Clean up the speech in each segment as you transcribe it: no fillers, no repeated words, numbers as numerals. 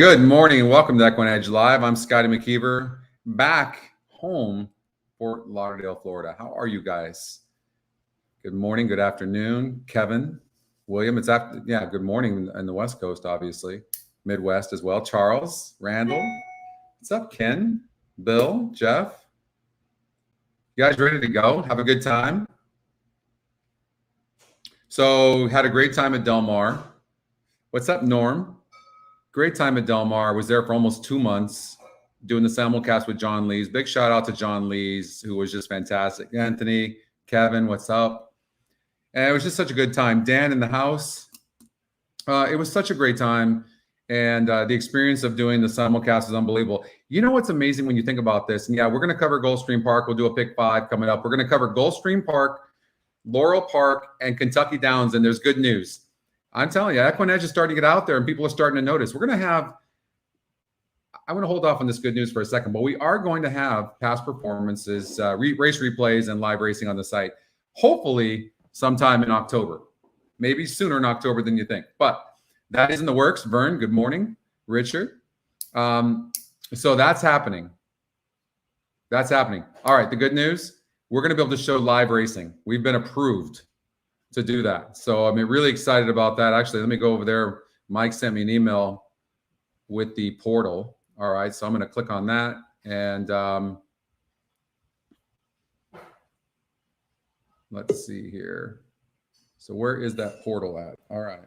Good morning and welcome to EquinEdge Live. I'm Scotty McKeever, back home, Fort Lauderdale, Florida. How are you guys? Good morning, good afternoon, Kevin, William. It's after, good morning in the West Coast, obviously, Midwest as well. Charles, Randall, what's up, Ken, Bill, Jeff? You guys ready to go? Have a good time? So, had a great time at Del Mar. What's up, Norm? Great time at Del Mar. Was there for almost 2 months doing the simulcast with John Lees. Big shout out to John Lees, who was just fantastic. Anthony, Kevin, what's up? And it was just such a good time. Dan in the house. It was such a great time. And the experience of doing the simulcast is unbelievable. You know what's amazing when you think about this? And yeah, we're going to cover Gulfstream Park. We'll do a pick 5 coming up. We're going to cover Gulfstream Park, Laurel Park, and Kentucky Downs. And there's good news. I'm telling you, EquinEdge is starting to get out there and people are starting to notice. We're going to have, I'm going to hold off on this good news for a second, but we are going to have past performances, race replays, and live racing on the site, hopefully sometime in October, maybe sooner in October than you think. But that is in the works. Vern, good morning. Richard. So that's happening. That's happening. All right, the good news, we're going to be able to show live racing. We've been approved to do that. So I'm really excited about that. Actually, let me go over there. Mike sent me an email with the portal. All right, so I'm going to click on that. And let's see here. So where is that portal at? All right.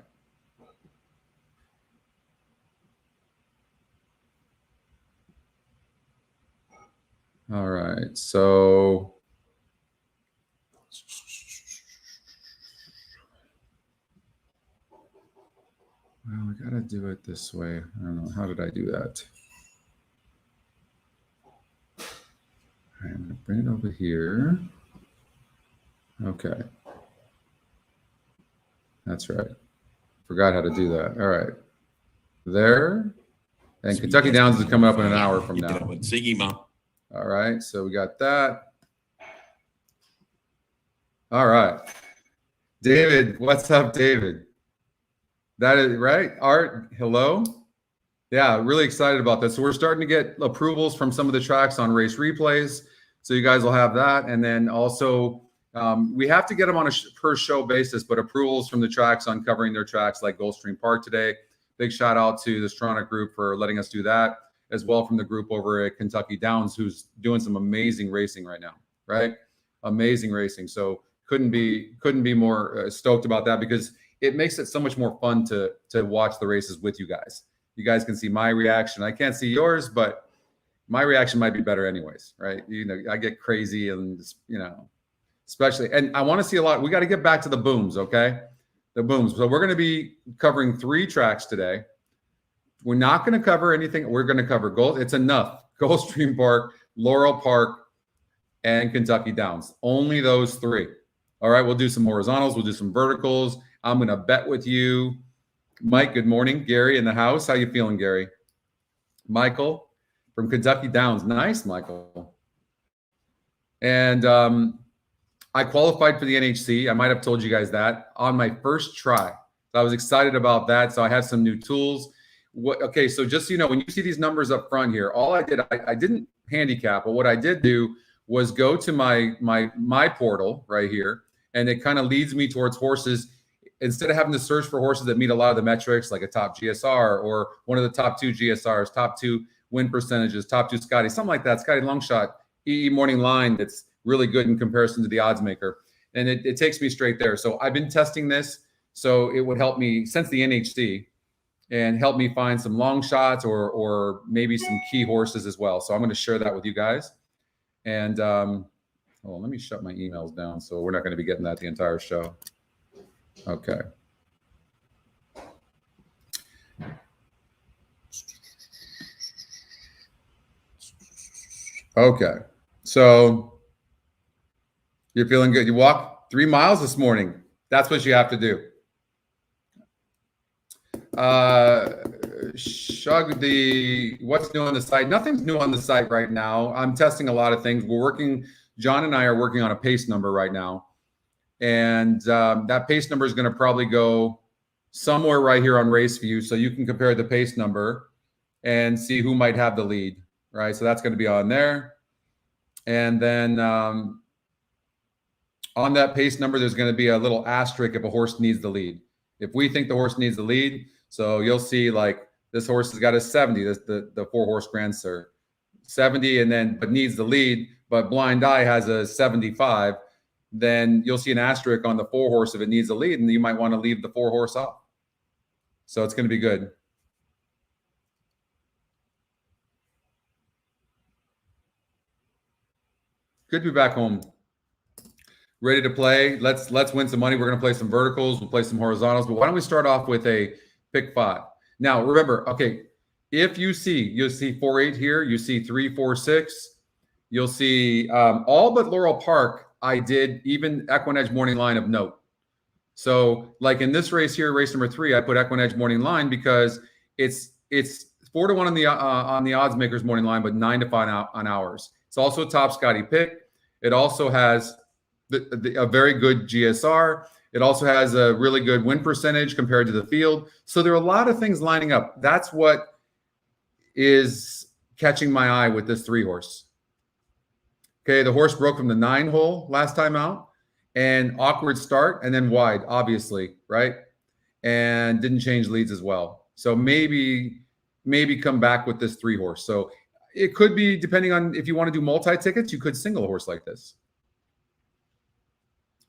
All right, so well, we got to do it this way. I don't know. How did I do that? All right, I'm going to bring it over here. Okay. That's right. Forgot how to do that. All right. There. And Kentucky Downs is coming up in an hour from now. All right. So we got that. All right. David, what's up, David? That is right. Art, hello. Yeah, really excited about this. So we're starting to get approvals from some of the tracks on race replays. So you guys will have that. And then also we have to get them on a per show basis, but approvals from the tracks on covering their tracks like Gulfstream Park today. Big shout out to the Stronach group for letting us do that, as well from the group over at Kentucky Downs, who's doing some amazing racing right now, right? Amazing racing. So couldn't be more stoked about that, because it makes it so much more fun to watch the races with you guys. You guys can see my reaction. I can't see yours, but my reaction might be better anyways, right? You know, I get crazy and just, you know, especially, and I want to see a lot. We got to get back to the booms, okay? The booms. So we're going to be covering 3 tracks today. We're not going to cover anything. We're going to cover Gold. It's enough. Gulfstream Park, Laurel Park, and Kentucky Downs. Only those 3. All right, we'll do some horizontals. We'll do some verticals. I'm going to bet with you. Mike, good morning. Gary in the house. How you feeling, Gary? Michael from Kentucky Downs. Nice, Michael. And I qualified for the NHC. I might have told you guys that on my first try. So I was excited about that. So I have some new tools. Okay, so just so you know, when you see these numbers up front here, all I did, I didn't handicap, but what I did do was go to my portal right here, and it kind of leads me towards horses. Instead of having to search for horses that meet a lot of the metrics, like a top GSR or one of the top 2 GSRs, top 2 win percentages, top 2 Scotty, something like that, Scotty Longshot, EE Morning Line, that's really good in comparison to the odds maker. And it takes me straight there. So I've been testing this. So it would help me since the NHC and help me find some long shots or maybe some key horses as well. So I'm going to share that with you guys. And well, let me shut my emails down. So we're not going to be getting that the entire show. Okay. Okay. So you're feeling good. You walked 3 miles this morning. That's what you have to do. Shug, what's new on the site? Nothing's new on the site right now. I'm testing a lot of things. John and I are working on a pace number right now. And that pace number is going to probably go somewhere right here on RaceView. So you can compare the pace number and see who might have the lead, right? So that's going to be on there. And then on that pace number, there's going to be a little asterisk if a horse needs the lead. If we think the horse needs the lead, so you'll see like this horse has got a 70, the 4-horse Grand Sir, 70, and then but needs the lead, but Blind Eye has a 75, then you'll see an asterisk on the 4-horse if it needs a lead, and you might want to leave the 4-horse off. So it's going to be good. Good to be back home. Ready to play. Let's win some money. We're going to play some verticals. We'll play some horizontals. But why don't we start off with a pick 5? Now, remember, okay, if you'll see 4-8 here. You see 3-4-6. You'll see all but Laurel Park. I did even EquinEdge morning line of note. So like in this race here, race number 3, I put EquinEdge morning line because it's 4-1 on the odds makers morning line, but 9-5 on ours. It's also a top Scotty pick. It also has a very good GSR. It also has a really good win percentage compared to the field. So there are a lot of things lining up. That's what is catching my eye with this 3-horse. Okay, the horse broke from the 9 hole last time out, and awkward start, and then wide, obviously, right? And didn't change leads as well. So maybe come back with this 3-horse. So it could be, depending on if you want to do multi-tickets, you could single a horse like this.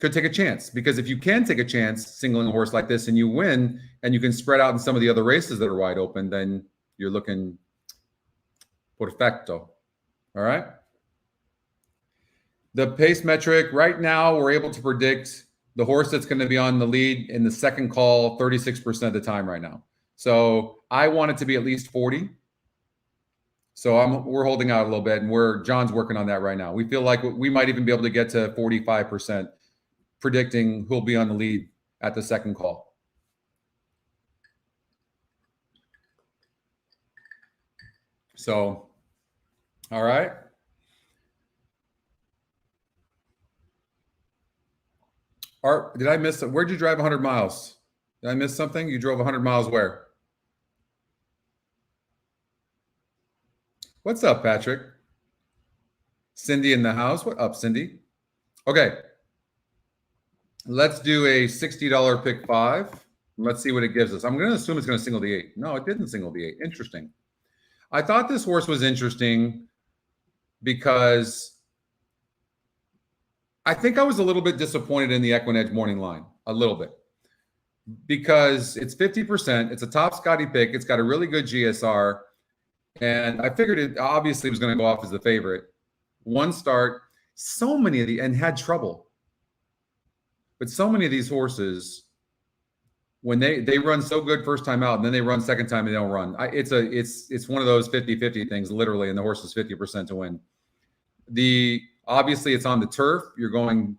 Could take a chance, because if you can take a chance singling a horse like this and you win, and you can spread out in some of the other races that are wide open, then you're looking perfecto. All right. The pace metric, right now, we're able to predict the horse that's going to be on the lead in the second call 36% of the time right now. So I want it to be at least 40. So we're holding out a little bit, and John's working on that right now. We feel like we might even be able to get to 45%, predicting who'll be on the lead at the second call. So, all right. Art, did I miss it? Where'd you drive 100 miles? Did I miss something? You drove 100 miles where? What's up, Patrick? Cindy in the house. What up, Cindy? Okay. Let's do a $60 pick 5. Let's see what it gives us. I'm going to assume it's going to single the 8. No, it didn't single the 8. Interesting. I thought this horse was interesting because I think I was a little bit disappointed in the EquinEdge morning line, a little bit, because it's 50%. It's a top Scotty pick. It's got a really good GSR, and I figured it obviously was going to go off as the favorite. One start, so many of and had trouble, but so many of these horses, when they run so good first time out, and then they run second time and they don't run. It's one of those 50-50 things, literally, and the horse is 50% to win. Obviously, it's on the turf. You're going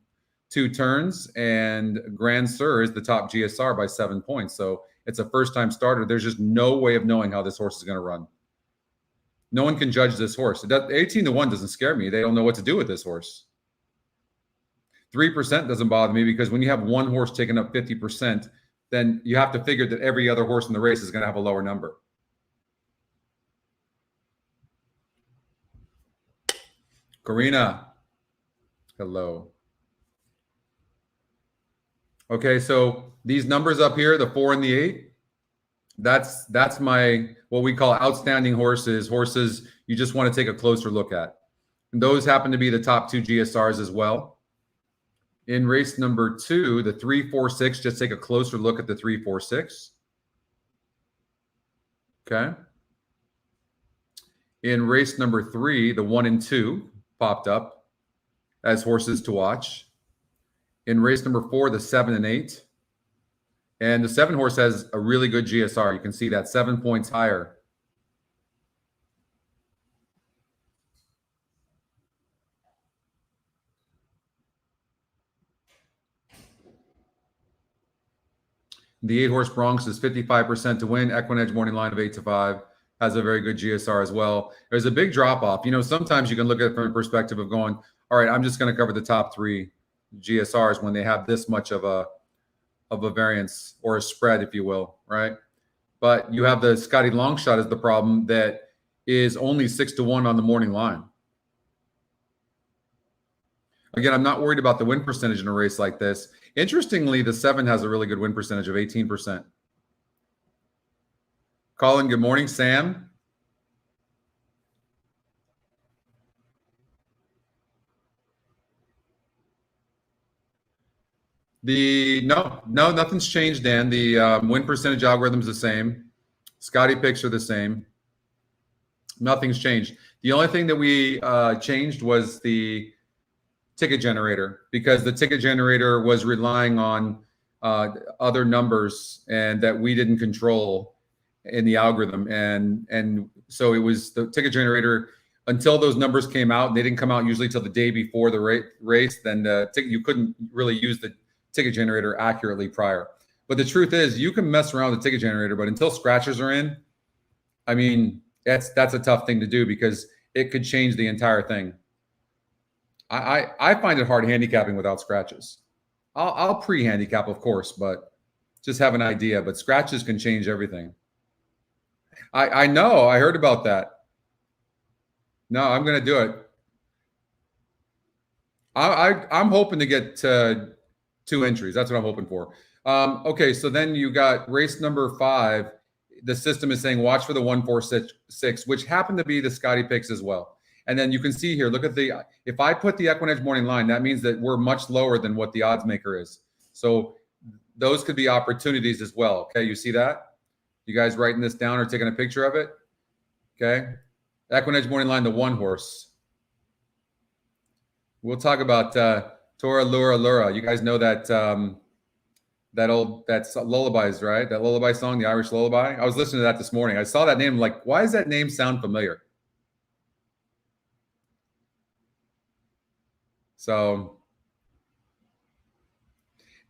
2 turns, and Grand Sir is the top GSR by 7 points. So it's a first-time starter. There's just no way of knowing how this horse is going to run. No one can judge this horse. 18-1 doesn't scare me. They don't know what to do with this horse. 3% doesn't bother me, because when you have one horse taking up 50%, then you have to figure that every other horse in the race is going to have a lower number. Karina. Hello. Okay, so these numbers up here, the 4 and the 8, that's my, what we call outstanding horses you just want to take a closer look at. And those happen to be the top 2 GSRs as well. In race number 2, the 3-4-6, just take a closer look at the 3-4-6. Okay. In race number 3, the 1 and 2 popped up as horses to watch. In race number 4, the 7 and 8. And the 7 horse has a really good GSR. You can see that 7 points higher. The 8 horse Bronx is 55% to win. EquinEdge morning line of 8-5 has a very good GSR as well. There's a big drop off. You know, sometimes you can look at it from a perspective of going, all right, I'm just going to cover the top 3 GSRs when they have this much of a variance, or a spread, if you will, right? but you have the Scotty long shot as the problem that is only 6-1 on the morning line. Again, I'm not worried about the win percentage in a race like this. Interestingly, the 7 has a really good win percentage of 18%. Colin, good morning. Sam. No, nothing's changed, Dan. The win percentage algorithm is the same. Scotty picks are the same. Nothing's changed. The only thing that we changed was the ticket generator, because the ticket generator was relying on other numbers and that we didn't control in the algorithm. And so it was the ticket generator until those numbers came out, and they didn't come out usually till the day before the race. Then you couldn't really use the ticket generator accurately prior. But the truth is, you can mess around with the ticket generator, but until scratchers are in, I mean, that's a tough thing to do because it could change the entire thing. I find it hard handicapping without scratches. I'll pre-handicap, of course, but just have an idea. But scratches can change everything. I know. I heard about that. No, I'm going to do it. I'm hoping to get 2 entries. That's what I'm hoping for. Okay, so then you got race number 5. The system is saying watch for the 1-4-6, which happened to be the Scotty picks as well. And then you can see here, look at if I put the EquinEdge morning line, that means that we're much lower than what the odds maker is. So those could be opportunities as well. Okay, you see that? You guys writing this down or taking a picture of it? Okay. EquinEdge morning line, the 1 horse. We'll talk about Tora Lura Lura. You guys know that that's lullabies, right? That lullaby song, the Irish lullaby. I was listening to that this morning. I saw that name, like, why does that name sound familiar? So,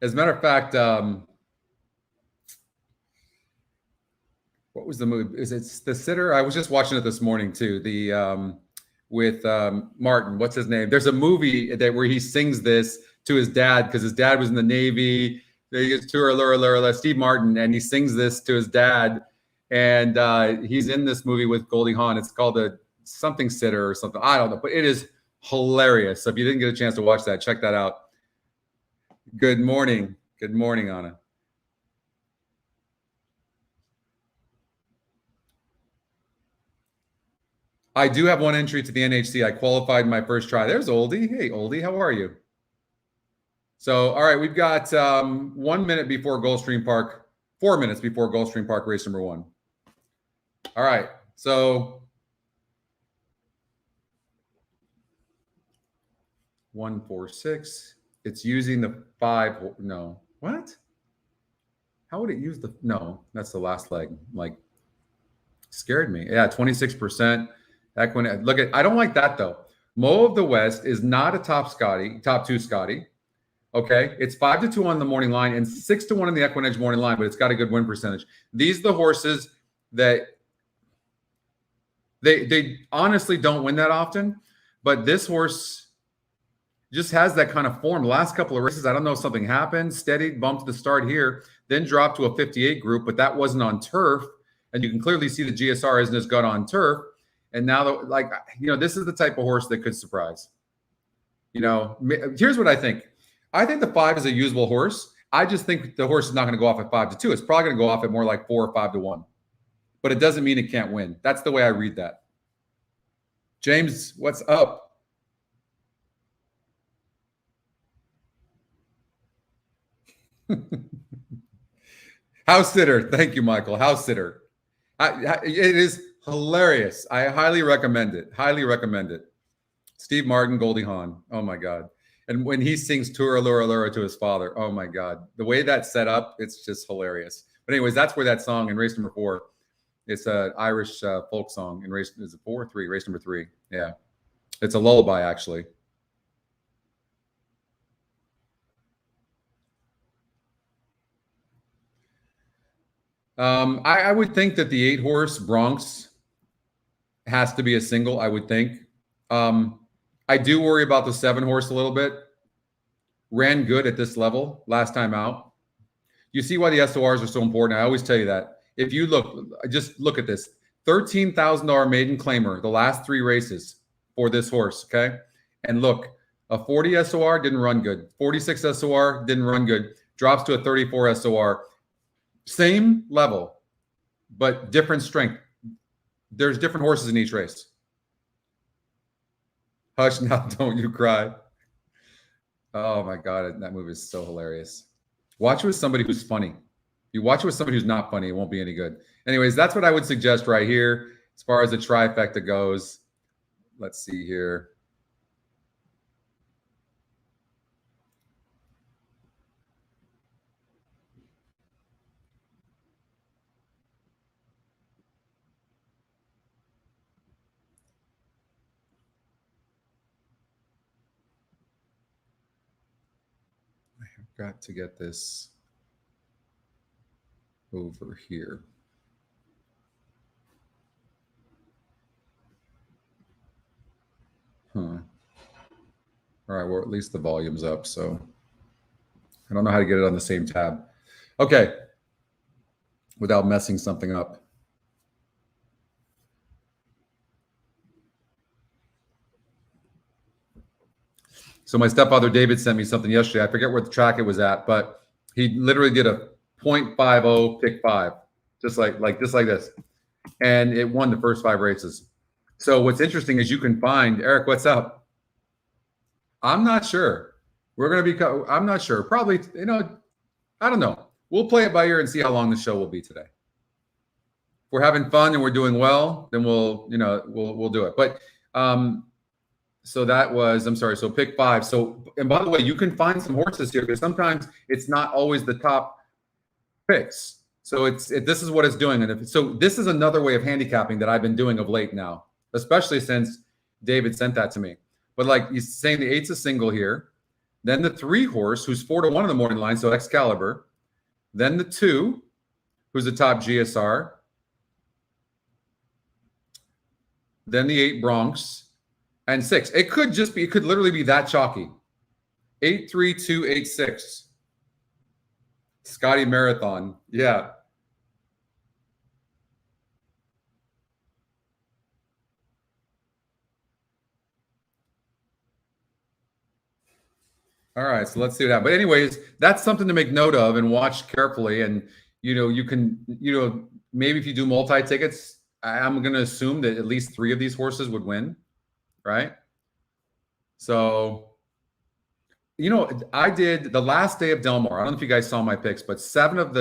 as a matter of fact, what was the movie? Is it The Sitter? I was just watching it this morning too. The with Martin. What's his name? There's a movie where he sings this to his dad because his dad was in the Navy. He gets to Steve Martin, and he sings this to his dad. And he's in this movie with Goldie Hawn. It's called something Sitter or something. I don't know, but it is hilarious. So if you didn't get a chance to watch that, check that out. Good morning. Good morning, Anna. I do have 1 entry to the NHC. I qualified my first try. There's Oldie. Hey, Oldie, how are you? So, all right, we've got 1 minute before Gulfstream Park, 4 minutes before Gulfstream Park race number 1. All right, so 1-4-6. It's using the 5. No, what? How would it use the? No, that's the last leg. Like, scared me. Yeah, 26%. Look at. I don't like that though. Mo of the West is not a top 2 Scotty. Okay, it's 5-2 on the morning line and 6-1 on the EquinEdge morning line, but it's got a good win percentage. These are the horses that they honestly don't win that often, but this horse just has that kind of form. The last couple of races, I don't know if something happened, steady, bumped the start here, then dropped to a 58 group, but that wasn't on turf. And you can clearly see the GSR isn't as good on turf. And now, this is the type of horse that could surprise. Here's what I think. I think the 5 is a usable horse. I just think the horse is not going to go off at 5-2. It's probably going to go off at more like 4 or 5-1. But it doesn't mean it can't win. That's the way I read that. James, what's up? House sitter. Thank you, Michael. House sitter. It is hilarious. I highly recommend it. Highly recommend it. Steve Martin, Goldie Hawn. Oh, my God. And when he sings Tura Lura Lura to his father, oh, my God. The way that's set up, it's just hilarious. But anyways, that's where that song in race number 4, it's an Irish folk song in race, is it 4 or 3? Race number 3. Yeah. It's a lullaby, actually. I would think that the 8 horse Bronx has to be a single, I would think. I do worry about the 7 horse a little bit. Ran good at this level last time out. You see why the SORs are so important. I always tell you that. if you look, just look at this. $13,000 maiden claimer, the last 3 races for this horse, okay? And look, a 40 SOR didn't run good. 46 SOR didn't run good. Drops to a 34 SOR. Same level, but different strength. There's different horses in each race. Hush now, don't you cry. Oh my God, that movie is so hilarious. Watch it with somebody who's funny. You watch it with somebody who's not funny, it won't be any good. Anyways, that's what I would suggest right here as far as the trifecta goes. Let's see here. Got to get this over here. All right, well, at least the volume's up, so I don't know how to get it on the same tab. Okay, without messing something up. So my stepfather David sent me something yesterday. I forget where the track it was at, but he literally did a 0.50 pick 5, just like this, and it won the first 5 races. So what's interesting is you can find Eric. What's up? I'm not sure. We're going to be. I'm not sure. Probably, I don't know. We'll play it by ear and see how long the show will be today. If we're having fun and we're doing well, then we'll do it. But so that was, I'm sorry, so pick 5. So, and by the way, you can find some horses here because sometimes it's not always the top picks. So this is what it's doing. And so this is another way of handicapping that I've been doing of late now, especially since David sent that to me. But like he's saying the 8's a single here, then the 3 horse who's 4-1 in the morning line, so Excalibur, then the 2 who's a top GSR, then the 8 Bronx, and 6. It could just be, it could literally be that chalky. 8, 3, 2, 8, 6. Scotty Marathon. Yeah. All right, so let's see what happens. But anyways, that's something to make note of and watch carefully. And, you can, maybe if you do multi-tickets, I'm going to assume that at least 3 of these horses would win. Right. So, I did the last day of Del Mar. I don't know if you guys saw my picks, but 7 of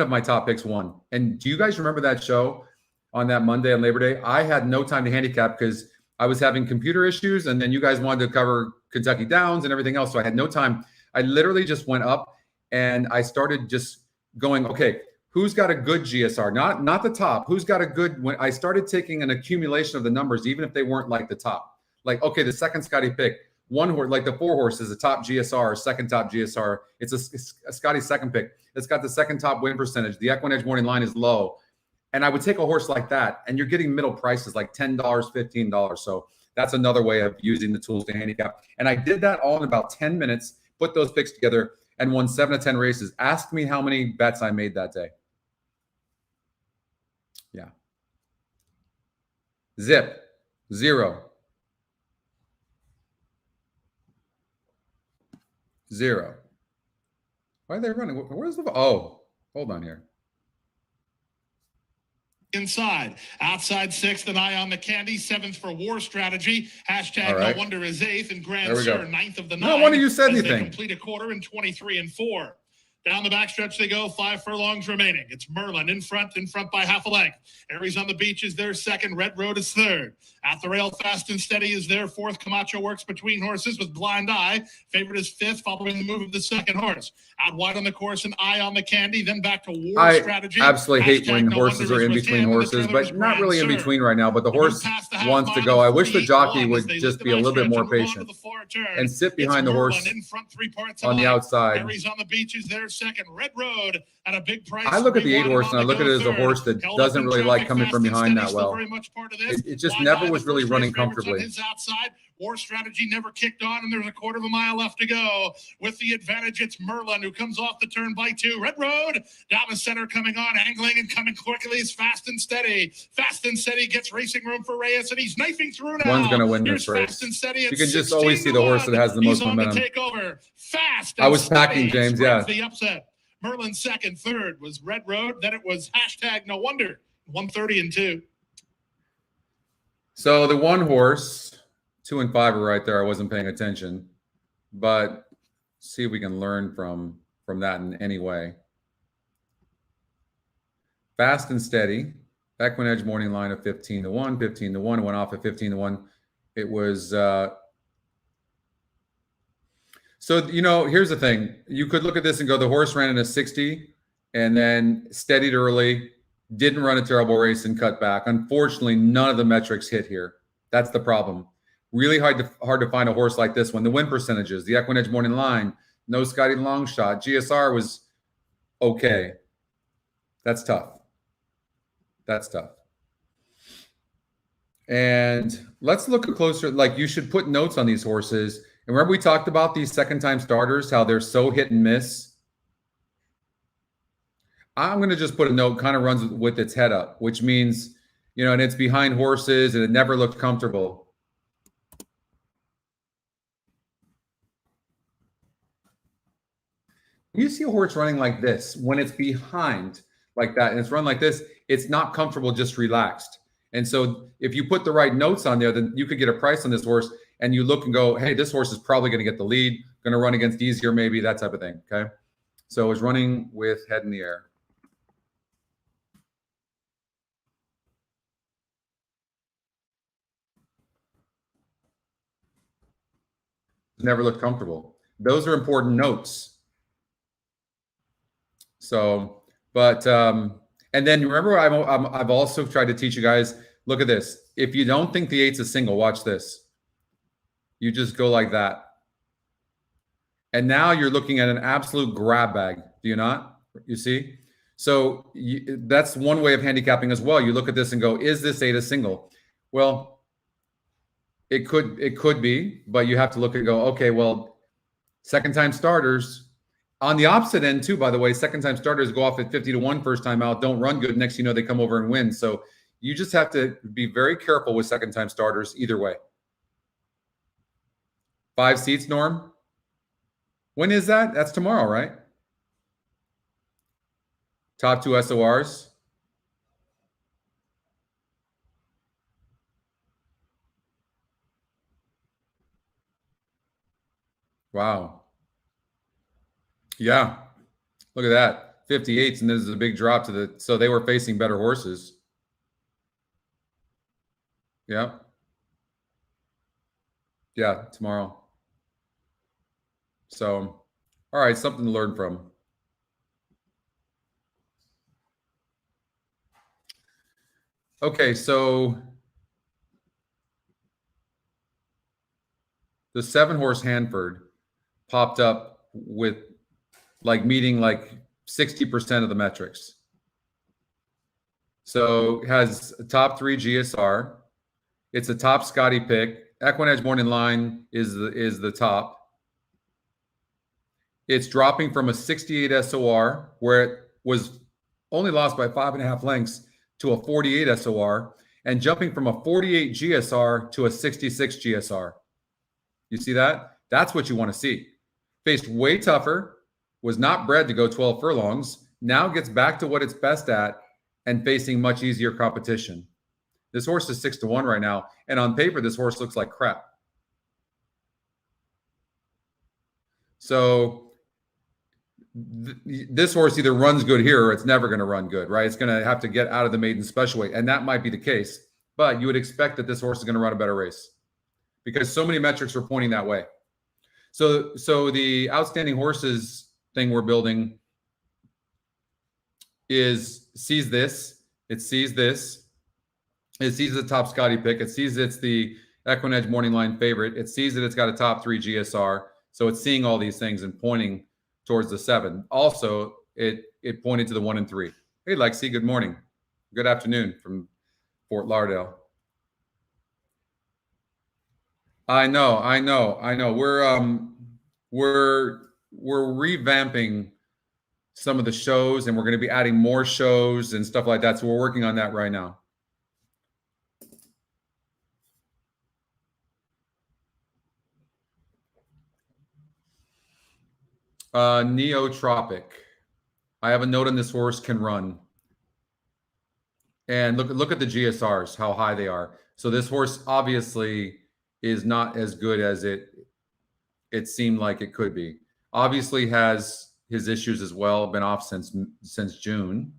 my top picks won. And do you guys remember that show on that Monday on Labor Day? I had no time to handicap because I was having computer issues, and then you guys wanted to cover Kentucky Downs and everything else. So I had no time. I literally just went up and I started just going, okay, who's got a good GSR? Not the top. Who's got a good? When I started taking an accumulation of the numbers, even if they weren't like the top. Like, okay, the second Scotty pick, 1 horse, like the 4 horse is a top GSR, second top GSR. It's a Scotty second pick. It's got the second top win percentage. The EquinEdge morning line is low. And I would take a horse like that, and you're getting middle prices like $10, $15. So that's another way of using the tools to handicap. And I did that all in about 10 minutes, put those picks together, and won 7 of 10 races. Ask me how many bets I made that day. Yeah. Zip. 0. 0. Why are they running? Where's the... Oh, hold on here. Inside, outside 6th, an eye on the candy, 7th for war strategy. Hashtag right. No Wonder is 8th, and Grand Sir 9th of the 9. No wonder you said anything. They complete a quarter in 23 and 4. Down the backstretch they go, 5 furlongs remaining. It's Merlin in front by half a length. Aries on the Beach is their second. Red Road is third. At the Rail, Fast and Steady is their fourth. Camacho works between horses with Blind Eye. Favorite is 5th, following the move of the second horse. Out wide on the course, an eye on the candy, then back to war strategy. I absolutely hate when horses are in between horses, but not really in between right now. But the horse wants to go. I wish the jockey would just be a little bit more patient and sit behind the horse on the outside. Aries on the Beach is their second. Red Road at a big price. I look at the 8 horse and I look at it as a horse that doesn't really like coming from behind that well. It just never was really running comfortably. War strategy never kicked on, and there's a quarter of a mile left to go. With the advantage, it's Merlin, who comes off the turn by 2. Red Road down the center, coming on, angling and coming quickly is Fast and Steady. Fast and Steady gets racing room for Reyes, and he's knifing through now. One's going to win Here's this race. Fast and Steady. You can just always see the horse that has the most momentum. He's on to take over. Fast and I was packing, Steady James, yeah. the upset. Merlin second, third was Red Road. Then it was hashtag no wonder. 130 and 2. So the one horse, 2 and 5 are right there. I wasn't paying attention, but see if we can learn from that in any way. Fast and Steady, EquinEdge morning line of 15 to 1, 15 to 1, went off at 15 to 1. It was, so, you know, here's the thing. You could look at this and go, the horse ran in a 60 and then steadied early, didn't run a terrible race and cut back. Unfortunately, none of the metrics hit here. That's the problem. Really hard to find a horse like this one. The win percentages, the EquinEdge morning line, no Scotty long shot. GSR was okay. That's tough. That's tough. And let's look closer. Like, you should put notes on these horses. And remember we talked about these second-time starters, how they're so hit and miss? I'm going to just put a note, kind of runs with its head up, which means, you know, and it's behind horses and it never looked comfortable. When you see a horse running like this, when it's behind like that and it's run like this, it's not comfortable, just relaxed. And so if you put the right notes on there, then you could get a price on this horse and you look and go, hey, this horse is probably going to get the lead, going to run against easier maybe, that type of thing, okay? So it's running with head in the air. Never looked comfortable. Those are important notes. So, but, and then remember, I've also tried to teach you guys, look at this. If you don't think the 8's a single, watch this. You just go like that. And now you're looking at an absolute grab bag. Do you not? You see? So that's one way of handicapping as well. You look at this and go, is this 8 a single? Well, it could be, but you have to look and go, okay, well, second time starters on the opposite end too, by the way, second time starters go off at 50 to 1 first time out, don't run good. Next, you know, they come over and win. So you just have to be very careful with second time starters either way. 5 seats, Norm. When is that? That's tomorrow, right? Top 2 SORs. Wow. Yeah. Look at that. 58s, and this is a big drop to the, so they were facing better horses. Yeah. Yeah, tomorrow. So, all right, something to learn from. Okay, so the 7-horse Hanford popped up with like meeting like 60% of the metrics. So it has a top 3 GSR. It's a top Scotty pick. EquinEdge morning line is the top. It's dropping from a 68 SOR, where it was only lost by 5.5 lengths, to a 48 SOR, and jumping from a 48 GSR to a 66 GSR. You see that? That's what you want to see. Faced way tougher, was not bred to go 12 furlongs, now gets back to what it's best at and facing much easier competition. This horse is 6 to 1 right now, and on paper, this horse looks like crap. So this horse either runs good here or it's never going to run good, right? It's going to have to get out of the maiden special weight, and that might be the case. But you would expect that this horse is going to run a better race because so many metrics are pointing that way. So the outstanding horses thing we're building sees this. It sees this. It sees the top Scotty pick. It sees it's the EquinEdge morning line favorite. It sees that it's got a top 3 GSR. So it's seeing all these things and pointing towards the 7. Also, it pointed to the 1 and 3. Hey, Lexi, good morning. Good afternoon from Fort Lauderdale. I know. We're revamping some of the shows, and we're going to be adding more shows and stuff like that. So we're working on that right now. Neotropic. I have a note on this horse can run. And look at the GSRs, how high they are. So this horse obviously is not as good as it seemed like it could be. Obviously has his issues as well, been off since June.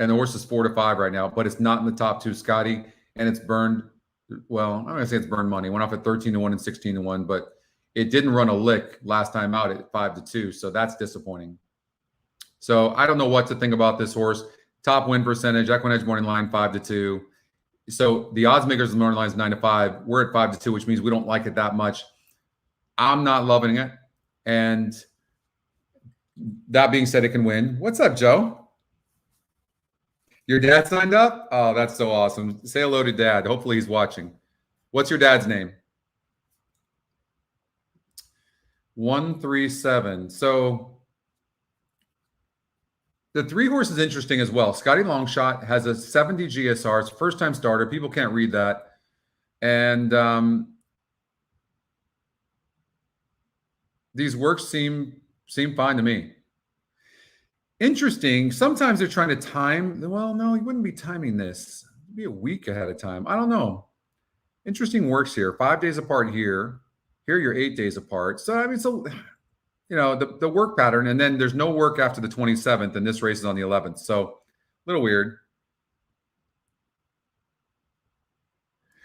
And the horse is 4-5 right now, but it's not in the top two, Scotty. And it's burned, well, I'm going to say it's burned money. Went off at 13-1 and 16-1, but it didn't run a lick last time out at 5-2. So that's disappointing. So I don't know what to think about this horse. Top win percentage, EquinEdge morning line 5-2. So the odds makers of the morning line is 9-5. We're at 5-2, which means we don't like it that much. I'm not loving it. And that being said, it can win. What's up, Joe? Your dad signed up? Oh, that's so awesome. Say hello to Dad. Hopefully he's watching. What's your dad's name? 137. So the 3-horse is interesting as well. Scotty Longshot has a 70 GSR. It's a first-time starter. People can't read that. And these works seem fine to me. Interesting. Sometimes they're trying to time. Well, no, you wouldn't be timing this. It'd be a week ahead of time. I don't know. Interesting works here. 5 days apart here. Here you're 8 days apart. So, I mean, so, you know, the work pattern. And then there's no work after the 27th, and this race is on the 11th. So a little weird.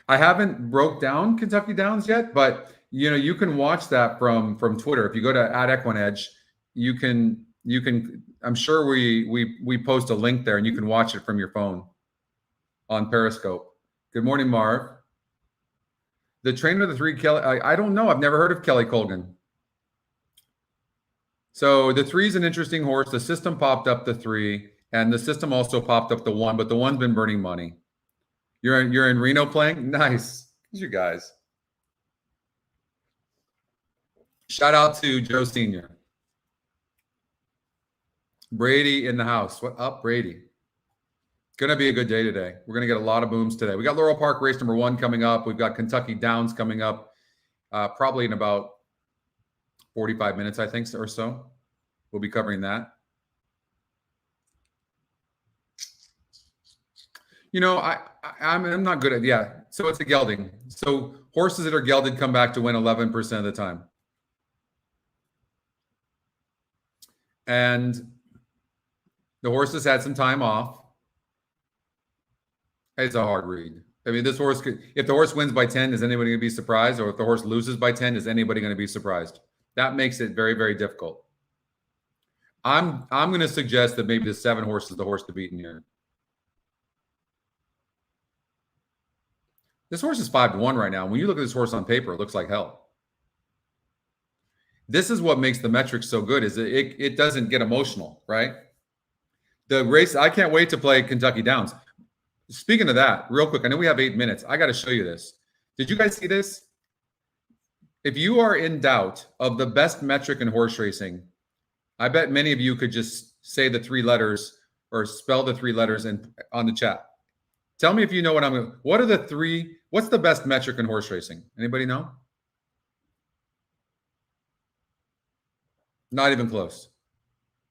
I haven't broke down Kentucky Downs yet, but, you know, you can watch that from Twitter. If you go to @EquinEdge, you can, I'm sure we post a link there and you can watch it from your phone on Periscope. Good morning, Marv. The trainer of the 3, Kelly, I don't know. I've never heard of Kelly Colgan. So the 3 is an interesting horse. The system popped up the 3, and the system also popped up the 1, but the 1's been burning money. You're in Reno playing? Nice. You guys. Shout out to Joe Sr. Brady in the house. What up, Brady? Going to be a good day today. We're going to get a lot of booms today. We got Laurel Park race number 1 coming up. We've got Kentucky Downs coming up probably in about 45 minutes, I think, or so. We'll be covering that. You know, I'm not good at, yeah. So it's a gelding. So horses that are gelded come back to win 11% of the time. And the horses had some time off. It's a hard read. I mean, this horse could, if the horse wins by 10, is anybody going to be surprised? Or if the horse loses by 10, is anybody going to be surprised? That makes it very, very difficult. I'm going to suggest that maybe the 7 horse is the horse to beat in here. This horse is 5-1 right now. When you look at this horse on paper, it looks like hell. This is what makes the metrics so good, is it doesn't get emotional, right? The race, I can't wait to play Kentucky Downs. Speaking of that, real quick, I know we have 8 minutes. I got to show you this. Did you guys see this? If you are in doubt of the best metric in horse racing, I bet many of you could just say the 3 letters or spell the 3 letters on the chat. Tell me if you know what what are the 3, what's the best metric in horse racing? Anybody know? Not even close.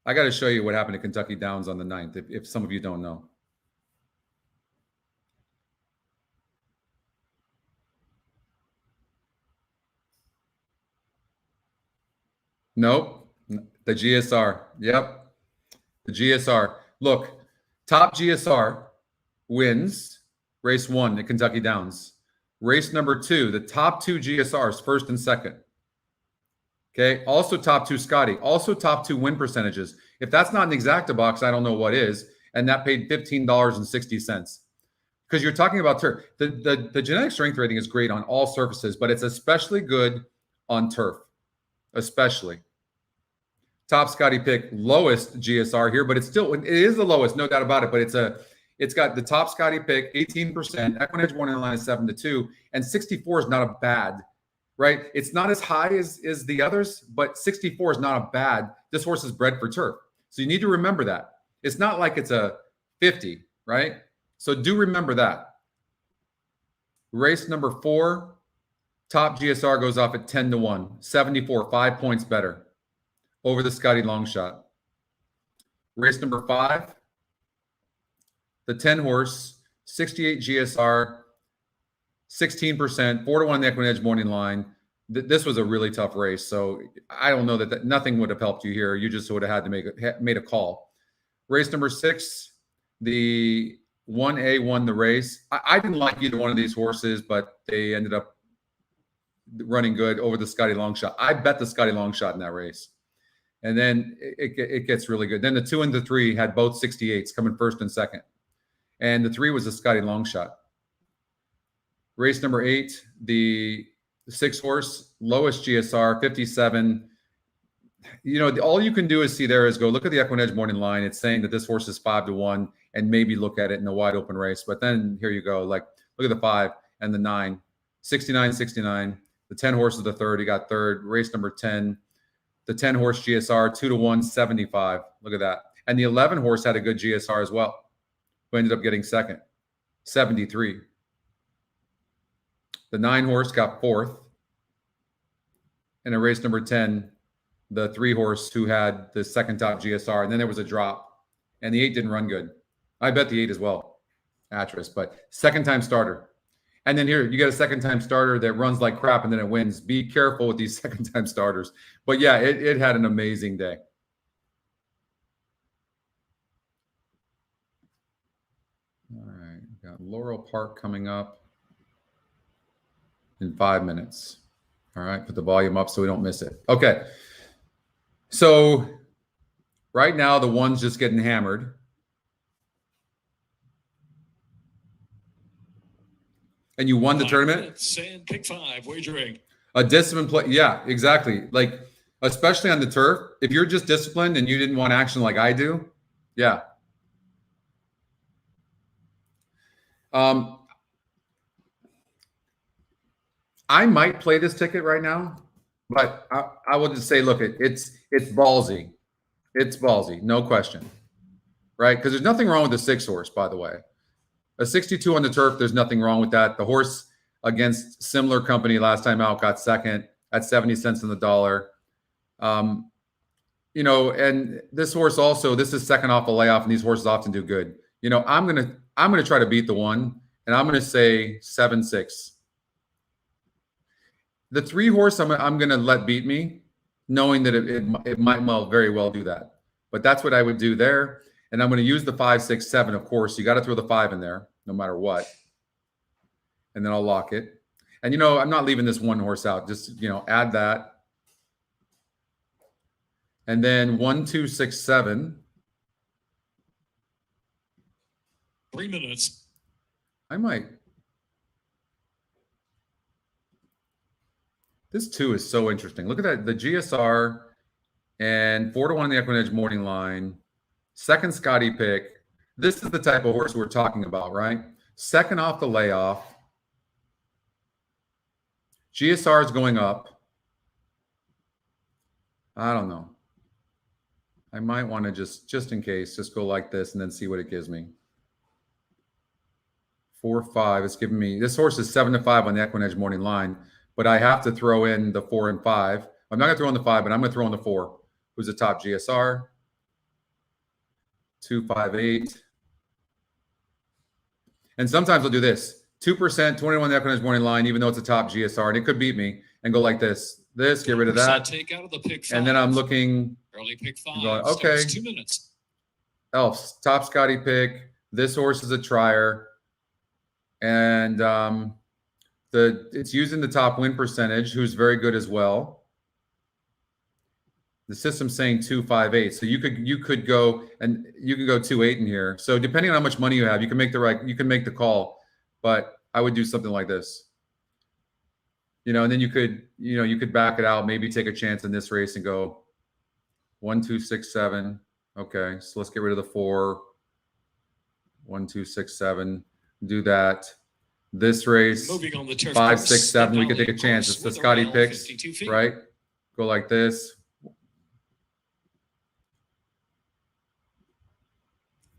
I got to show you what happened to Kentucky Downs on the 9th, if some of you don't know. Nope. The GSR. Yep. The GSR. Look, top GSR wins race 1 at Kentucky Downs. Race number 2, the top 2 GSRs, first and second. Okay. Also top 2 Scotty. Also top 2 win percentages. If that's not an exacta box, I don't know what is. And that paid $15.60. Because you're talking about turf. The genetic strength rating is great on all surfaces, but it's especially good on turf. Especially. Top Scotty pick, lowest GSR here, but it is the lowest, no doubt about it. But It's got the top Scotty pick, 18%. EquinEdge morning line is 7-2, and 64 is not a bad, right? It's not as high as the others, but 64 is not a bad. This horse is bred for turf. So you need to remember that. It's not like it's a 50, right? So do remember that. Race number 4, top GSR goes off at 10-1, 74, 5 points better over the Scotty long shot. Race number 5, the 10 horse, 68 GSR, 16%, 4-1 the EquinEdge morning line. This was a really tough race. So I don't know that nothing would have helped you here. You just would have had to made a call. Race number 6, the 1A won the race. I didn't like either one of these horses, but they ended up running good over the Scotty long shot. I bet the Scotty long shot in that race. And then it gets really good. Then the 2 and the 3 had both 68s coming first and second. And the 3 was a Scotty long shot. Race number 8, the 6 horse, lowest GSR, 57. You know, all you can do is see there is go look at the EquinEdge morning line. It's saying that this horse is 5-1 and maybe look at it in a wide open race. But then here you go. Like, look at the 5 and the 9, 69, 69. The 10 horse is the third. He got third. Race number 10, the 10 horse GSR, 2-1, 75. Look at that. And the 11 horse had a good GSR as well, who ended up getting second, 73. The 9 horse got fourth. And in race number 10, the 3 horse who had the second top GSR. And then there was a drop. And the 8 didn't run good. I bet the 8 as well, Actress, but second time starter. And then here, you get a second time starter that runs like crap and then it wins. Be careful with these second time starters. But yeah, it had an amazing day. All right, we got Laurel Park coming up in 5 minutes. All right, put the volume up so we don't miss it. Okay, so right now the one's just getting hammered. And you won the tournament? And pick 5, wagering. A disciplined play. Yeah, exactly. Like, especially on the turf, if you're just disciplined and you didn't want action like I do, yeah. I might play this ticket right now, but I will just say, look, it's ballsy. It's ballsy, no question, right? Because there's nothing wrong with the 6 horse, by the way. A 62 on the turf, there's nothing wrong with that. The horse against similar company last time out got second at 70 cents on the dollar. You know, and this horse also, this is second off a layoff, and these horses often do good. You know, I'm gonna try to beat the 1, and I'm gonna say 7-6. The 3 horse, I'm gonna let beat me, knowing that it might very well do that. But that's what I would do there. And I'm going to use the 5, 6, 7. Of course, you got to throw the 5 in there, no matter what. And then I'll lock it. And you know, I'm not leaving this 1 horse out. Just, you know, add that. And then 1, 2, 6, 7. 3 minutes. I might. This 2 is so interesting. Look at that. The GSR and 4-1 in the EquinEdge morning line. Second Scotty pick. This is the type of horse we're talking about, right? Second off the layoff. GSR is going up. I don't know. I might want to just in case, just go like this and then see what it gives me. 4, 5. It's giving me, this horse is 7-5 on the EquinEdge morning line, but I have to throw in the 4 and 5. I'm not going to throw in the 5, but I'm going to throw in the 4, who's the top GSR. 2, 5, 8. And sometimes I'll do this. 2%, 21 the EquinEdge morning line, even though it's a top GSR, and it could beat me, and go like this. This, get rid of that. Take out of the pick 5. And then I'm looking. Early pick 5. Going, okay. 2 minutes. Elf's top Scotty pick. This horse is a trier. And it's using the top win percentage, who's very good as well. The system's saying 2, 5, 8. So you could go and you can go 2, 8 in here. So depending on how much money you have, you can make the call. But I would do something like this. You know, and then you could back it out, maybe take a chance in this race and go 1, 2, 6, 7. Okay, so let's get rid of the 4. 1, 2, 6, 7. Do that. This race, Moving on the turf 5, course, 6, 7. We the could take a Valley chance. course It's the with Scotty Laurel, picks, 52 feet. right? Go like this.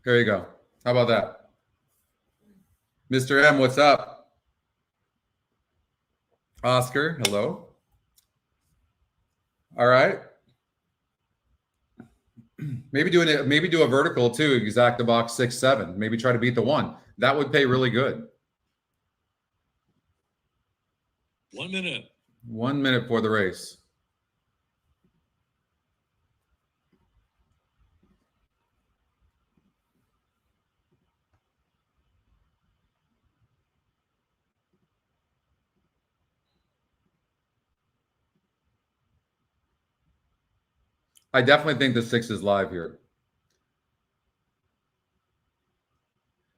There you go. How about that? Mr. M, what's up? Oscar, hello. All right. Maybe do a vertical too, exact the box 6, 7. Maybe try to beat the 1. That would pay really good. 1 minute. 1 minute for the race. I definitely think the 6 is live here.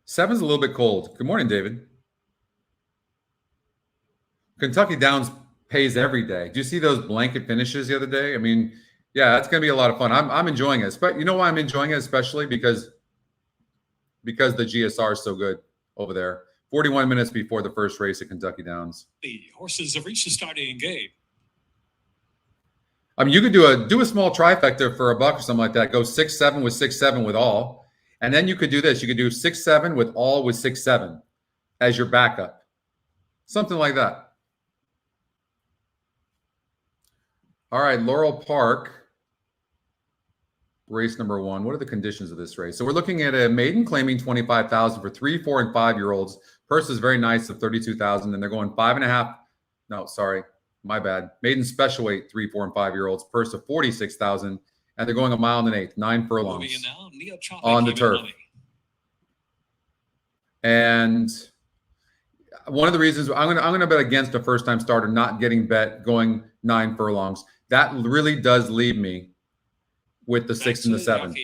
7's a little bit cold. Good morning, David. Kentucky Downs pays every day. Do you see those blanket finishes the other day? I mean, yeah, that's going to be a lot of fun. I'm enjoying it. But you know why I'm enjoying it, especially because the GSR is so good over there. 41 minutes before the first race at Kentucky Downs. The horses have reached the starting gate. I mean, you could do a small trifecta for $1 or something like that. Go 6, 7 with 6, 7 with all, and then you could do this. You could do 6, 7 with all with 6, 7 as your backup, something like that. All right, Laurel Park, race number 1. What are the conditions of this race? So we're looking at a maiden claiming 25,000 for 3, 4, and 5-year-olds. Purse is very nice of 32,000, and they're going 5.5. No, sorry. My bad. Maiden special weight, 3, 4, and 5-year-olds. Purse of 46,000, and they're going 1 1/8 miles, 9 furlongs on the turf. And one of the reasons I'm gonna bet against a first-time starter not getting bet going 9 furlongs. That really does leave me with the 6 and the 7.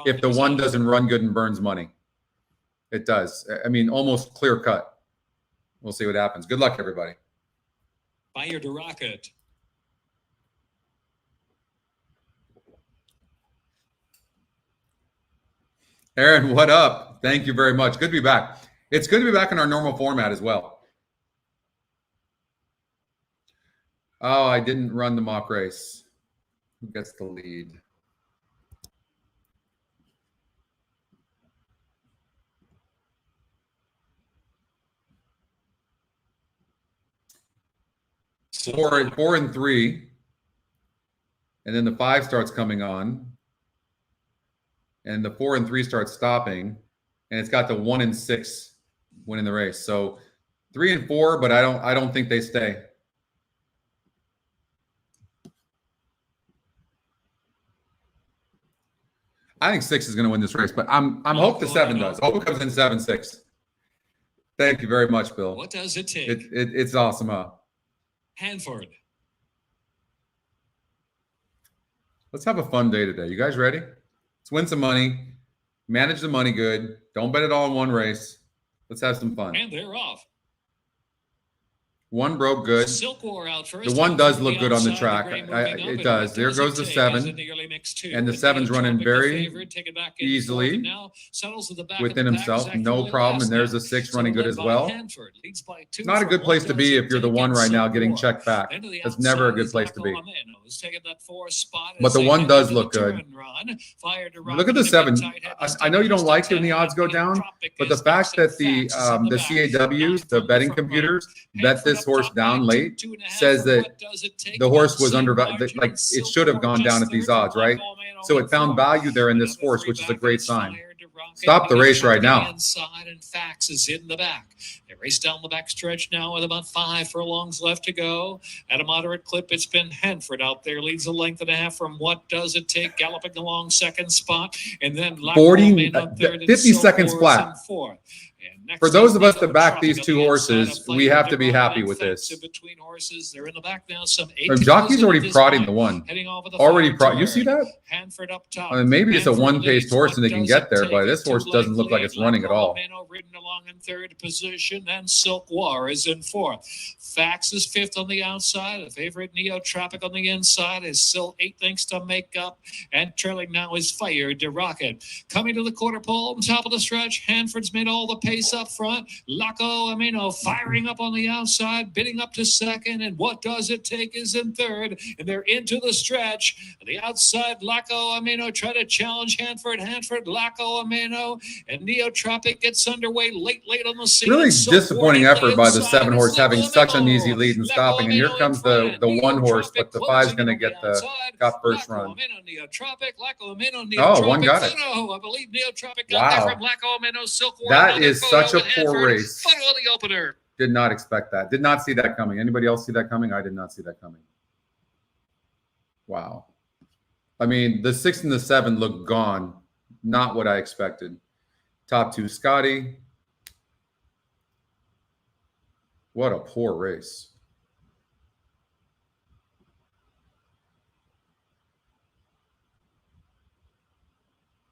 If the 1 doesn't run good and burns money, it does. I mean, almost clear cut. We'll see what happens. Good luck, everybody. Fire to rocket. Aaron, what up? Thank you very much. Good to be back. It's good to be back in our normal format as well. Oh, I didn't run the mock race. Who gets the lead? Four and 3. And then the 5 starts coming on. And the 4 and 3 starts stopping. And it's got the 1 and 6 winning the race. So 3 and 4, but I don't think they stay. I think 6 is going to win this race, but I'm hope the 7 does. Hope it comes in 7-6. Thank you very much, Bill. What does it take? It's awesome, huh? Hanford. Let's have a fun day today. You guys ready? Let's win some money. Manage the money good. Don't bet it all in one race. Let's have some fun. And they're off. 1 broke good. Silk War out first. The 1 does look good on the track. It does. There goes the 7. And the 7's running very easily within himself. No problem. And there's the 6 running good as well. Not a good place to be if you're the 1 right now getting checked back. That's never a good place to be. But the 1 does look good. Look at the 7. I know you don't like it when the odds go down, but the fact that the CAWs, the betting computers, bet this horse down late says that the horse was undervalued, like it should have gone down at these odds, right? So it found value there in this horse, which is a great sign. Stop the race right now. Inside and Fax is in the back. They race down the back stretch now with about 5 furlongs left to go. At a moderate clip, it's been Hanford out there, leads a length and a half from What Does It Take, galloping along second spot, and then 50 seconds flat. For those of us that back these two horses, we have to be happy with this. Between horses, they're in the back now. Some jockey's already prodding the one. Already prod. You see that? Hanford up top. I mean, maybe it's a one-paced horse and they can get there, but this horse doesn't look like it's running at all. Ridden along in third position, and Silk War is in fourth. Fax is fifth on the outside. The favorite Neotropic on the inside is still 8 lengths to make up, and trailing now is Fire to Rocket. Coming to the quarter pole, on top of the stretch, Hanford's made all the pace up front. Laco Amino firing up on the outside, bidding up to second, and What Does It Take is in third, and they're into the stretch. On the outside, Laco Amino try to challenge Hanford, Laco Amino, and Neotropic gets underway late on the scene. Really disappointing effort by the 7 horse having such an easy lead and stopping, and here comes the 1 horse, but the 5's going to get got first run. Oh, one got it. I believe Neotropic got that from Laco Amino. Silk War. That is such a poor race. Photo of the opener. Did not expect that. Did not see that coming. Anybody else see that coming? I did not see that coming. Wow. I mean, the 6 and the 7 look gone. Not what I expected. Top 2, Scotty. What a poor race.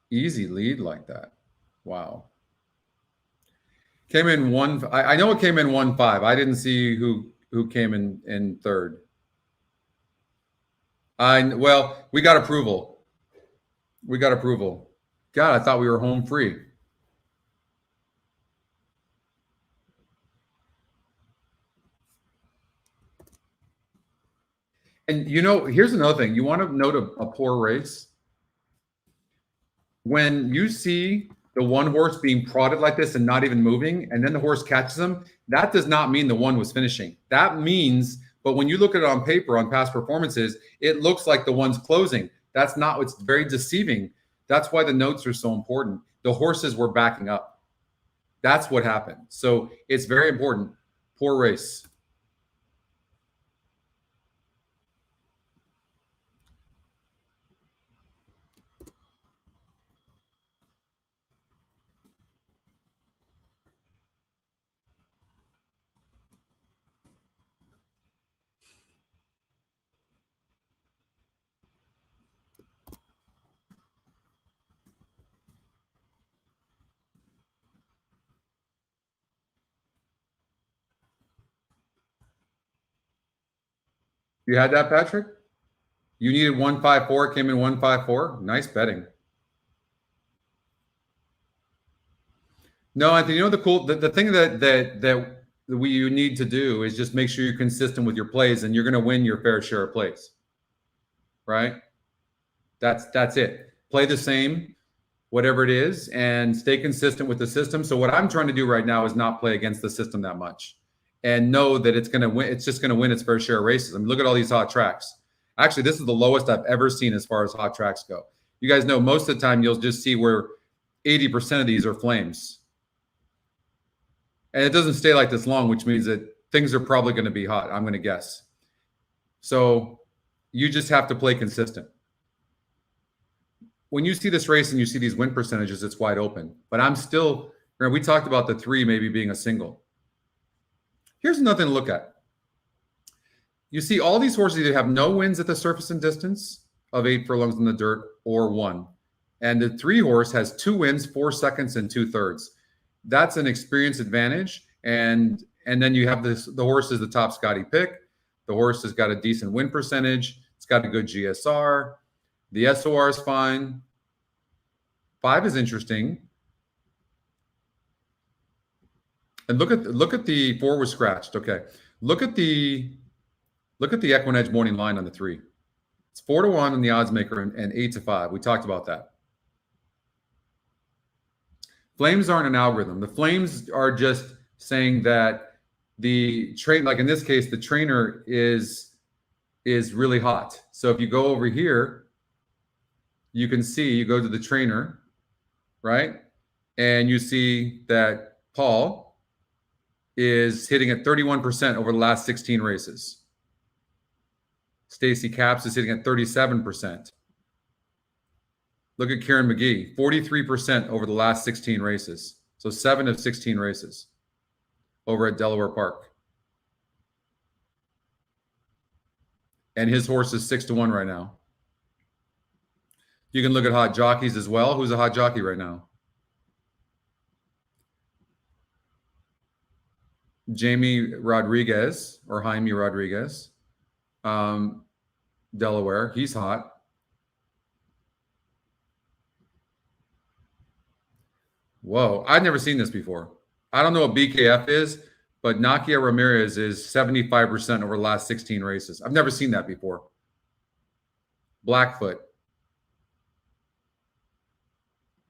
Easy lead like that. Wow. Came in 1. I know it came in 1-5. I didn't see who came in third. Well, we got approval. We got approval. God, I thought we were home free. And you know, here's another thing. You want to note a poor race? When you see the 1 horse being prodded like this and not even moving, and then the horse catches him, that does not mean the 1 was finishing. That means, but when you look at it on paper, on past performances, it looks like the 1's closing. That's not, it's very deceiving. That's why the notes are so important. The horses were backing up. That's what happened. So it's very important. Poor race. You had that, Patrick? You needed 154, came in 154. Nice betting. No, Anthony, you know the thing that you need to do is just make sure you're consistent with your plays, and you're going to win your fair share of plays. Right? That's it. Play the same, whatever it is, and stay consistent with the system. So what I'm trying to do right now is not play against the system that much. And know that it's going to win. It's just going to win its fair share of races. I mean, look at all these hot tracks. Actually, this is the lowest I've ever seen as far as hot tracks go. You guys know most of the time you'll just see where 80% of these are flames. And it doesn't stay like this long, which means that things are probably going to be hot, I'm going to guess. So you just have to play consistent. When you see this race and you see these win percentages, it's wide open. But I'm still, we talked about the 3 maybe being a single. Here's another thing to look at. You see all these horses either have no wins at the surface and distance of 8 furlongs in the dirt or 1. And the 3 horse has 2 wins, 4 seconds, and 2/3. That's an experience advantage. And then you have the horse is the top Scotty pick. The horse has got a decent win percentage. It's got a good GSR. The SOR is fine. 5 is interesting. And look at the 4 was scratched. Okay. Look at the EquinEdge morning line on the 3. It's 4-1 on the odds maker and 8-5. We talked about that. Flames aren't an algorithm. The flames are just saying that the train, like in this case, the trainer is really hot. So if you go over here, you can see, you go to the trainer, right? And you see that Paul is hitting at 31% over the last 16 races. Stacy Capps is hitting at 37%. Look at Kieran McGee, 43% over the last 16 races. So So 7 of 16 races over at Delaware Park. And his horse is 6-1 right now. You can look at hot jockeys as well. Who's a hot jockey right now? Jaime Rodriguez. Delaware. He's hot. Whoa. I've never seen this before. I don't know what BKF is, but Nakia Ramirez is 75% over the last 16 races. I've never seen that before. Blackfoot.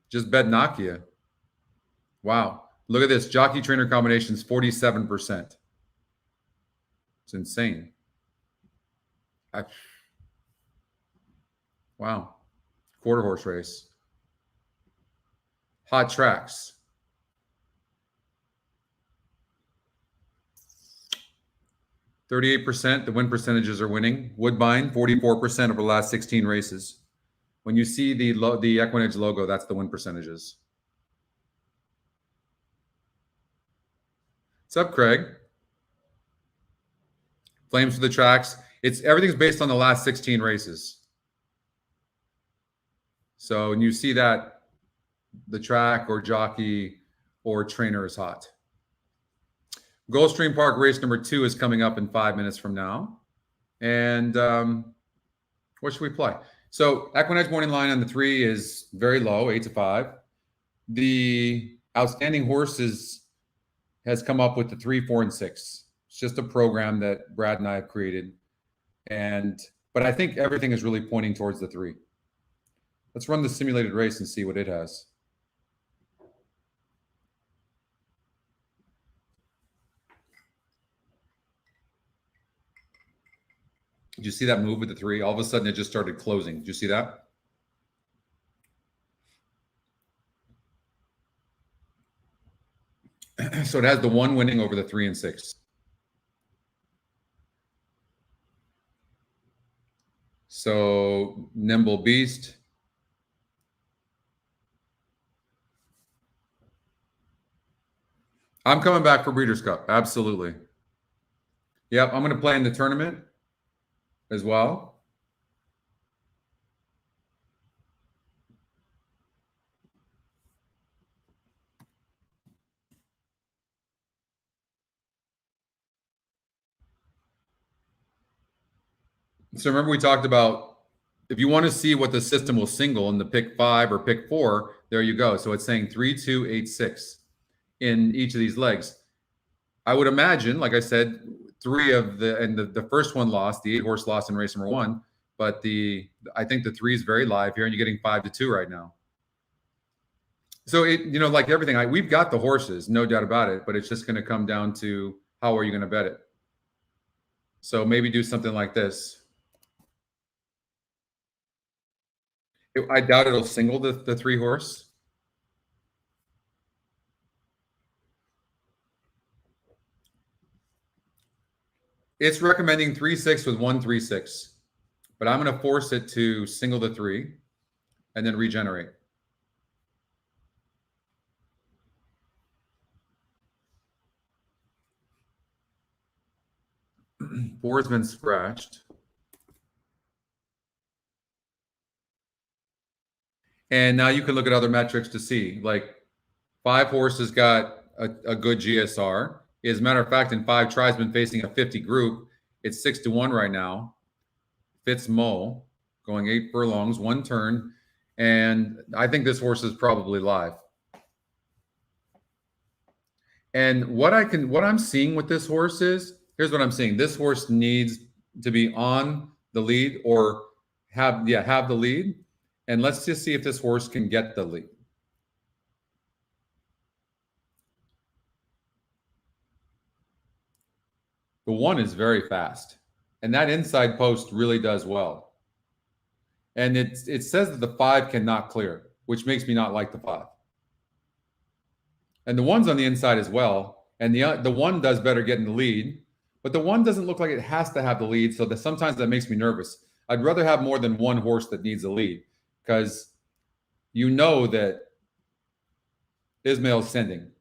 Just bet Nakia. Wow. Look at this. Jockey trainer combinations, 47%. It's insane. Wow. Quarter horse race. Hot tracks. %38%. The win percentages are winning. Woodbine, 44% over the last 16 races. When you see the EquinEdge logo, that's the win percentages. What's up, Craig? Flames for the tracks. Everything's based on the last 16 races. So when you see that, the track or jockey or trainer is hot. Gulfstream Park race number 2 is coming up in 5 minutes from now. And what should we play? So EquinEdge morning line on the 3 is very low, 8-5. The outstanding horses has come up with the 3, 4, and 6. It's just a program that Brad and I have created. But I think everything is really pointing towards the 3. Let's run the simulated race and see what it has. Did you see that move with the 3? All of a sudden, it just started closing. Did you see that? So it has the 1 winning over the 3 and 6. So Nimble Beast. I'm coming back for Breeders' Cup. Absolutely. Yep, I'm going to play in the tournament as well. So remember we talked about if you want to see what the system will single in the pick 5 or pick 4, there you go. So it's saying 3, 2, 8, 6 in each of these legs. I would imagine, like I said, 3 of the first one lost, the 8 horse lost in race number 1, but I think the 3 is very live here, and you're getting 5-2 right now. So like everything, we've got the horses, no doubt about it, but it's just going to come down to how are you going to bet it. So maybe do something like this. I doubt it'll single the 3 horse. It's recommending 3-6 with 1-3-6, but I'm going to force it to single the 3 and then regenerate. Four has been scratched. And now you can look at other metrics to see, like 5 horses got a good GSR. As a matter of fact, in 5 tries, been facing a 50 group. It's 6-1 right now. Fitz Mo going 8 furlongs, 1 turn. And I think this horse is probably live. And what I'm seeing with this horse is, here's what I'm seeing. This horse needs to be on the lead or have the lead. And let's just see if this horse can get the lead. The 1 is very fast. And that inside post really does well. And it says that the 5 cannot clear, which makes me not like the 5. And the 1's on the inside as well. And the 1 does better getting the lead. But the 1 doesn't look like it has to have the lead. So sometimes that makes me nervous. I'd rather have more than 1 horse that needs a lead. Because you know that Ismail's sending.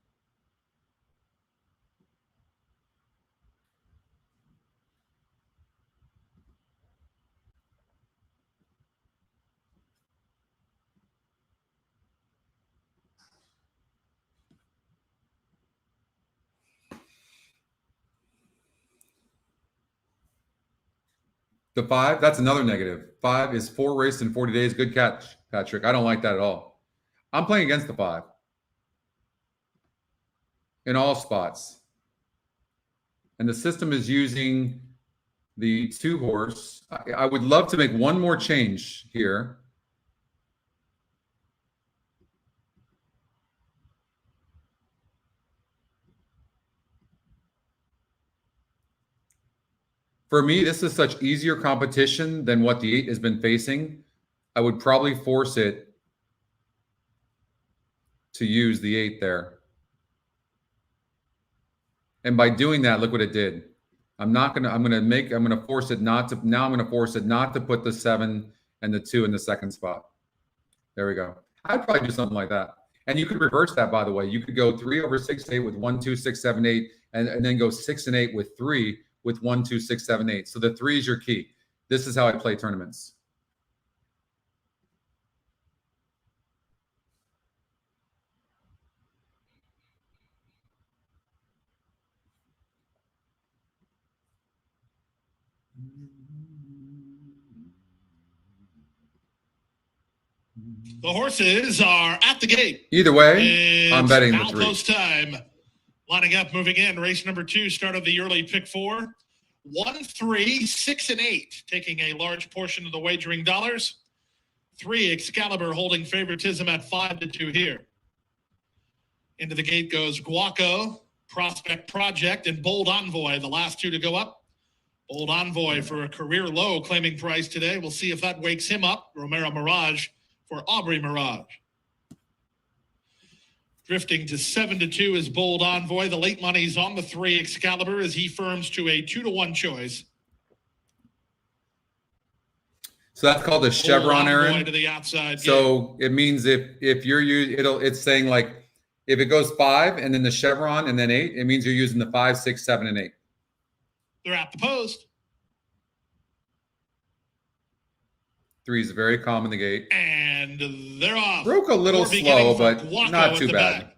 The 5, that's another negative. 5 is 4 races in 40 days. Good catch, Patrick. I don't like that at all. I'm playing against the 5 in all spots. And the system is using the 2 horse. I would love to make one more change here. For me, this is such easier competition than what the 8 has been facing. I would probably force it to use the 8 there. And by doing that, look what it did. I'm going to force it not to put the 7 and the 2 in the second spot. There we go. I'd probably do something like that. And you could reverse that, by the way. You could go 3 over 6, 8 with 1, 2, 6, 7, 8, and then go 6 and 8 with 3 with 1, 2, 6, 7, 8. So the 3 is your key. This is how I play tournaments. The horses are at the gate. Either way, I'm betting the 3. Post time. Lining up, moving in. Race number 2 started the early pick 4. 1, 3, 6, and 8, taking a large portion of the wagering dollars. 3, Excalibur holding favoritism at 5-2 here. Into the gate goes Guaco, Prospect Project, and Bold Envoy, the last 2 to go up. Bold Envoy for a career low claiming price today. We'll see if that wakes him up. Romero Mirage for Aubrey Mirage. Drifting to 7-2 is Bold Envoy. The late money's on the 3 Excalibur as he firms to a 2-1 choice. So that's called a chevron, Aaron. To the outside. So it means if you're it's saying like if it goes 5 and then the chevron and then 8, it means you're using the 5, 6, 7, and 8. They're at the post. 3 is very calm in the gate. And they're off. Broke a little slow, but not too bad. Back.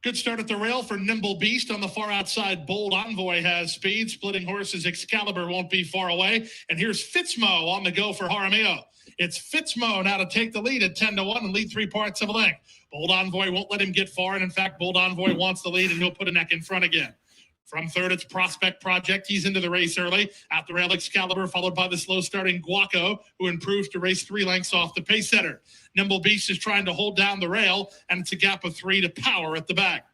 Good start at the rail for Nimble Beast. On the far outside, Bold Envoy has speed. Splitting horses, Excalibur won't be far away. And here's Fitzmo on the go for Jaramillo. It's Fitzmo now to take the lead at 10-1 and lead 3 parts of a length. Bold Envoy won't let him get far. And in fact, Bold Envoy wants the lead and he'll put a neck in front again. From 3rd, it's Prospect Project. He's into the race early. At the rail, Excalibur, followed by the slow-starting Guaco, who improves to race 3 lengths off the pace setter. Nimble Beast is trying to hold down the rail, and it's a gap of 3 to Power at the back.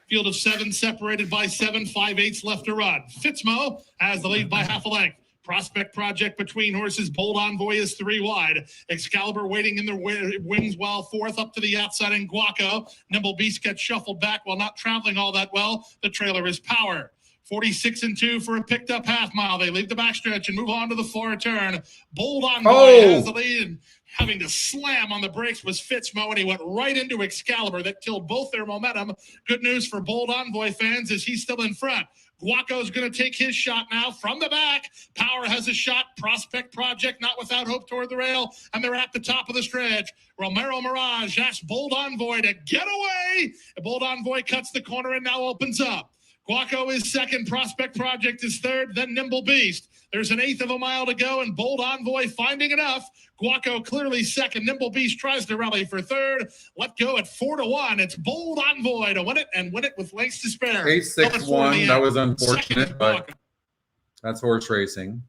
Field of 7 separated by 7, 5/8 left to run. Fitzmo has the lead by half a length. Prospect Project between horses. Bold Envoy is 3 wide. Excalibur waiting in the wings while 4th up to the outside in Guaco. Nimble Beast gets shuffled back while not traveling all that well. The trailer is Power. 46-2 for a picked up half mile. They leave the backstretch and move on to the far turn. Bold Envoy has the lead, and having to slam on the brakes was Fitzmo, and he went right into Excalibur. That killed both their momentum. Good news for Bold Envoy fans is he's still in front. Guaco's going to take his shot now from the back. Power has a shot. Prospect Project not without hope toward the rail, and they're at the top of the stretch. Romero Mirage asks Bold Envoy to get away. Bold Envoy cuts the corner and now opens up. Guaco is 2nd, Prospect Project is 3rd, then Nimble Beast. There's an 1/8 of a mile to go, and Bold Envoy finding enough. Guaco clearly 2nd. Nimble Beast tries to rally for 3rd. Let go at 4-1. It's Bold Envoy to win it, and win it with lengths to spare. 8-6-1. That was unfortunate, but that's horse racing.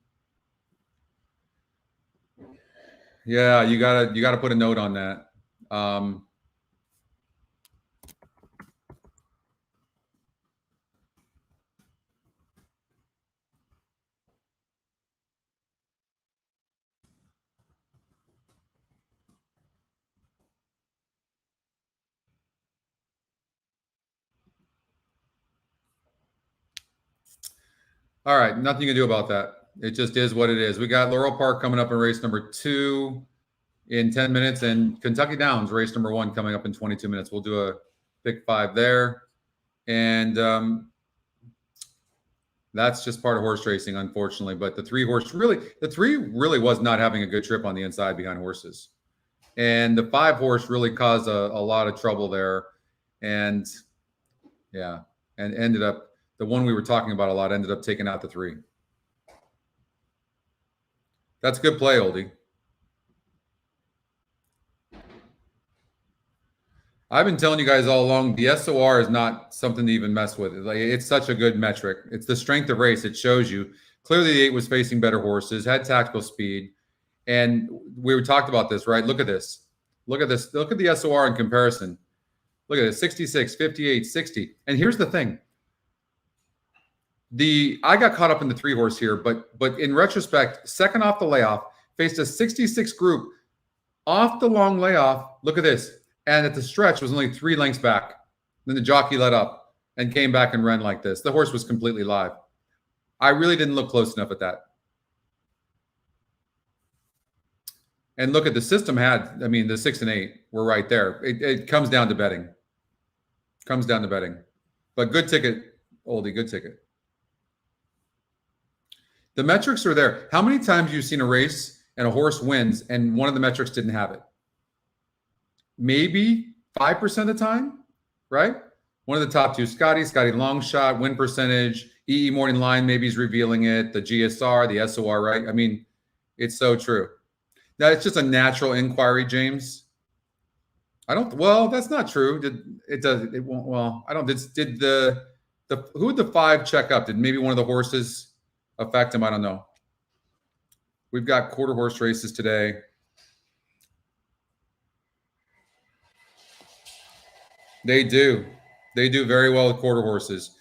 Yeah, you gotta put a note on that. All right, nothing you can do about that. It just is what it is. We got Laurel Park coming up in race number 2 in 10 minutes, and Kentucky Downs race number 1 coming up in 22 minutes. We'll do Pick 5 there. And that's just part of horse racing, unfortunately. But the 3 really was not having a good trip on the inside behind horses. And the 5 horse really caused a lot of trouble there. And yeah, and ended up, the one we were talking about a lot ended up taking out the 3. That's good play, Oldie. I've been telling you guys all along, the SOR is not something to even mess with. Like, it's such a good metric. It's the strength of race. It shows you. Clearly, the 8 was facing better horses, had tactical speed. And we talked about this, right? Look at this. Look at this. Look at the SOR in comparison. Look at this, 66, 58, 60. And here's the thing. I got caught up in the 3 horse here, but in retrospect, second off the layoff, faced a 66 group off the long layoff. Look at this. And at the stretch was only 3 lengths back. Then the jockey let up and came back and ran like this. The horse was completely live. I really didn't look close enough at that. And look at the system had, I mean, the 6 and 8 were right there. It comes down to betting. Comes down to betting. But good ticket, Oldie, good ticket. The metrics are there. How many times you've seen a race and a horse wins and one of the metrics didn't have it? Maybe 5% of the time, right? One of the top 2, Scotty long shot, win percentage, EE morning line, maybe he's revealing it, the GSR, the SOR, right? I mean, it's so true. Now, it's just a natural inquiry, James. Well, that's not true. Who would the 5 check up? Did maybe one of the horses affect him? I don't know. We've got quarter horse races today. They do very well with quarter horses.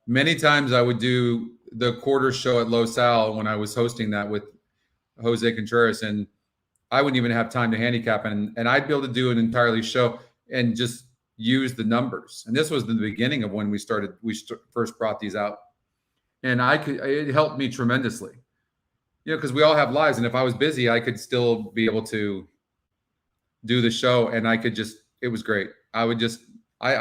Many times I would do the quarter show at Los Al when I was hosting that with Jose Contreras, and I wouldn't even have time to handicap, and I'd be able to do an entirely show and just use the numbers. And this was the beginning of when we first brought these out, and it helped me tremendously, because we all have lives, and if I was busy, I could still be able to do the show, and it was great. I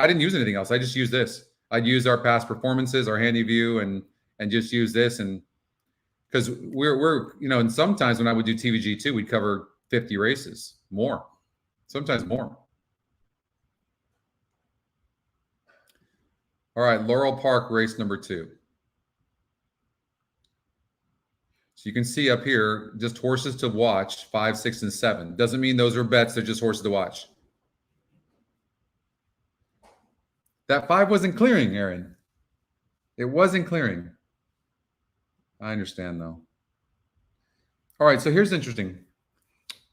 didn't use anything else. I just used this. I'd use our past performances, our handy view, and just use this. And because we're and sometimes when I would do TVG too, we'd cover 50 races, sometimes more. All right, Laurel Park race number 2. So you can see up here, just horses to watch, 5, 6, and 7. Doesn't mean those are bets. They're just horses to watch. That 5 wasn't clearing, Aaron. It wasn't clearing. I understand, though. All right, so here's interesting.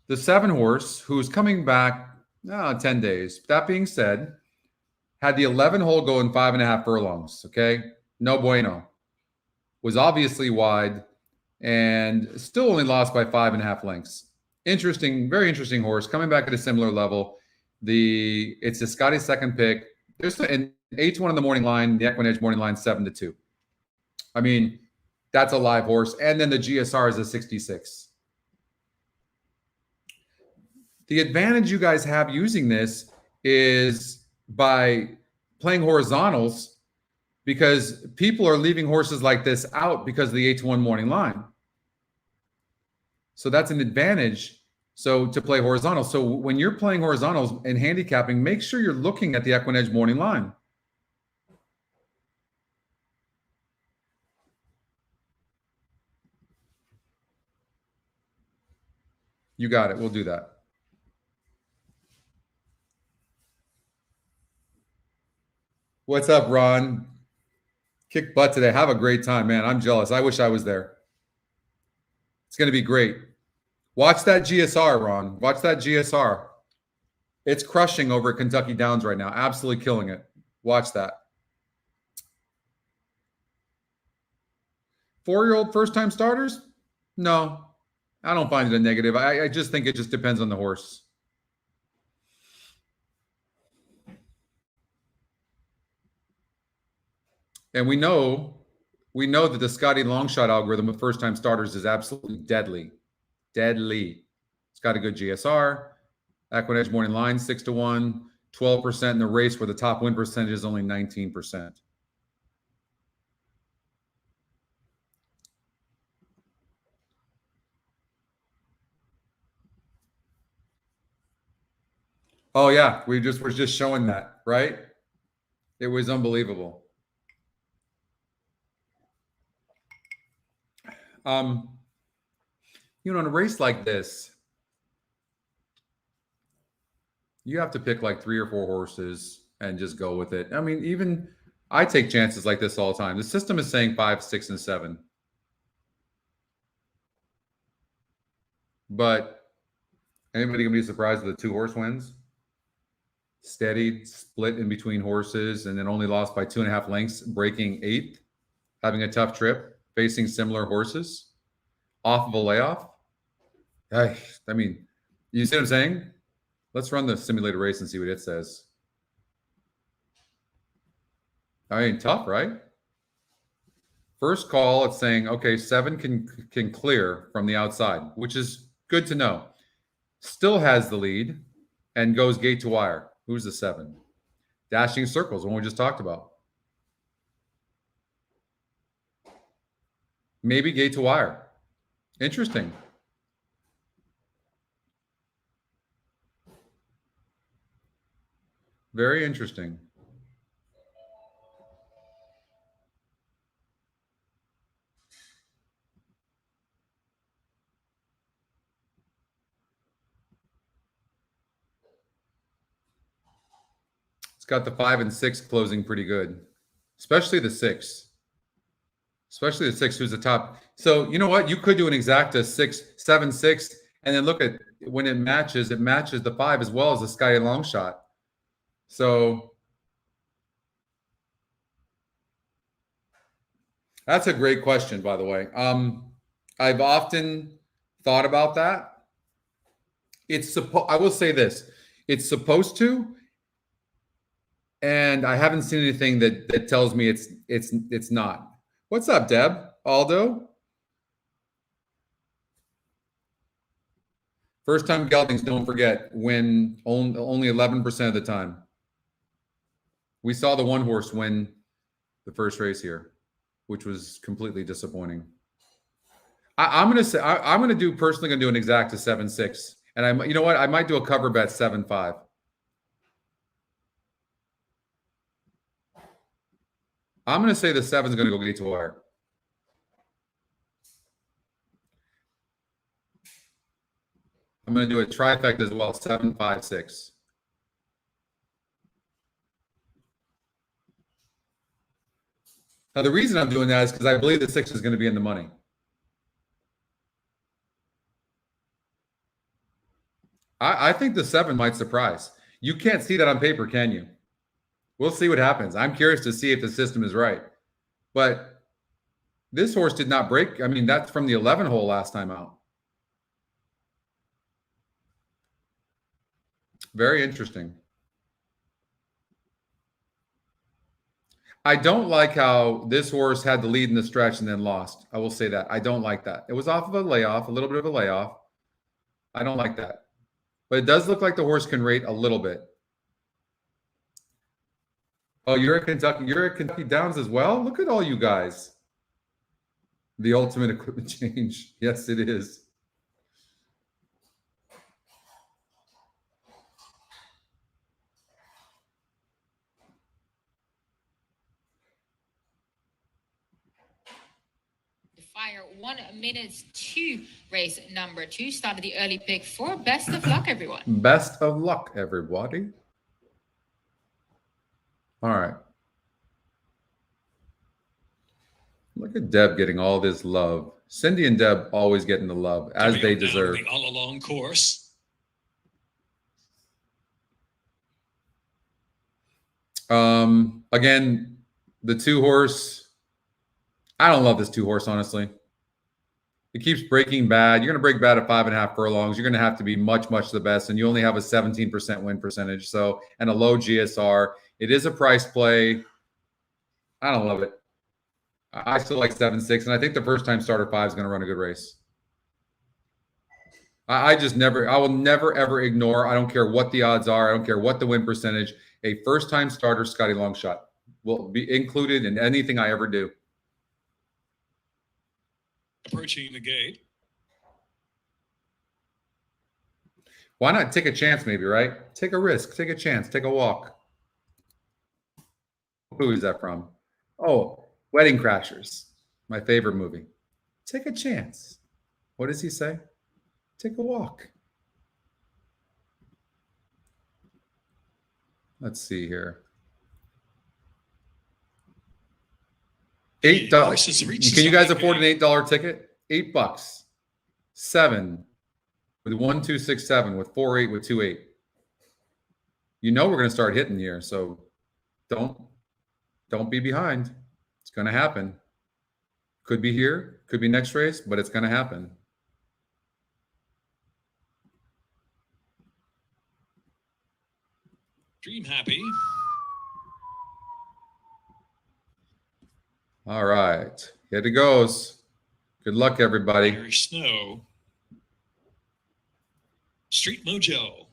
The 7 horse, who's coming back 10 days. That being said, had the 11 hole go in 5.5 furlongs, okay? No bueno. Was obviously wide and still only lost by 5.5 lengths. Interesting, very interesting horse, coming back at a similar level. It's a Scotty second pick. There's an 8-1 in the morning line, the EquinEdge morning line 7-2. I mean, that's a live horse. And then the GSR is a 66. The advantage you guys have using this is by playing horizontals, because people are leaving horses like this out because of the 8-1 morning line. So that's an advantage. So to play horizontal. So when you're playing horizontals and handicapping, make sure you're looking at the EquinEdge morning line. You got it. We'll do that. What's up, Ron? Kick butt today. Have a great time, man. I'm jealous. I wish I was there. It's going to be great. Watch that GSR, Ron. Watch that GSR. It's crushing over at Kentucky Downs right now. Absolutely killing it. Watch that. 4-year-old first-time starters? No, I don't find it a negative. I just think it just depends on the horse. And we know that the Scotty Longshot algorithm with first-time starters is absolutely deadly. Deadly. It's got a good GSR. EquinEdge morning line 6-1. 12% in the race where the top win percentage is only 19%. Oh yeah, we're just showing that, right? It was unbelievable. You know, in a race like this, you have to pick like 3 or 4 horses and just go with it. I mean, even I take chances like this all the time. The system is saying 5, 6, and 7. But anybody gonna be surprised if the 2-horse wins? Steady, split in between horses, and then only lost by 2.5 lengths, breaking 8th, having a tough trip, facing similar horses, off of a layoff. I mean, you see what I'm saying? Let's run the simulated race and see what it says. I mean, tough, right? First call, it's saying, okay, 7 can clear from the outside, which is good to know. Still has the lead and goes gate to wire. Who's the 7? Dashing Circles, one we just talked about. Maybe gate to wire. Interesting. Very interesting. It's got the 5 and 6 closing pretty good, especially the 6. Especially the 6, who's the top. So you know what? You could do an exacta 6, 7, 6, and then look at when it matches the 5 as well as the Scotty long shot. So that's a great question, by the way. I've often thought about that. I will say this: it's supposed to, and I haven't seen anything that tells me it's not. What's up, Deb? Aldo? First time geldings, don't forget, win only 11% of the time. We saw the 1 horse win the first race here, which was completely disappointing. I'm going to say I'm going to do an exacta 7-6, and you know what? I might do a cover bet 7-5. I'm going to say the 7 is going to go gate to wire. I'm going to do a trifecta as well, 7, 5, 6. Now, the reason I'm doing that is because I believe the 6 is going to be in the money. I think the 7 might surprise. You can't see that on paper, can you? We'll see what happens. I'm curious to see if the system is right. But this horse did not break. I mean, that's from the 11 hole last time out. Very interesting. I don't like how this horse had the lead in the stretch and then lost. I will say that. I don't like that. It was off of a layoff, a little bit of a layoff. I don't like that. But it does look like the horse can rate a little bit. Oh, you're at Kentucky. You're at Kentucky Downs as well? Look at all you guys. The ultimate equipment change. Yes, it is. Fire 1 minute to race number 2. Started the early pick for best of luck, everyone. Best of luck, everybody. All right. Look at Deb getting all this love. Cindy and Deb always getting the love as they deserve. The all along course. Again, the 2 horse. I don't love this 2 horse, honestly. It keeps breaking bad. You're going to break bad at 5.5 furlongs. You're going to have to be much, much the best, and you only have a 17% win percentage. So, and a low GSR. It is a price play. I don't love it. I still like 7-6, and I think the first time starter 5 is going to run a good race. I just never, I will never, ever ignore. I don't care what the odds are. I don't care what the win percentage. A first-time starter, Scotty Longshot, will be included in anything I ever do. Approaching the gate. Why not take a chance, maybe, right? Take a risk, take a chance, take a walk. Who is that from? Oh, Wedding Crashers, my favorite movie. Take a chance. What does he say? Take a walk. Let's see here. $8. Can you guys afford an $8 ticket? $8. 7 with 1, 2, 6, 7 with 4, 8 with 2, 8. You know we're going to start hitting here, so don't be behind. It's going to happen. Could be here, could be next race, but it's going to happen. Dream Happy. All right, here it goes. Good luck, everybody. Irish Snow. Street Mojo.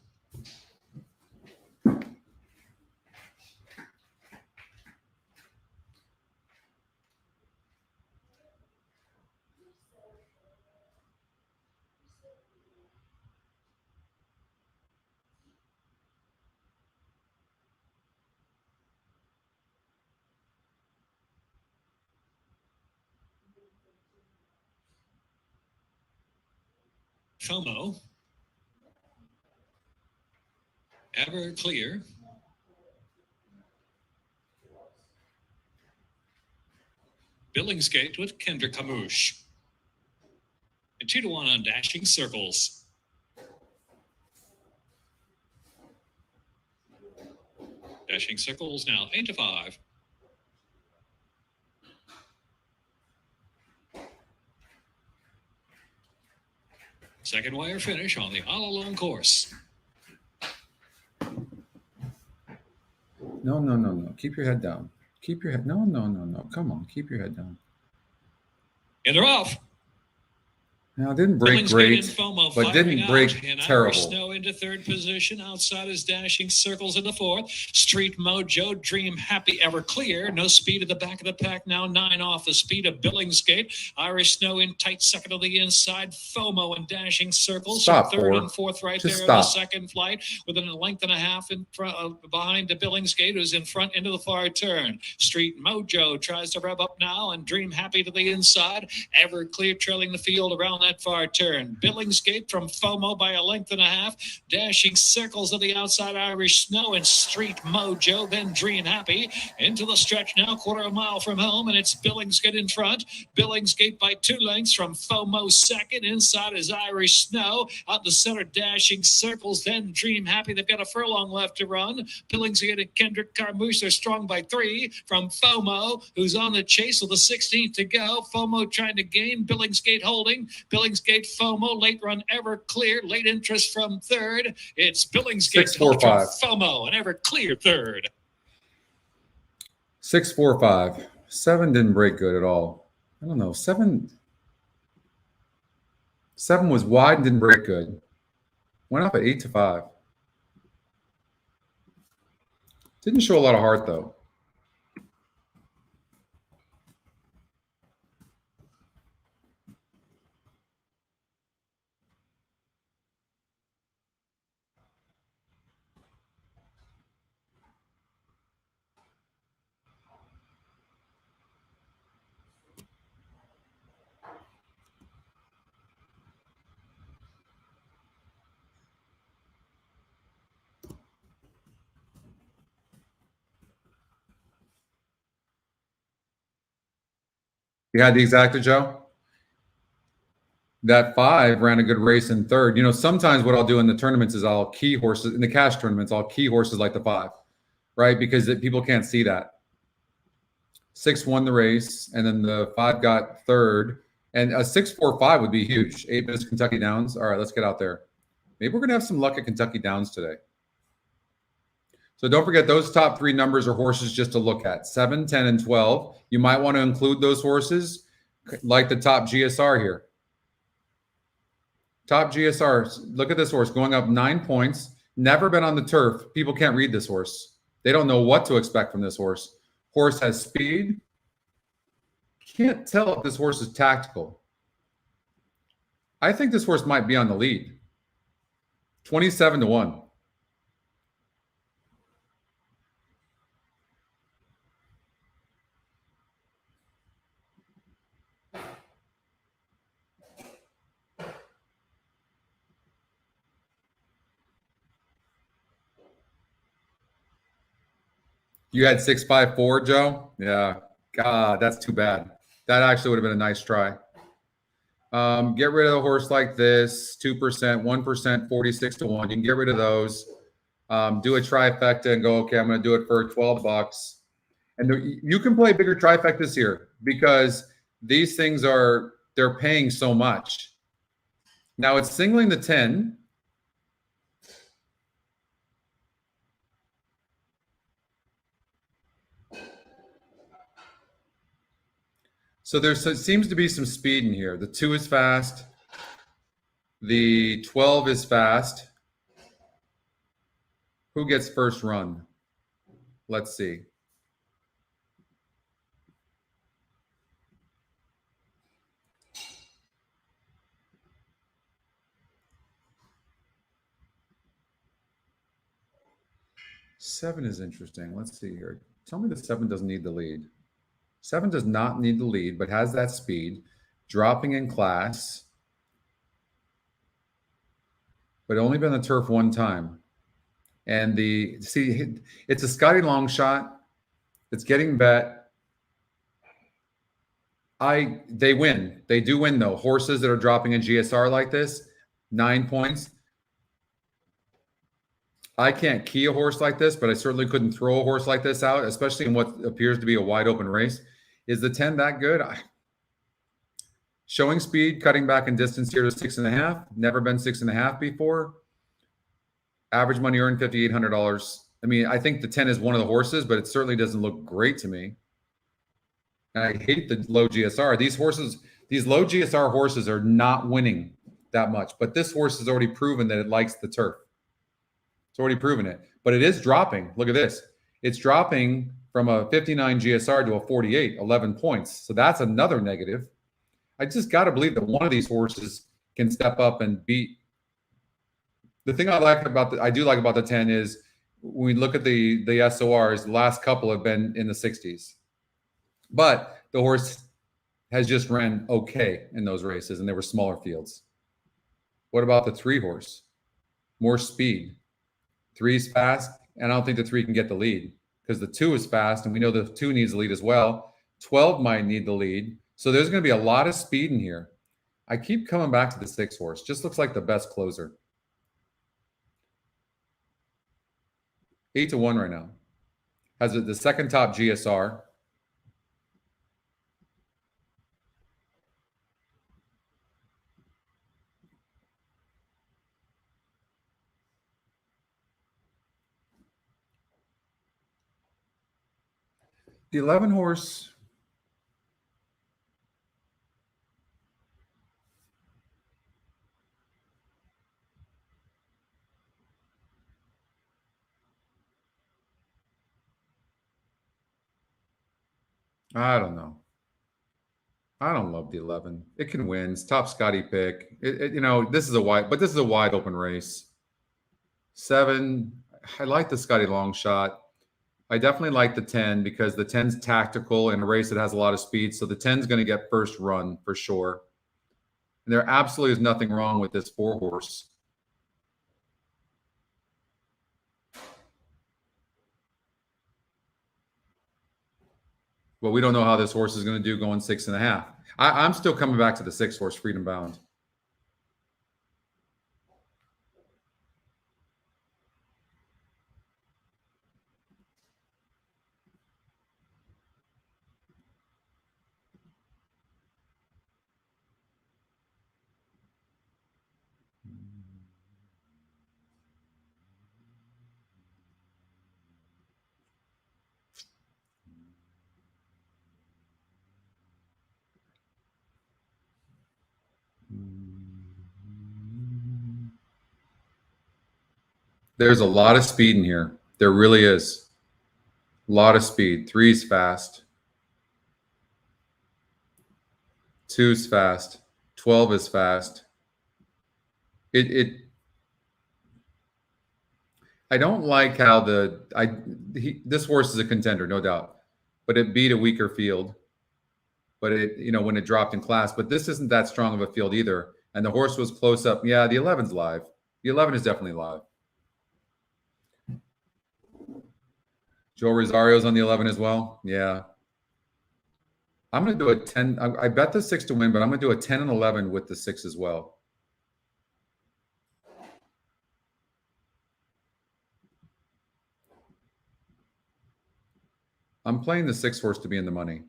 FOMO. Everclear. Billingsgate with Kendrick Hamouche. And 2-1 on Dashing Circles. Dashing Circles now 8-5. Second wire finish on the all alone course. No. Keep your head down. Keep your head. No. Come on. Keep your head down. And they're off. Now, it didn't break great, but didn't break terrible. Snow into third position. Outside is Dashing Circles in the fourth. Street Mojo, Dream Happy, Everclear. No speed at the back of the pack now. 9 off the speed of Billingsgate. Irish Snow in tight second of the inside. FOMO and Dashing Circles. Stop, third and fourth right Just there stop. in the second flight. Within a length and a half in front, behind the Billingsgate, who's in front into the far turn. Street Mojo tries to rev up now, and Dream Happy to the inside. Everclear trailing the field around that far turn. Billingsgate from FOMO by a length and a half. Dashing Circles of the outside, Irish Snow and Street Mojo. Then Dream Happy into the stretch now, quarter of a mile from home, and it's Billingsgate in front. Billingsgate by 2 lengths from FOMO second. Inside is Irish Snow. Out the center, Dashing Circles. Then Dream Happy. They've got a furlong left to run. Billingsgate and Kendrick Hamouche are strong by 3 from FOMO, who's on the chase with the 16th to go. FOMO trying to gain. Billingsgate holding. Billingsgate, FOMO, late run Everclear, late interest from third. It's Billingsgate 6, 4, 5. FOMO and Everclear third. 6, 4, 5. 7 didn't break good at all. I don't know. 7 was wide and didn't break good. Went up at 8-5. Didn't show a lot of heart though. You had the exacta, Joe? That 5 ran a good race in third. You know, sometimes what I'll do in the tournaments is I'll key horses. In the cash tournaments, I'll key horses like the 5, right? Because people can't see that. 6 won the race, and then the 5 got third. And a 6, 4, 5 would be huge. 8 minutes Kentucky Downs. All right, let's get out there. Maybe we're going to have some luck at Kentucky Downs today. So don't forget, those top 3 numbers are horses just to look at. 7, 10, and 12. You might want to include those horses like the top GSR here. Top GSR. Look at this horse going up 9 points. Never been on the turf. People can't read this horse. They don't know what to expect from this horse. Horse has speed. Can't tell if this horse is tactical. I think this horse might be on the lead. 27-1. You had 654, Joe? Yeah. God, that's too bad. That actually would have been a nice try. Get rid of a horse like this, 2%, 1%, 46-1. You can get rid of those. Do a trifecta and go, okay, I'm going to do it for $12. And you can play bigger trifectas here because these things they're paying so much. Now it's singling the 10. So there seems to be some speed in here. The 2 is fast. The 12 is fast. Who gets first run? Let's see. Seven is interesting. Let's see here. Tell me the 7 doesn't need the lead. 7 does not need the lead, but has that speed, dropping in class, but only been on the turf one time. And it's a Scotty long shot. It's getting bet. They win. They do win though. Horses that are dropping in GSR like this, 9 points. I can't key a horse like this, but I certainly couldn't throw a horse like this out, especially in what appears to be a wide open race. Is the 10 that good? Showing speed, cutting back in distance here to 6.5. Never been 6.5 before. Average money earned $5,800. I mean, I think the 10 is one of the horses, but it certainly doesn't look great to me. And I hate the low GSR. These low GSR horses are not winning that much, but this horse has already proven that it likes the turf. It's already proven it, but it is dropping. Look at this. It's dropping from a 59 GSR to a 48, 11 points. So that's another negative. I just got to believe that one of these horses can step up and beat. The thing I do like about the 10 is when we look at the SORs, the last couple have been in the 60s. But the horse has just ran okay in those races, and they were smaller fields. What about the 3 horse? More speed. 3's fast, and I don't think the 3 can get the lead because the 2 is fast, and we know the 2 needs the lead as well. 12 might need the lead. So there's going to be a lot of speed in here. I keep coming back to the 6 horse. Just looks like the best closer. 8-1 right now. Has the second top GSR. The 11 horse. I don't know. I don't love the 11. It can win. It's top Scotty pick. This is a wide open race. 7. I like the Scotty long shot. I definitely like the 10 because the 10's tactical in a race that has a lot of speed. So the 10's going to get first run for sure. And there absolutely is nothing wrong with this 4 horse. Well, we don't know how this horse is going to do going 6.5. I'm still coming back to the 6 horse, Freedom Bound. There's a lot of speed in here. There really is. A lot of speed. 3's fast. 2's fast. 12 is fast. I don't like how this horse is a contender, no doubt, but it beat a weaker field. But when it dropped in class, but this isn't that strong of a field either. And the horse was close up. Yeah, the 11's live. The 11 is definitely live. Joe Rosario's on the 11 as well. Yeah. I'm going to do a 10. I bet the 6 to win, but I'm going to do a 10 and 11 with the 6 as well. I'm playing the 6 horse to be in the money.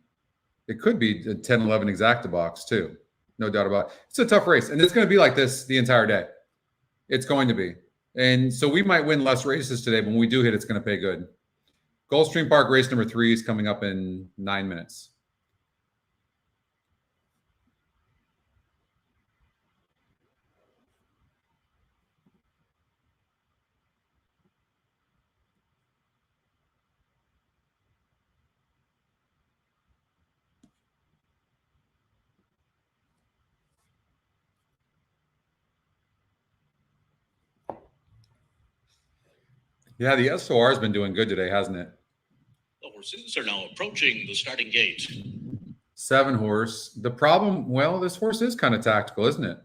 It could be a 10, 11 exacta box too. No doubt about it. It's a tough race. And it's going to be like this the entire day. It's going to be. And so we might win less races today, but when we do hit, it's going to pay good. Gulfstream Park race number 3 is coming up in 9 minutes. Yeah, the SOR has been doing good today, hasn't it? The horses are now approaching the starting gate. 7 horse. The problem, well, this horse is kind of tactical, isn't it?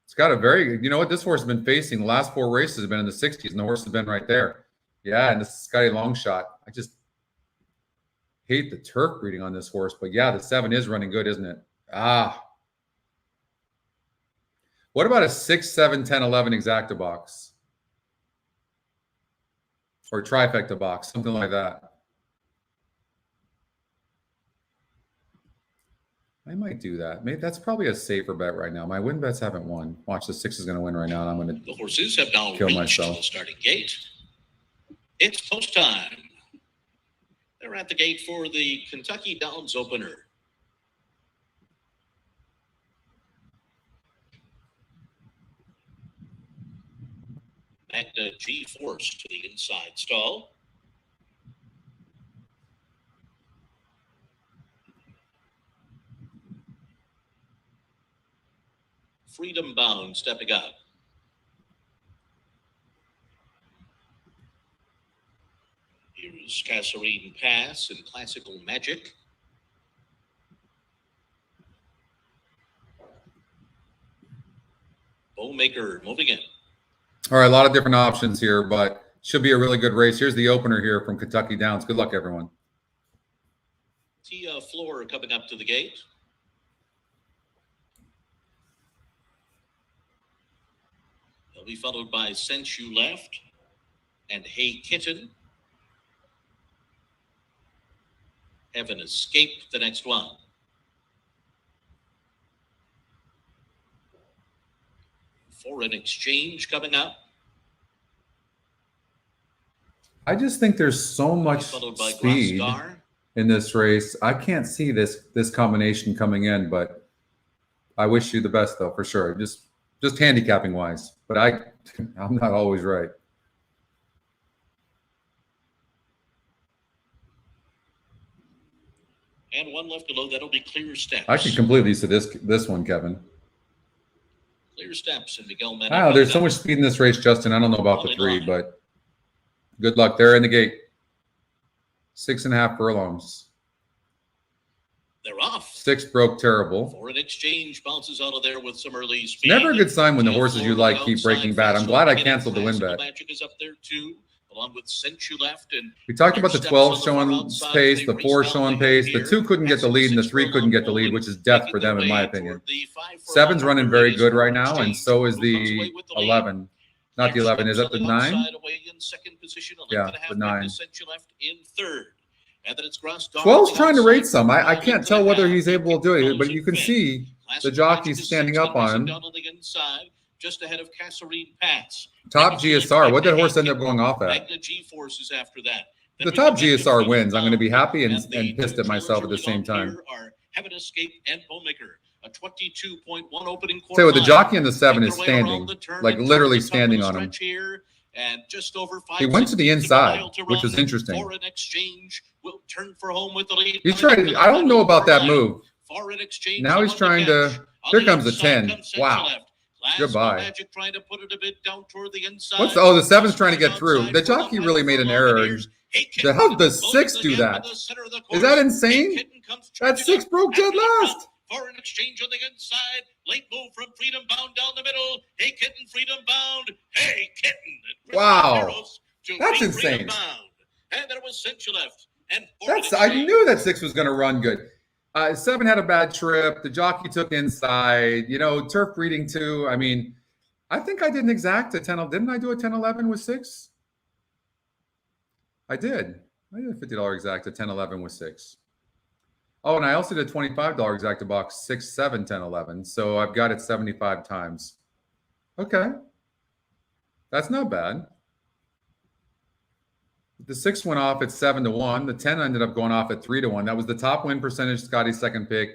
It's got a very, you know what this horse has been facing? The last 4 races have been in the 60s, and the horse has been right there. Yeah, and this is Scotty Longshot. I just hate the turf breeding on this horse, but yeah, the 7 is running good, isn't it? What about a 6, 7, 10, 11 exacta box? Or trifecta box, something like that. I might do that. Maybe that's probably a safer bet right now. My win bets haven't won. Watch, the 6 is going to win right now, and I'm going to The horses have now kill reached myself. the starting gate. It's post time. They're at the gate for the Kentucky Downs opener. Magna G-Force to the inside stall. Freedom Bound stepping up. Here's Kasserine Pass and Classical Magic. Bowmaker moving in. All right, a lot of different options here, but should be a really good race. Here's the opener here from Kentucky Downs. Good luck, everyone. Tia Floor coming up to the gate. They'll be followed by Sense You Left and Hey Kitten. Heaven Escape, the next one. Foreign Exchange coming up. I just think there's so much Followed by speed Grosgar. in this race. I can't see this combination coming in, but I wish you the best though, for sure. Just handicapping wise, but I'm not always right. And one left below, that'll be Clear Steps. I could completely see this one, Kevin. Clear Steps and Miguel Mena. Wow, there's so much speed in this race, Justin. I don't know about the 3, but good luck. They're in the gate. 6.5 furlongs. They're off. 6 broke terrible. Foreign Exchange bounces out of there with some early speed. Never a good sign when the Tia horses you Floor like keep outside breaking bad. I'm fast glad I moving in. canceled the win Classical bet. Magic is up there too, along with Sense You Left. And We talked about the Steps 12 on the showing far outside. pace, They the race 4 down showing the hill pace. The here. 2 couldn't get the lead, and the 3 couldn't get the lead, which is death for them, in my opinion. 7's running very good right now, and so is the 11. Not the 11. Is that the 9? Yeah, the 9. 12's trying to rate some. I can't tell whether he's able to do it, but you can see the jockey's standing up on him. Just ahead of Kasserine Pass. Top GSR. What did that horse end up going off at? Magna G-Force is after that. The top GSR wins. I'm going to be happy and pissed at myself at the same time. Heaven Escape and Bowmaker, a 22.1 opening quarter. Say, with the jockey and the 7 is standing, like literally standing on him. And just over 5. He went to the inside, which was interesting. Foreign Exchange will turn for home with the lead. He's trying to, I don't know about that move. Foreign Exchange. Now he's trying to, here comes the 10. Wow. Goodbye. Magic trying to put it a bit down toward the inside. What's the 7's trying to get through. The jockey really made an error. How did the 6 do that? Is that insane? That 6 broke dead last. Foreign Exchange on the inside. Late move from Freedom Bound down the middle. Hey Kitten, Freedom Bound. Hey Kitten. Wow. That's insane. And there was Cinch left. And I knew that 6 was going to run good. 7 had a bad trip. The jockey took inside. You know, turf breeding too. I mean, I think I did an exact a 10. Didn't I do a 10-11 with 6? I did. I did a $50 exact, a 10-11 with 6. Oh, and I also did a $25 exact a box 6, 7, 10, 11. So I've got it 75 times. Okay. That's not bad. The 6 went off at 7-1. The 10 ended up going off at 3-1. That was the top win percentage, Scotty's second pick.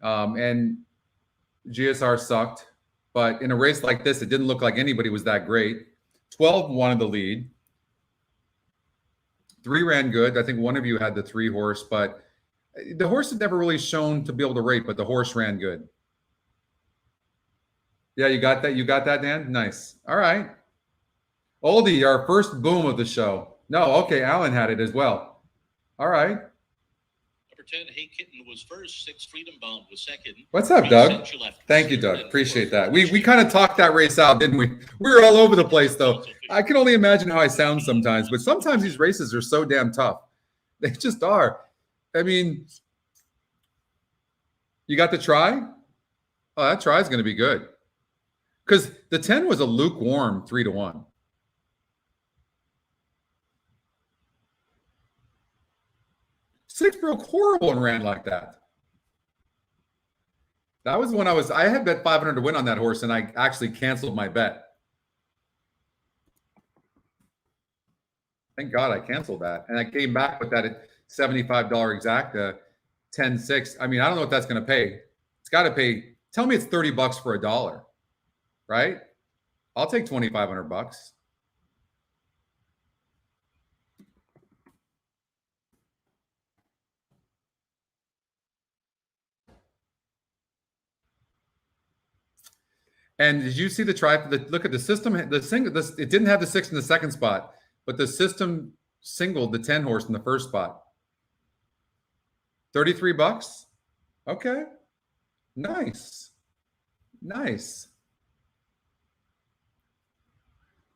And GSR sucked. But in a race like this, it didn't look like anybody was that great. 12 wanted the lead. 3 ran good. I think one of you had the 3 horse, but the horse had never really shown to be able to rate, but the horse ran good. Yeah, you got that? You got that, Dan? Nice. All right. Oldie, our first boom of the show. No, okay, Alan had it as well. All right. Number 10, Hey Kitten was first. 6, Freedom Bound was second. What's up, Doug? Thank you, Doug. Appreciate that. We kind of talked that race out, didn't we? We were all over the place, though. I can only imagine how I sound sometimes, but sometimes these races are so damn tough. They just are. I mean, you got the try? Oh, that try is going to be good. Because the 10 was a lukewarm 3-1. Six broke horrible and ran like that. That was when I had bet 500 to win on that horse, and I actually canceled my bet. Thank God I canceled that. And I came back with that at $75 exacta, 10-6. I mean, I don't know what that's going to pay. It's got to pay. Tell me it's $30 for $1, right? I'll take $2,500. And did you see the try? Look at the system. It didn't have the 6 in the second spot, but the system singled the 10 horse in the first spot. $33. Okay. Nice. Nice.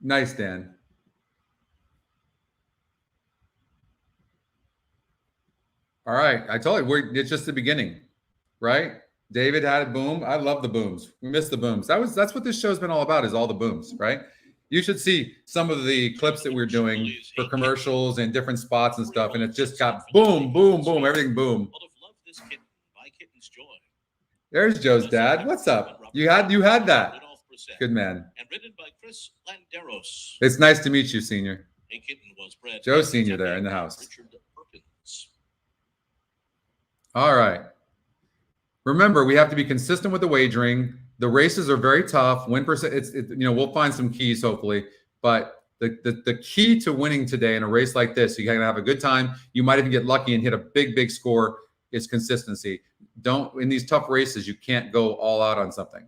Nice, Dan. All right. I told you, it's just the beginning, right? David had a boom. I love the booms. We missed the booms. That's what this show's been all about, is all the booms, right? You should see some of the clips that we're doing for commercials and different spots and stuff, and it just got boom, boom, boom, everything boom. There's Joe's dad. What's up? You had that. Good man. It's nice to meet you, Senior. Joe Senior there in the house. All right. Remember, we have to be consistent with the wagering. The races are very tough. Win percent, we'll find some keys hopefully, but the key to winning today in a race like this, you're gonna have a good time. You might even get lucky and hit a big score. Is consistency. In these tough races, you can't go all out on something.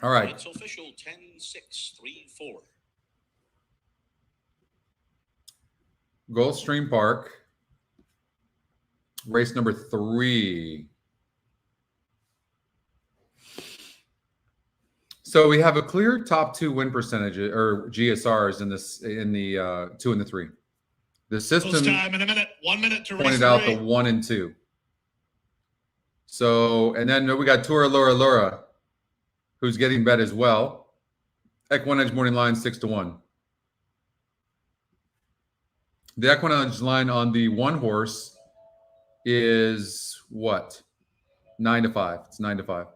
All right. It's official 10-6-3-4. Gulfstream Park. Race number 3. So we have a clear top 2 win percentage or GSRs in the 2 and the 3. The system time in a minute. 1 minute to pointed out the 1 and 2. So, and then we got Tura Laura, who's getting bet as well. EquinEdge morning line 6-1. The EquinEdge line on the 1 horse is what? 9-5. It's 9-5.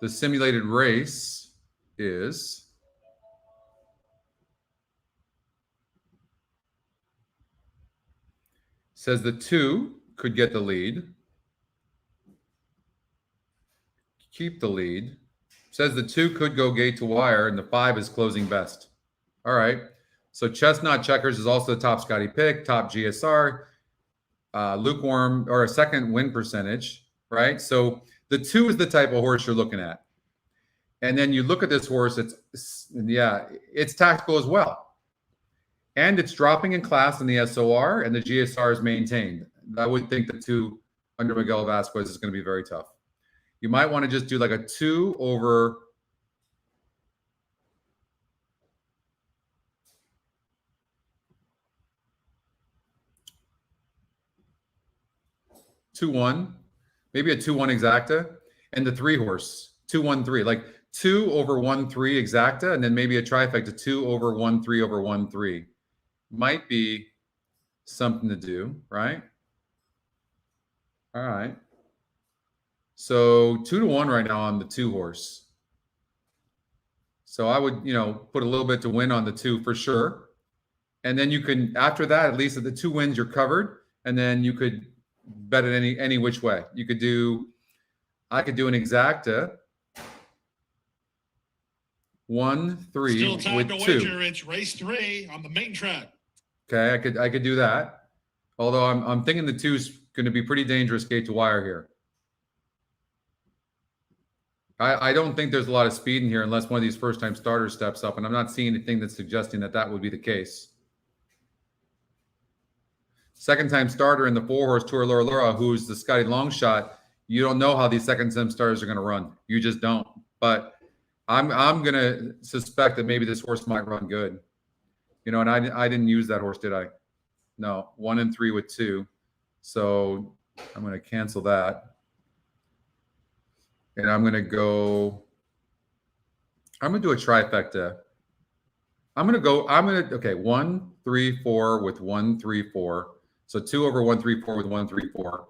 The simulated race is Says the 2 could get the lead. Keep the lead. Says the 2 could go gate to wire, and the 5 is closing best. All right. So Chestnut Checkers is also the top Scotty pick, top GSR, lukewarm, or a second win percentage, right? So the 2 is the type of horse you're looking at. And then you look at this horse, it's tactical as well. And it's dropping in class in the SOR, and the GSR is maintained. I would think the 2 under Miguel Vasquez is going to be very tough. You might want to just do like a 2 over 2-1, maybe a 2-1 exacta, and the 3 horse 2-1-3, like 2 over 1-3 exacta, and then maybe a trifecta 2 over 1-3 over 1-3 might be something to do, right? All right. So 2-1 right now on the 2 horse. So I would, put a little bit to win on the 2 for sure. And then you can, after that, at least at the 2 wins, you're covered. And then you could bet it any which way. You could do, I could do an exacta 1-3 Still time with to 2. wager. It's race 3 on the main track. Okay, I could do that. Although I'm thinking the 2's going to be pretty dangerous gate to wire here. I don't think there's a lot of speed in here unless one of these first-time starters steps up, and I'm not seeing anything that's suggesting that would be the case. Second-time starter in the 4-horse Tour Laurel, who's the Scotty long shot, you don't know how these second-time starters are going to run. You just don't. But I'm going to suspect that maybe this horse might run good. And I didn't use that horse, did I? No, 1-3 with 2. So I'm going to cancel that. And I'm going to do a trifecta. Okay, 1-3-4 with 1-3-4. So 2 over 1-3-4 with 1-3-4.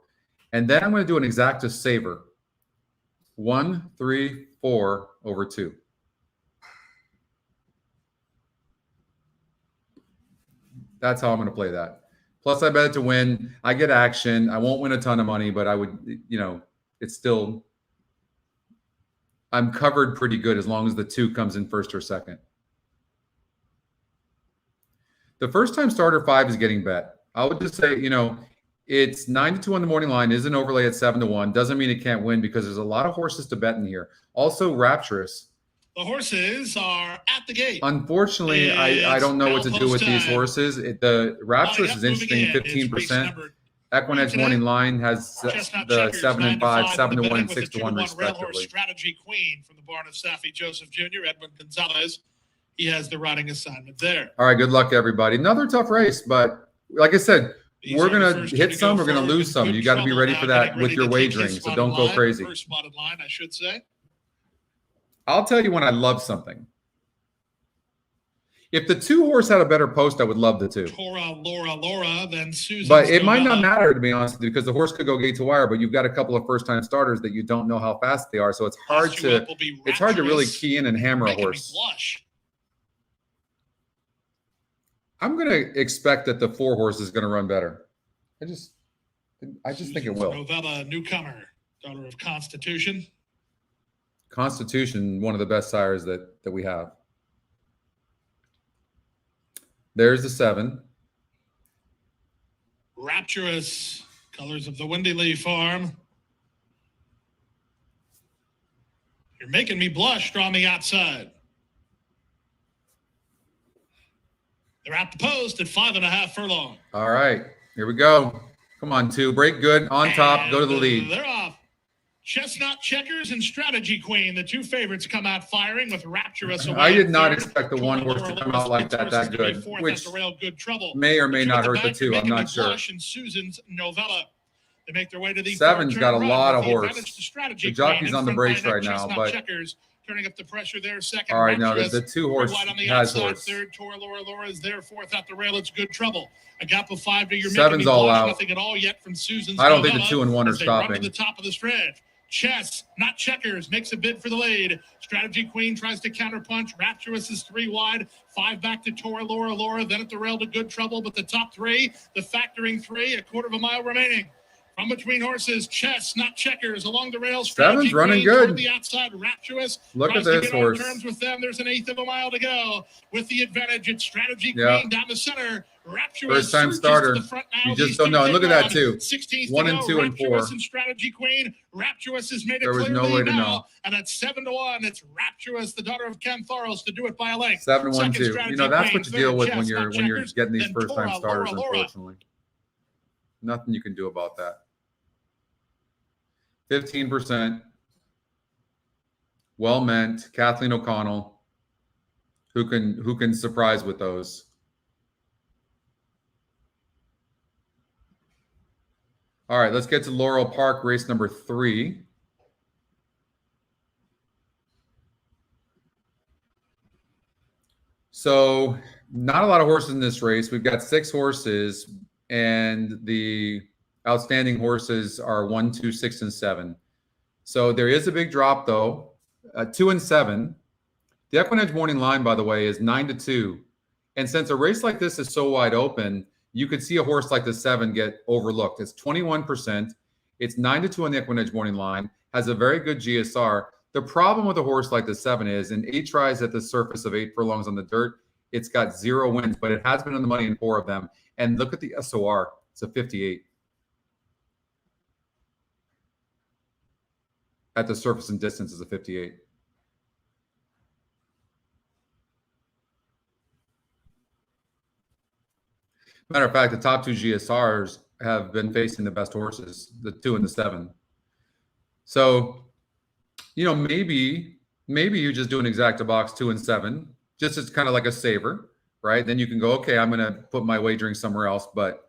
And then I'm going to do an exacta saver. 1-3-4 over 2. That's how I'm going to play that. Plus, I bet it to win. I get action. I won't win a ton of money, but I would, it's still, I'm covered pretty good as long as the 2 comes in first or second. The first-time starter 5 is getting bet. I would just say, it's 9-2 on the morning line, is an overlay at 7-1. Doesn't mean it can't win because there's a lot of horses to bet in here. Also, Rapturous. The horses are at the gate. Unfortunately, I don't know what to do with these horses. The Rapturous is interesting, 15%. EquinEdge morning line has the 7 and 5, 7-1 and 6-1 respectively. Strategy Queen from the barn of Safi Joseph Jr., Edmund Gonzalez. He has the riding assignment there. All right, good luck, everybody. Another tough race, but like I said, we're going to hit some, we're going to lose some. You got to be ready for that with your wagering, so don't go crazy. First spotted line, I should say. I'll tell you when I love something. If the 2 horse had a better post, I would love the 2. Laura, then Susan. But it might not matter, to be honest with you, because the horse could go gate to wire, but you've got a couple of first-time starters that you don't know how fast they are, so it's hard to really key in and hammer a horse. I'm going to expect that the 4 horse is going to run better. I just think it will. Novella newcomer, daughter of Constitution. Constitution, one of the best sires that we have. There's the 7. Rapturous, colors of the Windy Lee Farm. You're making me blush on the outside. They're at the post at 5.5 furlong. All right, here we go. Come on, 2. Break good, on top, go to the lead. They're off. Chestnut Checkers and Strategy Queen, the 2 favorites, come out firing with Rapturous away. I did not expect the 1 horse to come out like that good, which may or may not hurt the 2. I'm not sure. And Susan's Novella. They make their way to the 7's got a lot of horse. The jockey's on the brakes right now, but Checkers turning up the pressure there. Second. All right, now the 2 horse has horse. Third, Laura is there. 4th at the rail. It's good trouble. A gap of 5 to your 7's all out. Nothing at all yet from Susan's. I don't think the 2 and 1 are stopping. To the top of the stretch. Chess, not checkers, makes a bid for the lead. Strategy Queen tries to counterpunch. Rapturous is 3 wide. 5 back to Tora, Laura. Then at the rail to Good Trouble, but the top 3, the factoring 3, a quarter of a mile remaining. From between horses, Chess, not checkers, along the rails. Seven's running good. Toward the outside, Rapturous. Look at tries to this get on horse. terms with them. There's an 1/8 of a mile to go. With the advantage, it's Strategy Yeah. Queen down the center. Rapturous First time surges starter. to the front now. You just These don't know. two And look at take that too. 16th 1 to and go. 2 and Rapturous 4. and Strategy Queen. Rapturous has made it There was clear no way lead to now, know. and at 7-1, it's Rapturous, the daughter of Ken Thoros, to do it by a length. 7-1-2. Second, You Strategy know, that's Queen. what you deal Third, with Chess, when not you're checkers. getting these Then first time Tora, starters, Laura. unfortunately. Nothing you can do about that. 15%. Well meant. Kathleen O'Connell. Who can surprise with those? All right, let's get to Laurel Park, race number 3. So not a lot of horses in this race. We've got 6 horses, and the outstanding horses are 1, 2, 6, and 7. So there is a big drop, though. 2 and 7. The EquinEdge morning line, by the way, is 9-2. And since a race like this is so wide open, you could see a horse like the 7 get overlooked. It's 21%. It's 9-2 on the EquinEdge morning line. Has a very good GSR. The problem with a horse like the 7 is in 8 tries at the surface of 8 furlongs on the dirt, it's got 0 wins, but it has been on the money in 4 of them. And look at the SOR. It's a 58. At the surface and distance is a 58. Matter of fact, the top 2 GSRs have been facing the best horses, the 2 and the 7. So, you know, maybe you just do an exacta box 2 and 7, just as kind of like a saver, right? Then you can go, okay, I'm going to put my wagering somewhere else, but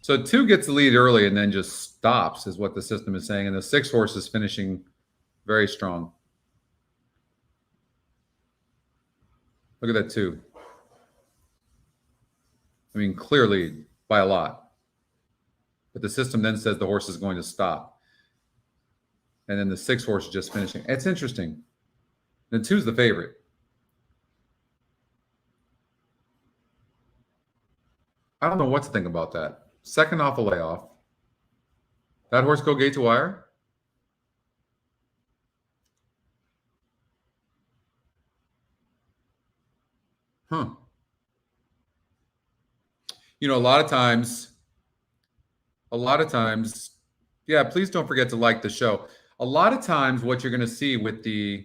so 2 gets the lead early and then just stops is what the system is saying. And the 6 horse is finishing very strong. Look at that 2. I mean, clearly by a lot. But the system then says the horse is going to stop. And then the 6 horse is just finishing. It's interesting. The 2's the favorite. I don't know what to think about that. Second off a layoff. That horse go gate to wire? Huh. You know, a lot of times, yeah, please don't forget to like the show. A lot of times what you're going to see with a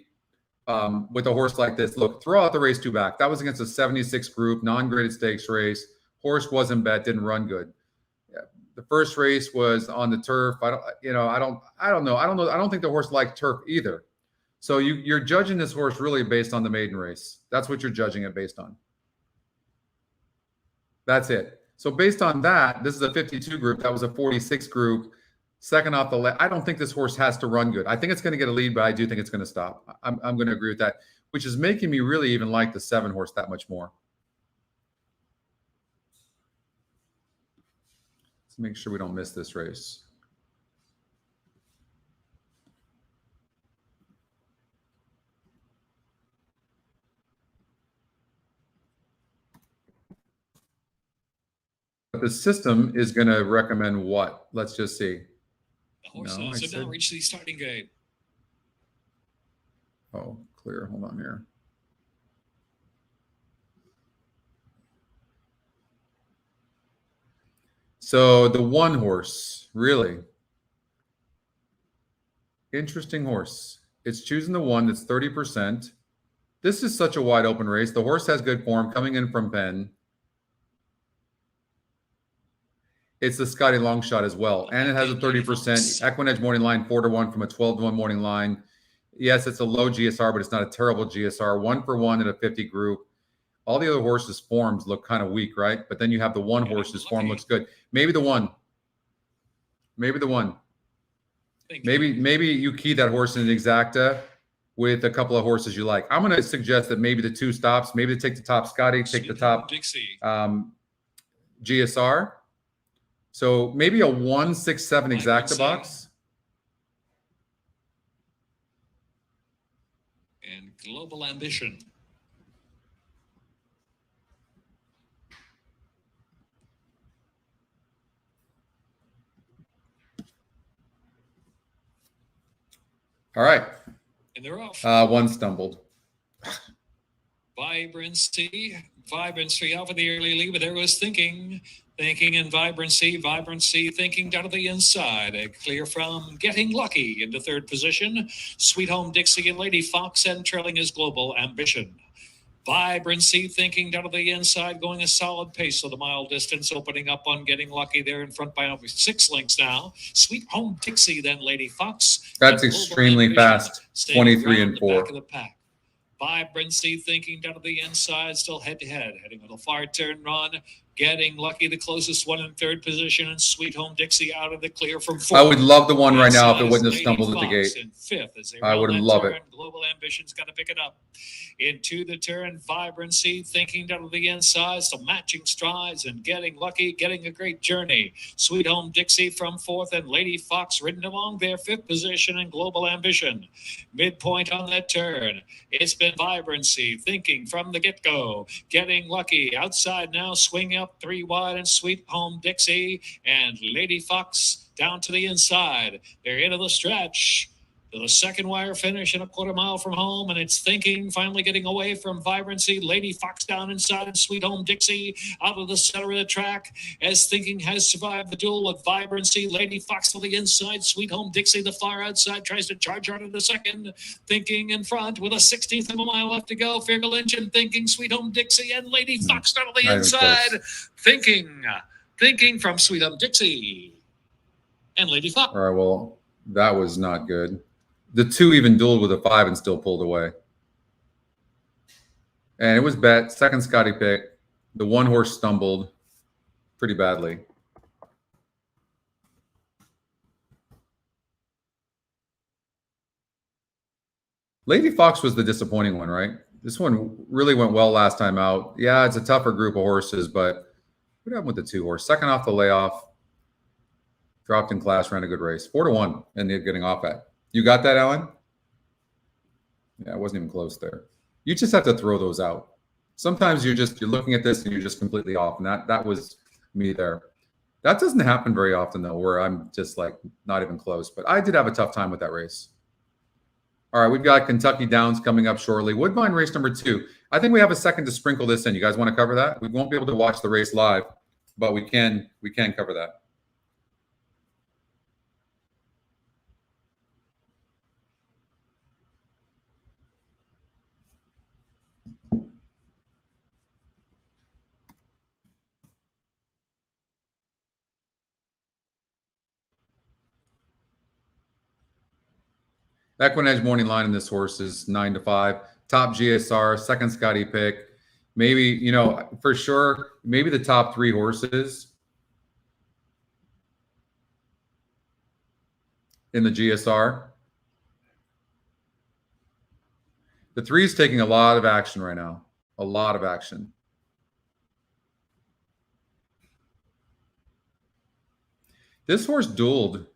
horse like this, look, throw out the race 2 back. That was against a 76 group, non-graded stakes race. Horse wasn't bet, didn't run good. Yeah. The first race was on the turf. I don't think the horse liked turf either. So you're judging this horse really based on the maiden race. That's what you're judging it based on. That's it. So based on that, this is a 52 group. That was a 46 group. Second off the left. I don't think this horse has to run good. I think it's going to get a lead, but I do think it's going to stop. I'm going to agree with that, which is making me really even like the 7 horse that much more. Let's make sure we don't miss this race. But the system is going to recommend what? Let's just see. The horses have now reached the starting gate. Oh, clear. Hold on here. So the 1 horse, really interesting horse. It's choosing the 1 that's 30%. This is such a wide open race. The horse has good form coming in from Penn. It's the Scotty long shot as well. And it has a 30%. EquinEdge morning line, 4-1 from a 12-1 morning line. Yes, it's a low GSR, but it's not a terrible GSR. 1-for-1 in a 50 group. All the other horses' forms look kind of weak, right? But then you have the one horse's form looks good. Maybe the one. Maybe the one. Maybe you key that horse in an exacta with a couple of horses you like. I'm going to suggest that maybe the 2 stops. Maybe they take the top Scotty, take the top GSR. So maybe a 1-6-7 exacta box. And Global Ambition. All right. And they're off. One stumbled. Vibrancy out of the early lead, but there was thinking and vibrancy, thinking down to the inside, clear from Getting Lucky into third position. Sweet Home Dixie and Lady Fox, and trailing is Global Ambition. Vibrancy thinking down to the inside, going a solid pace of the mile distance, opening up on Getting Lucky there in front by over 6 lengths now. Sweet Home Dixie, then Lady Fox. That's extremely fast. 23 and 4. Back of the pack. Vibrancy thinking down to the inside, still head to head, heading with a far turn run. Getting Lucky, the closest one in third position, and Sweet Home Dixie out of the clear from 4th. I would love the one right now if it wouldn't have stumbled at the gate. In 5th as they I would love it. Global Ambition's got to pick it up. Into the turn, Vibrancy thinking down to the inside, some matching strides, and Getting Lucky, getting a great journey. Sweet Home Dixie from 4th, and Lady Fox ridden along there, 5th position, and Global Ambition. Midpoint on that turn. It's been Vibrancy thinking from the get-go. Getting Lucky outside now, swing up 3 wide, and Sweet Home Dixie and Lady Fox down to the inside. They're into the stretch. To the second wire finish and a quarter mile from home, and it's thinking finally getting away from Vibrancy. Lady Fox down inside, and Sweet Home Dixie out of the center of the track as thinking has survived the duel with Vibrancy. Lady Fox to the inside, Sweet Home Dixie the far outside tries to charge out of the second. Thinking in front with a 16th of a mile left to go. Fairgle Engine thinking, Sweet Home Dixie and Lady Fox down to the inside. Thinking from Sweet Home Dixie and Lady Fox. All right, well, that was not good. The 2 even dueled with a 5 and still pulled away. And it was bet. Second Scotty pick. The 1 horse stumbled pretty badly. Lady Fox was the disappointing one, right? This one really went well last time out. Yeah, it's a tougher group of horses, but what happened with the 2 horse? Second off the layoff. Dropped in class, ran a good race. 4-1, ended up getting off at. You got that, Alan? Yeah, it wasn't even close there. You just have to throw those out. Sometimes you're looking at this and you're just completely off. And that was me there. That doesn't happen very often, though, where I'm just like not even close. But I did have a tough time with that race. All right, we've got Kentucky Downs coming up shortly. Woodbine race number 2. I think we have a second to sprinkle this in. You guys want to cover that? We won't be able to watch the race live, but we can cover that. EquinEdge morning line in this horse is 9-5. Top GSR, second Scotty pick. Maybe, for sure, maybe the top 3 horses in the GSR. The 3 is taking a lot of action right now. A lot of action. This horse dueled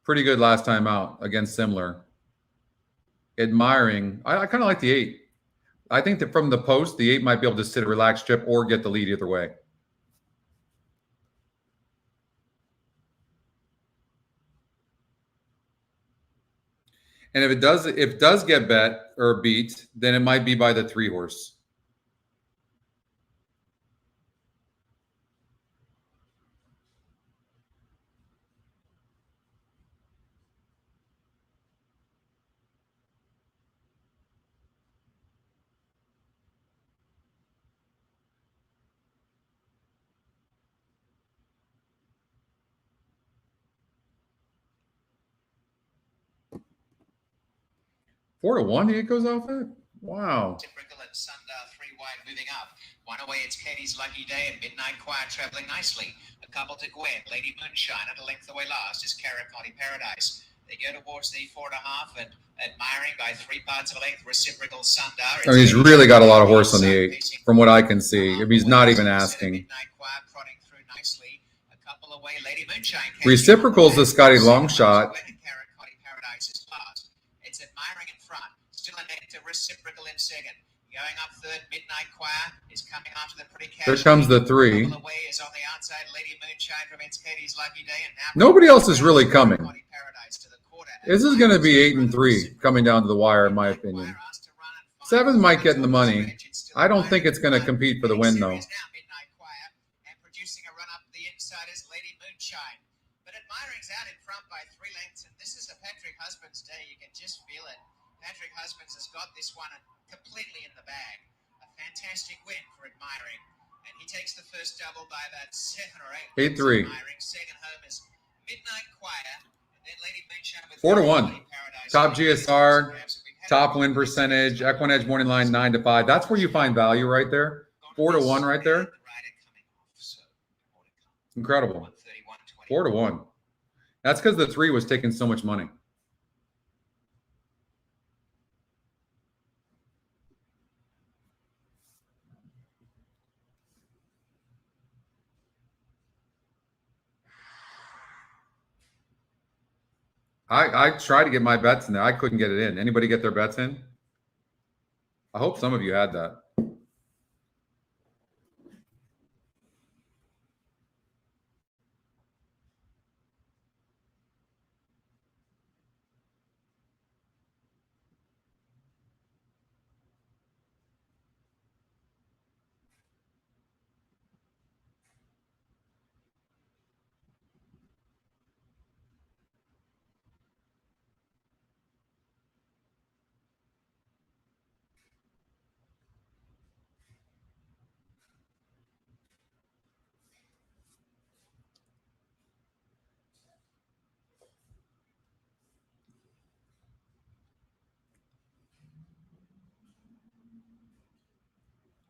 pretty good last time out against Similar. Admiring. I kind of like the 8. I think that from the post, the 8 might be able to sit a relaxed trip or get the lead either way. And if it does get bet or beat, then it might be by the 3 horse. 4-1, it goes off it? Wow. Reciprocal and Sundar 3 wide moving up. One away, it's Katie's Lucky Day and Midnight Choir traveling nicely. A couple to Gwen. Lady Moonshine at a length away last is Carrot Paradise. They go towards the 4.5 and admiring by 3 parts of a length. Reciprocal Sundar. I mean, he's really got a lot of horse on the 8, from what I can see. If he's not even asking. Midnight Choir prodding through nicely. A couple away, Lady Moonshine. Reciprocal's the Scotty long shot. Paradise is last. It's admiring in front. Still ahead to Reciprocal in second. Going up third, Midnight Choir is coming after the pretty cash. Here comes the 3. Away is on the outside, Lady Moonshine prevents Katie's Lucky Day, and now Nobody else is really coming. Paradise to the quarter. This is going to be 8 and 3 coming down to the wire, in my opinion. 7 might get in the money. I don't think it's going to compete for the win, though. Midnight Choir and producing a run up the inside is Lady Moonshine. But admiring's out in front by 3 lengths, and this is a Patrick Husbands day. You can just feel it. Patrick Husbands has got this one completely in the bag. A fantastic win for admiring. And he takes the first double by about 7 or 8. 8-3. Admiring. Second home is Midnight Choir. And then Lady Moonshine with 4-1. Top GSR, top win percentage, EquinEdge morning line 9-5. That's where you find value right there. 4-1 right there. Incredible. 4-1. That's because the 3 was taking so much money. I tried to get my bets in there. I couldn't get it in. Anybody get their bets in? I hope some of you had that.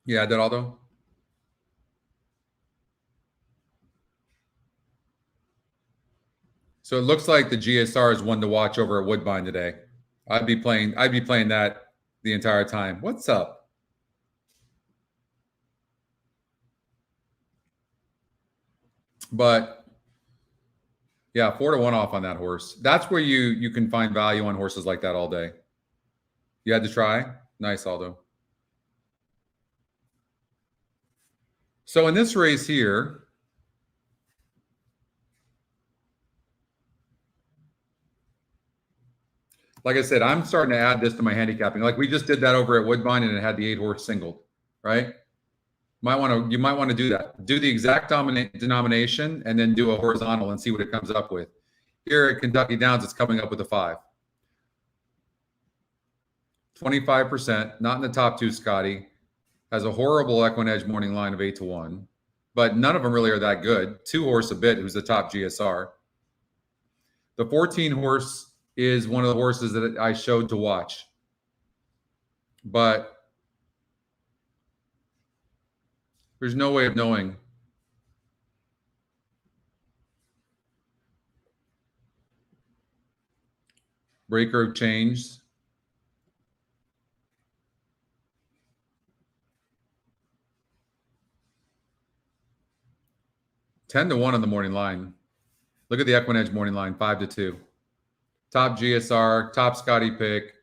Yeah, did Aldo? So it looks like the GSR is one to watch over at Woodbine today. I'd be playing that the entire time. What's up? But yeah, 4-1 off on that horse. That's where you can find value on horses like that all day. You had to try? Nice, Aldo. So in this race here, like I said, I'm starting to add this to my handicapping. Like we just did that over at Woodbine, and it had the 8-horse singled, right? You might want to do that. Do the exact denomination, and then do a horizontal and see what it comes up with. Here at Kentucky Downs, it's coming up with a 5. 25%, not in the top 2, Scotty. Has a horrible EquinEdge morning line of 8-1, but none of them really are that good. 2 horse a bit, who's the top GSR. The 14 horse is one of the horses that I showed to watch, but there's no way of knowing. Breaker changed. $10-1 on the morning line. Look at the EquinEdge morning line, 5-2. Top GSR, top Scotty pick.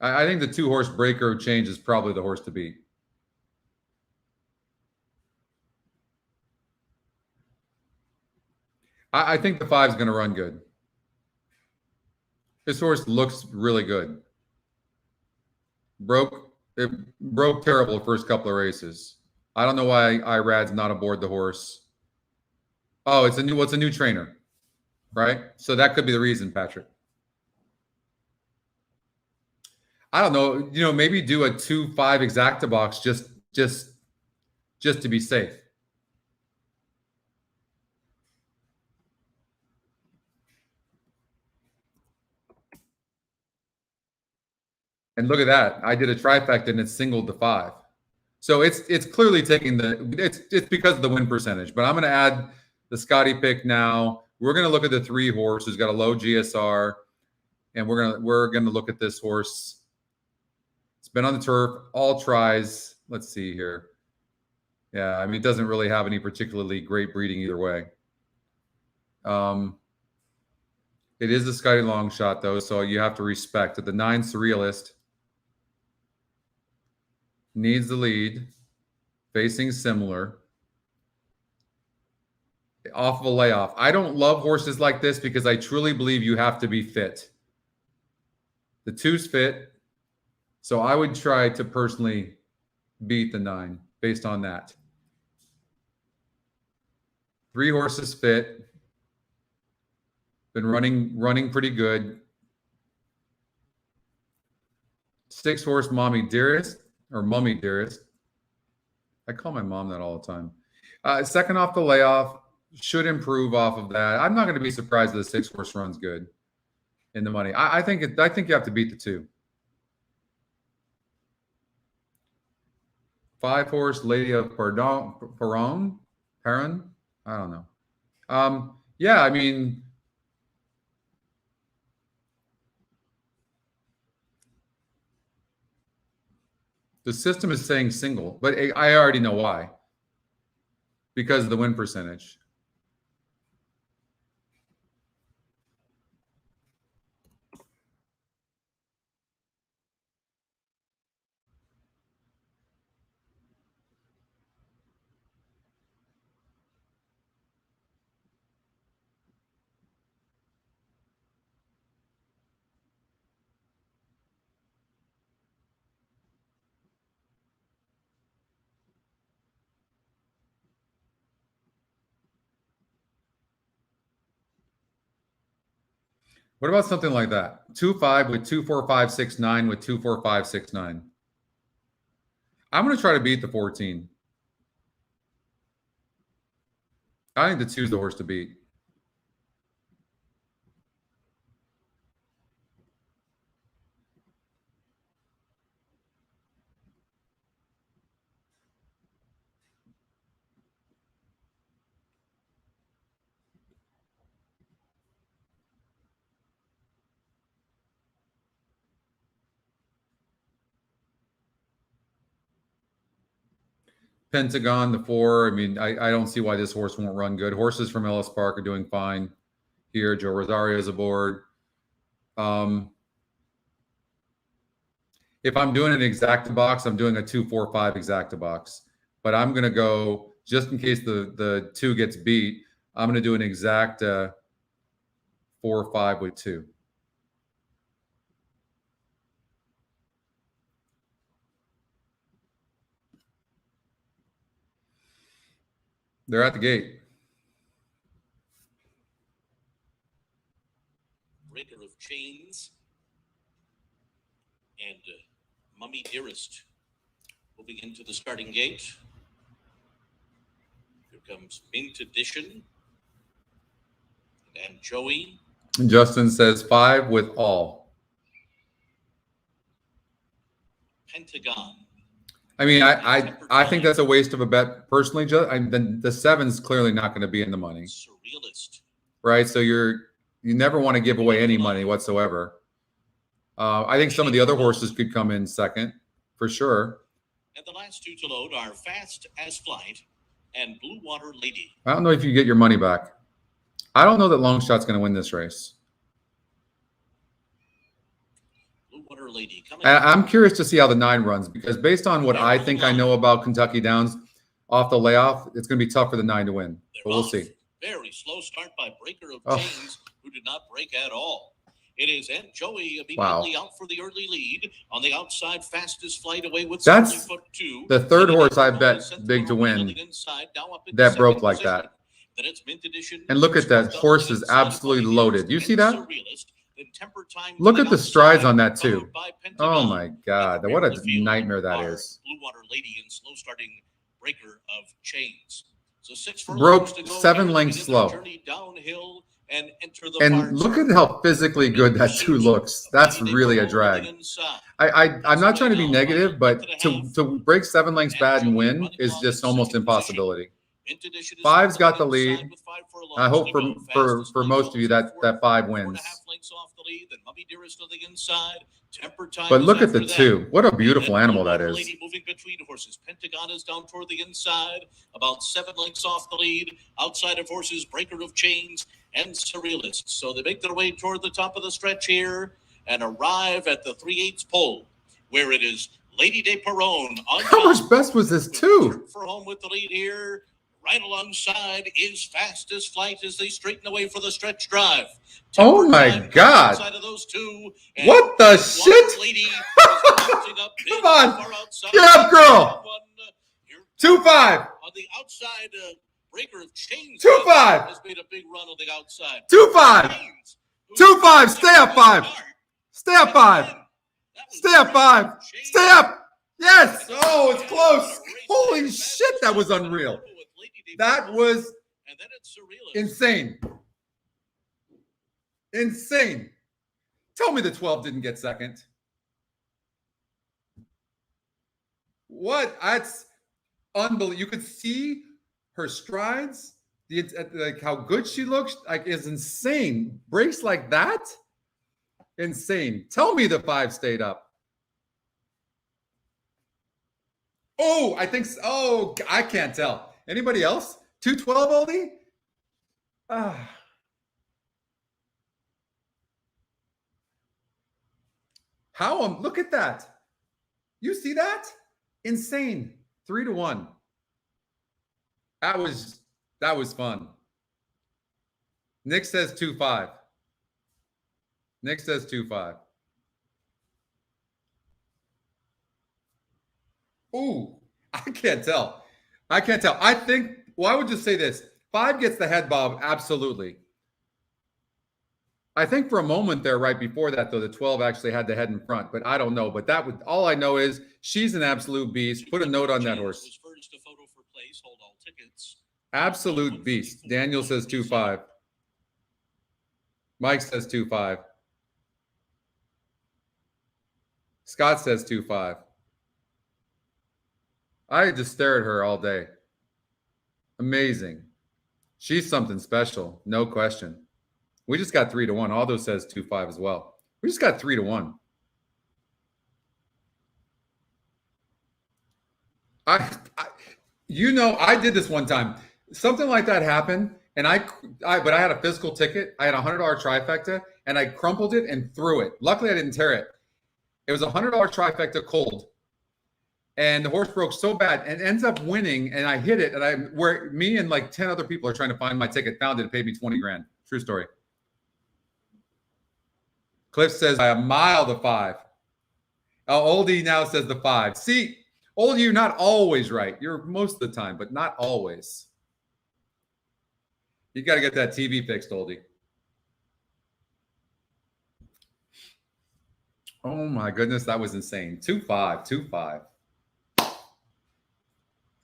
I think the 2-horse Breaker change is probably the horse to beat. I think the 5 is going to run good. This horse looks really good. It broke terrible the first couple of races. I don't know why Irad's not aboard the horse. Oh, it's a new trainer, right? So that could be the reason, Patrick. I don't know. Maybe do a 2-5 exacta box just to be safe. And look at that. I did a trifecta and it's singled to 5. So it's clearly taking it's because of the win percentage. But I'm going to add the Scotty pick now. We're going to look at the 3 horse who's got a low GSR, and we're going to look at this horse. It's been on the turf, all tries. Let's see here. Yeah, I mean, it doesn't really have any particularly great breeding either way. It is a Scotty long shot though, so you have to respect that the 9 Surrealist needs the lead, facing similar, off of a layoff. I don't love horses like this because I truly believe you have to be fit. The 2's fit, so I would try to personally beat the 9 based on that. 3 horses fit. Been running pretty good. 6 horse Mommy Dearest or Mummy Dearest. I call my mom that all the time. Second off the layoff, should improve off of that. I'm not going to be surprised if the 6 horse runs good in the money. I think you have to beat the 2. 5 horse Lady of Perron. I don't know. Yeah, I mean, the system is saying single, but I already know why. Because of the win percentage. What about something like that? 2-5 with 2-4-5-6-9 with 2-4-5-6-9. I'm going to try to beat the 14. I think the 2's the horse to beat. Pentagon, the 4. I mean, I don't see why this horse won't run good. Horses from Ellis Park are doing fine here. Joe Rosario's aboard. If I'm doing an exacta box, I'm doing a 2-4-5 exacta box. But I'm going to go, just in case the 2 gets beat, I'm going to do an exacta 4-5 with 2. They're at the gate. Breaker of Chains and Mummy Dearest moving into the starting gate. Here comes Mint Edition and Joey. Justin says 5 with all. Pentagon. I mean, I think that's a waste of a bet personally. Then the 7's clearly not going to be in the money. Surrealist. Right? So you never want to give away any money whatsoever. I think some of the other horses could come in second for sure. And the last 2 to load are Fast as Flight and Blue Water Lady. I don't know if you get your money back. I don't know that Longshot's going to win this race. Blue Water Lady coming. I'm curious to see how the 9 runs, because based on what I think I know about Kentucky Downs off the layoff, it's going to be tough for the 9 to win. But we'll see. Very slow start by Breaker of Chains, who did not break at all. It is Aunt Joey immediately out for the early lead. On the outside, Fastest Flight away with That's foot 2. The 3rd horse I bet big to win that broke like that. Then it's Mint Edition. And look at that. Horse is absolutely loaded. You see that? Look at the strides on that too. Oh my God. What a nightmare that is. Blue Water Lady and slow starting Breaker of Chains. So 6 broke 7 lengths slow. Downhill and enter the and look at how physically good that 2 looks. That's really a drag. I'm not trying to be negative, but to break 7 lengths bad and win is just almost impossibility. 5's got the lead. I hope for most of you that 5 wins. But look at the 2. What a beautiful animal that is. Moving between horses. Pentagon is down toward the inside, about 7 lengths off the lead. Outside of horses, Breaker of Chains and Surrealist. So they make their way toward the top of the stretch here and arrive at the 3/8 pole, where it is Lady de Perron. How much best was this 2? For home with the lead here. Right alongside is Fastest Flight as they straighten away for the stretch drive. Oh my God. Of those 2, what the shit? Lady Come on. Get up, girl. 2-5. On the outside, Breaker of Chains 2-5. has made a big run on the outside. 2-5. 2-5. Stay up 5. Stay up 5. Stay up 5. Stay up. Yes. Oh, it's close. Holy shit. That was unreal. That was insane. Insane. Tell me the 12 didn't get second. What? That's unbelievable. You could see her strides, like how good she looks, like is insane. Breaks like that? Insane. Tell me the 5 stayed up. Oh, I think so. Oh, I can't tell. Anybody else? 212 oldie? Ah. How look at that. You see that? Insane. 3-1. That was fun. Nick says 2-5. Nick says 2-5. Ooh, I can't tell. I can't tell. I think, well, I would just say this. 5 gets the head bob, absolutely. I think for a moment there, right before that, though, the 12 actually had the head in front, but I don't know. But that would, all I know is she's an absolute beast. Put a note on that horse. Absolute beast. Daniel says 2-5. Mike says 2-5. Scott says 2-5. I just stare at her all day. Amazing. She's something special, no question. We just got 3-1. Aldo says 2-5 as well. We just got 3-1. I did this one time. Something like that happened, and but I had a physical ticket. I had a $100 trifecta, and I crumpled it and threw it. Luckily, I didn't tear it. It was a $100 trifecta cold. And the horse broke so bad and ends up winning. And I hit it. And where me and like 10 other people are trying to find my ticket, found it. It paid me 20 grand. True story. Cliff says by a mile the 5. Oldie now says the 5. See, Oldie, you're not always right. You're most of the time, but not always. You got to get that TV fixed, Oldie. Oh my goodness, that was insane. 2-5, 2-5.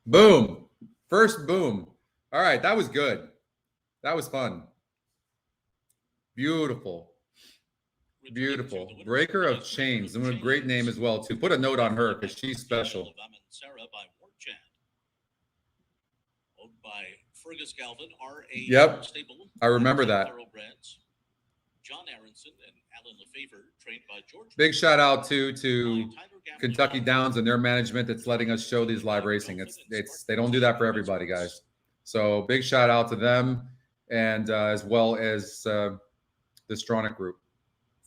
Boom. First boom. All right, that was good. That was fun. Beautiful. Beautiful. Breaker of Chains. And a great name as well, too. Put a note on her because she's special. Owned by Fergus Galvin, R.A. Yep. I remember that. John Aronson and Alan Lefevre, trained by George. Big shout out to Kentucky Downs and their management that's letting us show these live racing. They don't do that for everybody, guys. So big shout out to them, and as well as the Stronach Group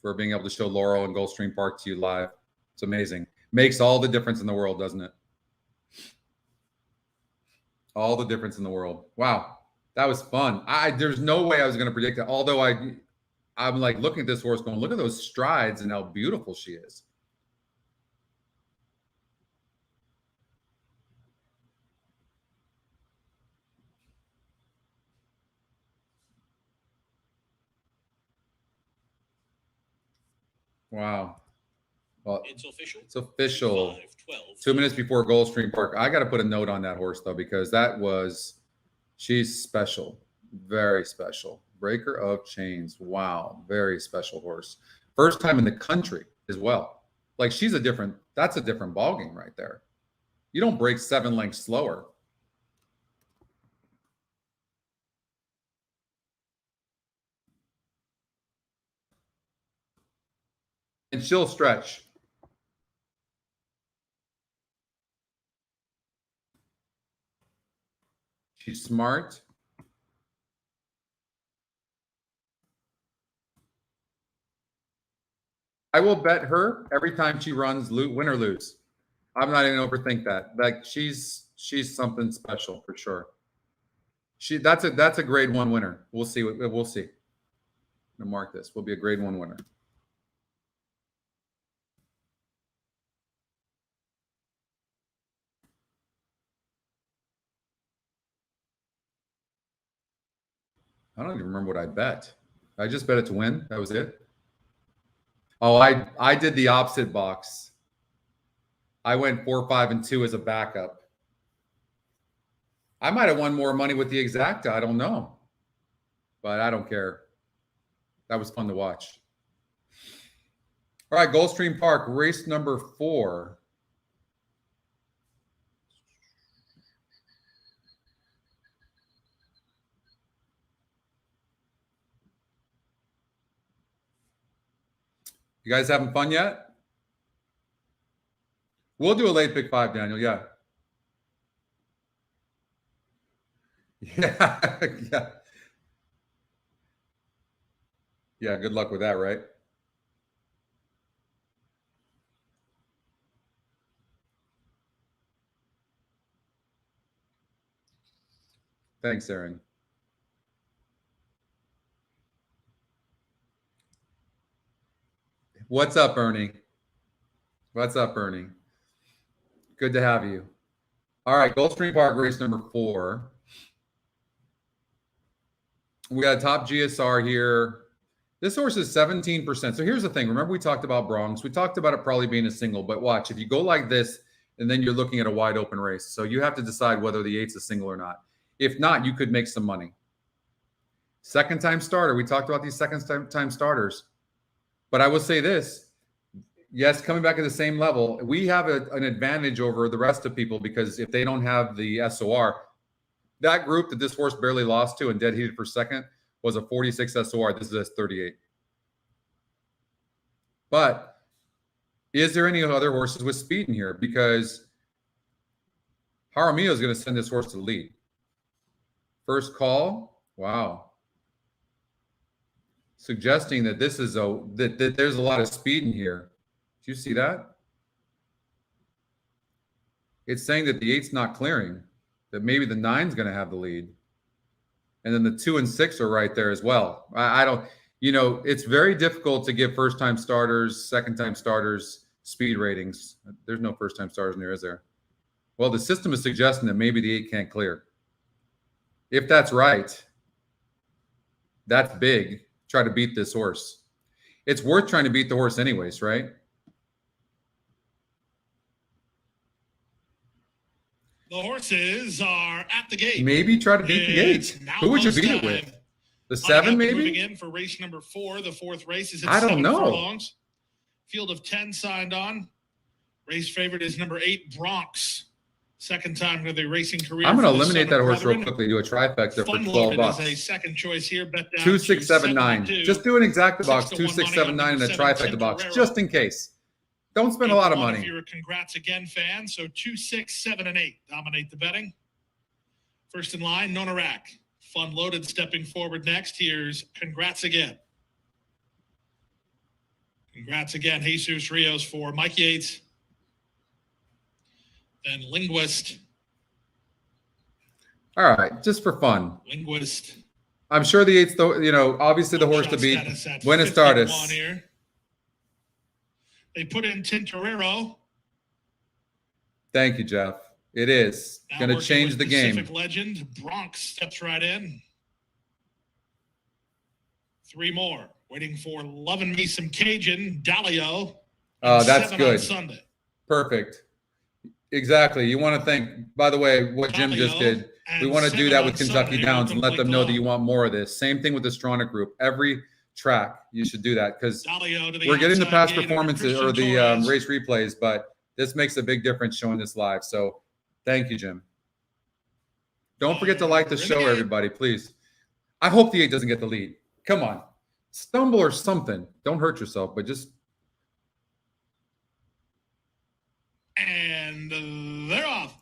for being able to show Laurel and Gulfstream Park to you live. It's amazing. Makes all the difference in the world, doesn't it? All the difference in the world. Wow, that was fun. There's no way I was going to predict it. Although I'm like looking at this horse going, look at those strides and how beautiful she is. Wow. Well, it's official. It's official. 5-12. 2 minutes before Gulfstream Park. I got to put a note on that horse, though, because she's special. Very special. Breaker of Chains. Wow. Very special horse. First time in the country as well. Like that's a different ballgame right there. You don't break 7 lengths slower. And she'll stretch. She's smart. I will bet her every time she runs, win or lose. I'm not even overthink that. Like she's something special for sure. That's a grade 1 winner. We'll see. We'll see. I'm gonna mark this. Will be a grade 1 winner. I don't even remember what I bet. I just bet it to win. That was it. Oh, I did the opposite box. I went 4, 5, and 2 as a backup. I might have won more money with the exacta. I don't know. But I don't care. That was fun to watch. All right, Gulfstream Park, race number 4. You guys having fun yet? We'll do a late pick 5, Daniel. Yeah. Yeah. Yeah. Yeah. Good luck with that, right? Thanks, Aaron. What's up, Ernie? What's up, Ernie? Good to have you. All right, Gulfstream Park, race number 4. We got a top GSR here. This horse is 17%. So here's the thing. Remember we talked about Bronx. We talked about it probably being a single, but watch. If you go like this, and then you're looking at a wide open race. So you have to decide whether the 8's a single or not. If not, you could make some money. Second time starter. We talked about these second time starters. But I will say this. Yes, coming back at the same level, we have an advantage over the rest of people because if they don't have the SOR, that group that this horse barely lost to and dead heated for second was a 46 SOR. This is a 38. But is there any other horses with speed in here? Because Jaramillo is going to send this horse to the lead. First call. Wow. Suggesting that this is that there's a lot of speed in here. Do you see that? It's saying that the 8's not clearing, that maybe the 9's going to have the lead. And then the 2 and 6 are right there as well. I don't, it's very difficult to give first-time starters, second-time starters speed ratings. There's no first-time starters in there, is there? Well, the system is suggesting that maybe the 8 can't clear. If that's right, that's big. Try to beat this horse. It's worth trying to beat the horse anyways, right? The horses are at the gate. Maybe try to beat the gate. Who would you beat it with? The 7, maybe? Moving in for race number 4. The 4th race is at I don't 7 know. furlongs. Field of 10 signed on. Race favorite is number 8, Bronx. Second time in the racing career. I'm going to eliminate that horse real quickly. Do a trifecta for $12. Is a second choice here. Bet down 2, 6, 7, 9. Just do an exacta box. 2, 6 to 6, 1 7, 9 and a trifecta box, just in case. Don't spend a lot of money. If you're a Congrats Again fan, so 2, 6, 7, and 8 dominate the betting. First in line, Nonarak. Fun loaded stepping forward next. Here's Congrats Again. Congrats Again, Jesus Rios for Mike Yates. Then Linguist. All right, just for fun. Linguist. I'm sure the 8's, obviously the horse to beat. Buenos Tardes. Here. They put in Tintorero. Thank you, Jeff. It is going to change the game. Pacific Legend. Bronx steps right in. 3 more. Waiting for Lovin' Me Some Cajun. Dalio. Oh, that's 7 good. on Sunday. Perfect. Exactly. You want to thank, by the way, what Jim just did. We want to do that with Kentucky Downs and let them know that you want more of this. Same thing with the Stronach group. Every track, you should do that because Dalio to the we're getting the outside past gate of performances or Christian the Torres. race replays, but this makes a big difference showing this live. So thank you, Jim. Don't forget to like the show, everybody, please. I hope the 8 doesn't get the lead. Come on. Stumble or something. Don't hurt yourself, but just. And they're off.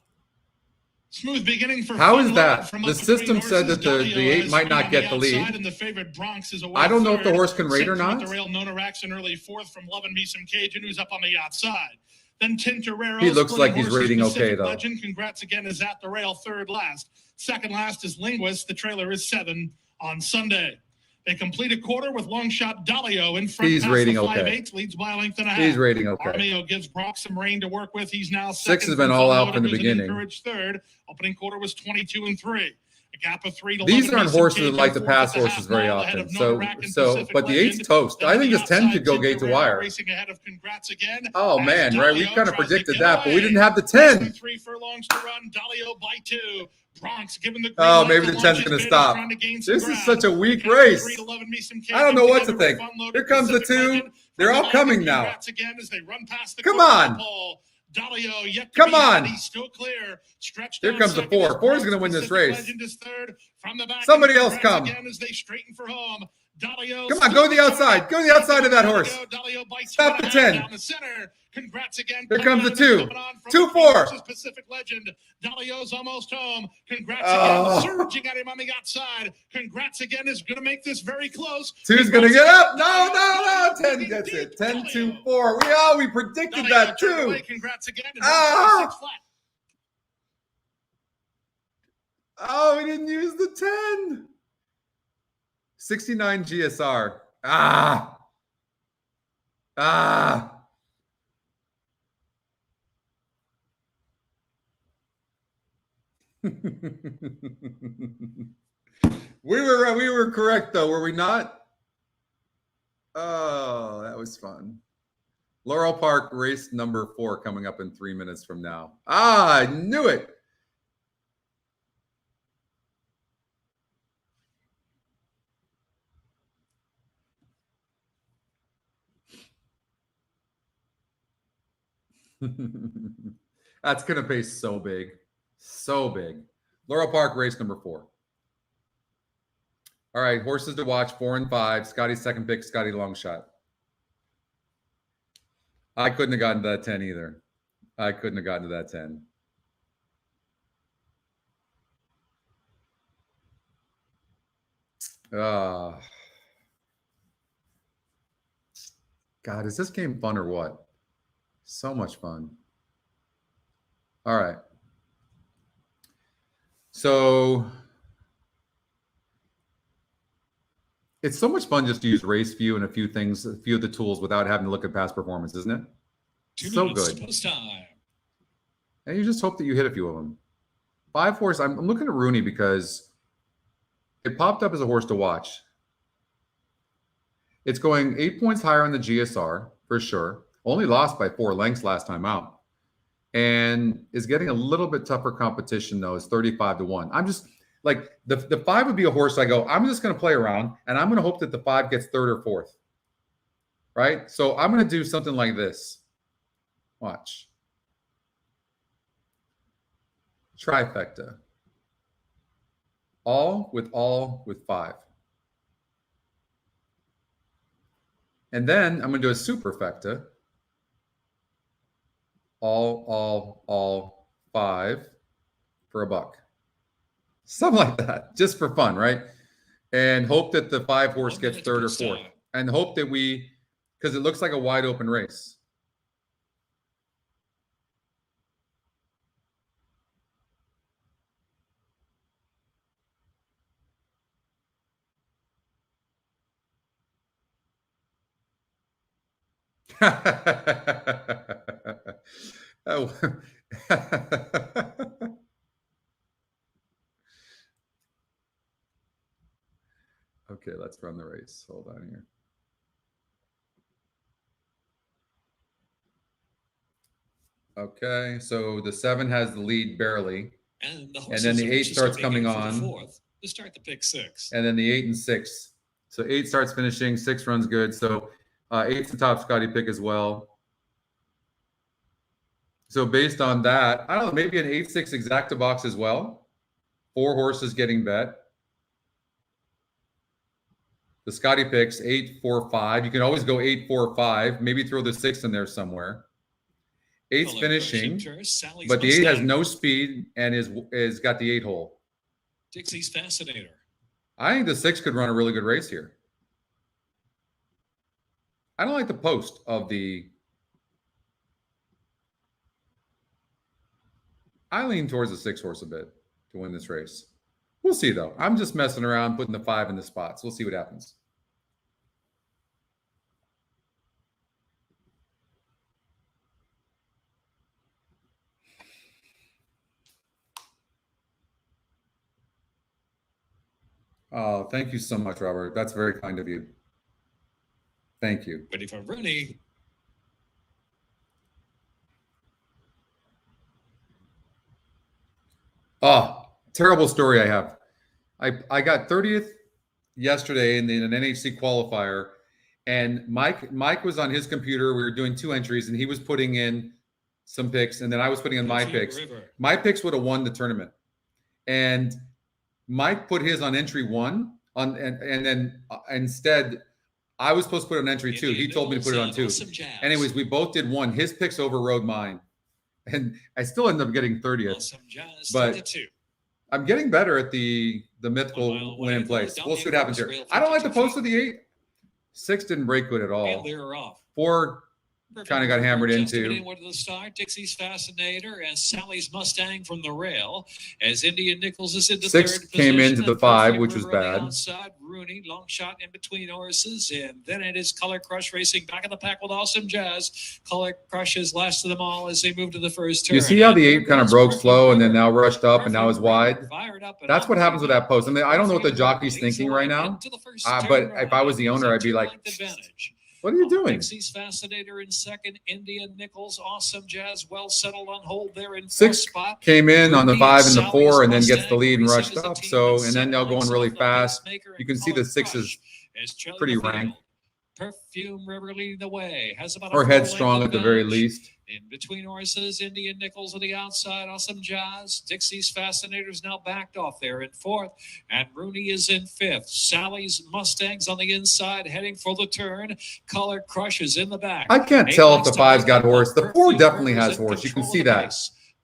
Smooth beginning for How Fun is Load that? from The up between system said horses. that the Dalio 8 has might not on get the lead. outside, and the favorite Bronx is away I don't know if the third. horse can rate or Sixth not. with the rail, Nona Raxon early fourth from Love and Me Some Cajun, who's up on the outside. Then Tintorero. He looks splitting like he's horses, rating okay, Pacific though. Legend, congrats again, is at the rail, third last. Second last is Linguist. The trailer is 7 on Sunday. They complete a quarter with long shot Dalio in front. He's past rating the okay. 5/8, leads by a length and a half. He's rating okay. Armio gives Brock some rain to work with. He's now 6 second. has been all out from the beginning. Encouraged third. Opening quarter was 22 and 3. A gap of 3 to These 11 aren't Mason horses that Cajun, like to fourth pass at the horses half very mile ahead often. of Nona Rack and Pacific But the 8's Legend. toast. Then I think the this 10 outside, could go gate to Tintorero wire. Racing ahead of congrats again. Oh, As man, right? We Dalio kind of tries to predicted get that, but we away. didn't have the Less than 10. 3 furlongs to run. Dalio by 2. Bronx given the green Oh, light maybe to the launch 10's his going to bid, stop. trying to gain some This is ground. such a weak Gap of race. 3 to 11 Mason I don't know what to Cajun think. together with Fun Loaded Here comes the Pacific 2. Legend. They're all From coming the now. congrats again as they run past the Come quarter on. pole. Dalio yet to Come be on. had. He's still clear. Stretched Here down comes the second 4. is 4 is Bronx. going to win this Pacific race. Legend is third. From the back, Somebody and else congrats come. again as they straighten for home. Dalio Come on, go to the outside. Go to the outside of that horse. Dalio bites Stop the 2.5 10. down the center. Congrats again. Here comes the Coming 2. on from 2, the 4. horses, Pacific Legend. Dalio's almost home. Congrats Oh. again. Surging at him on the outside. Congrats again is going to make this very close. 2's going to Congrats get again. up. No, Dalio 10 gets it. 10, Dalio. 2, 4. We predicted Dalio that turned too. away. Congrats again. And Ah. 6 flat. Oh, we didn't use the 10. 69 GSR. Ah. We were correct though, were we not? Oh, that was fun. Laurel Park race number 4 coming up in 3 minutes from now. I knew it. That's going to pay so big. So big. Laurel Park race number 4. All right, horses to watch 4 and 5. Scotty's second pick, Scotty Longshot. I couldn't have gotten to that 10 either. I couldn't have gotten to that 10. God, is this game fun or what? So much fun. All right. So it's so much fun just to use race view and a few things, a few of the tools without having to look at past performance, isn't it? 2 So minutes good. post time. And you just hope that you hit a few of them. 5 horse. I'm looking at Rooney because it popped up as a horse to watch. It's going 8 points higher on the GSR for sure. Only lost by 4 lengths last time out. And is getting a little bit tougher competition though. It's 35-1. I'm just like the 5 would be a horse I go, I'm just going to play around and I'm going to hope that the 5 gets 3rd or 4th. Right? So I'm going to do something like this. Watch. Trifecta. All with 5. And then I'm going to do a superfecta. All 5 for a buck. Something like that, just for fun, right? And hope that the 5 horse gets 3rd or 4th. And hope that because it looks like a wide open race. Oh. Okay, let's run the race. Hold on here. Okay, so the 7 has the lead barely. And then the 8 starts coming on. To start the pick 6. And then the 8 and 6 So 8 starts finishing, 6 runs good. So 8's the top Scotty pick as well. So based on that, I don't know, maybe an 8-6 exacta box as well. 4 horses getting bet. The Scotty picks 8-4-5. You can always go 8-4-5. Maybe throw the 6 in there somewhere. 8's finishing, but the 8 has no speed and is got the 8 hole. Dixie's Fascinator. I think the 6 could run a really good race here. I don't like the post of the. I lean towards the 6 horse a bit to win this race. We'll see, though. I'm just messing around, putting the 5 in the spots. We'll see what happens. Oh, thank you so much, Robert. That's very kind of you. Thank you. Ready for Rooney. Oh, terrible story I have. I got 30th yesterday in an NHC qualifier, and Mike was on his computer. We were doing 2 entries, and he was putting in some picks, and then I was putting in my picks. My picks would have won the tournament, and Mike put his on entry 1 on, and then instead I was supposed to put it on entry 2. He told me to put it on 2. Anyways, we both did 1. His picks overrode mine, and I still ended up getting 30th. But I'm getting better at the mythical win in place. We'll see what happens here. I don't like the post of the 8. 6 didn't break good at all. 4 kind of got hammered into. Into the start, Dixie's Fascinator and Sally's Mustang from the rail. As Indian Nichols is into 6 third came position, into the and 5, which was Perfume bad. outside, Rooney, long shot in between horses, and then it is Color Crush racing back in the pack with Awesome Jazz. Color Crush is last of them all as they move to the first turn. You see how the 8 kind of broke slow and then now rushed up and now is wide? That's what happens with that post. I mean, I don't know what the jockey's thinking right now, but if I was the owner, I'd be like, what are you doing? Dixie's Fascinator in second. Indian Nichols, Awesome Jazz, well settled on hold there in 6 spot. came in on the 5 and the 4 and then gets the Mustang lead and racing rushed as a up. team So, with and then they'll go in really 7 fast. Pacemaker You can and see the Color 6 Crush is is trailing pretty the field. ranked. Perfume River leading the way. Has about or a headstrong full-length at the very advantage. least. In between horses, Indian Nichols on the outside, Awesome Jazz. Dixie's Fascinator's now backed off there in 4th, and Rooney is in 5th. Sally's Mustangs on the inside, heading for the turn. Color Crush is in the back. I can't tell if the 5's got horse. The 4 definitely has horse. You can see that.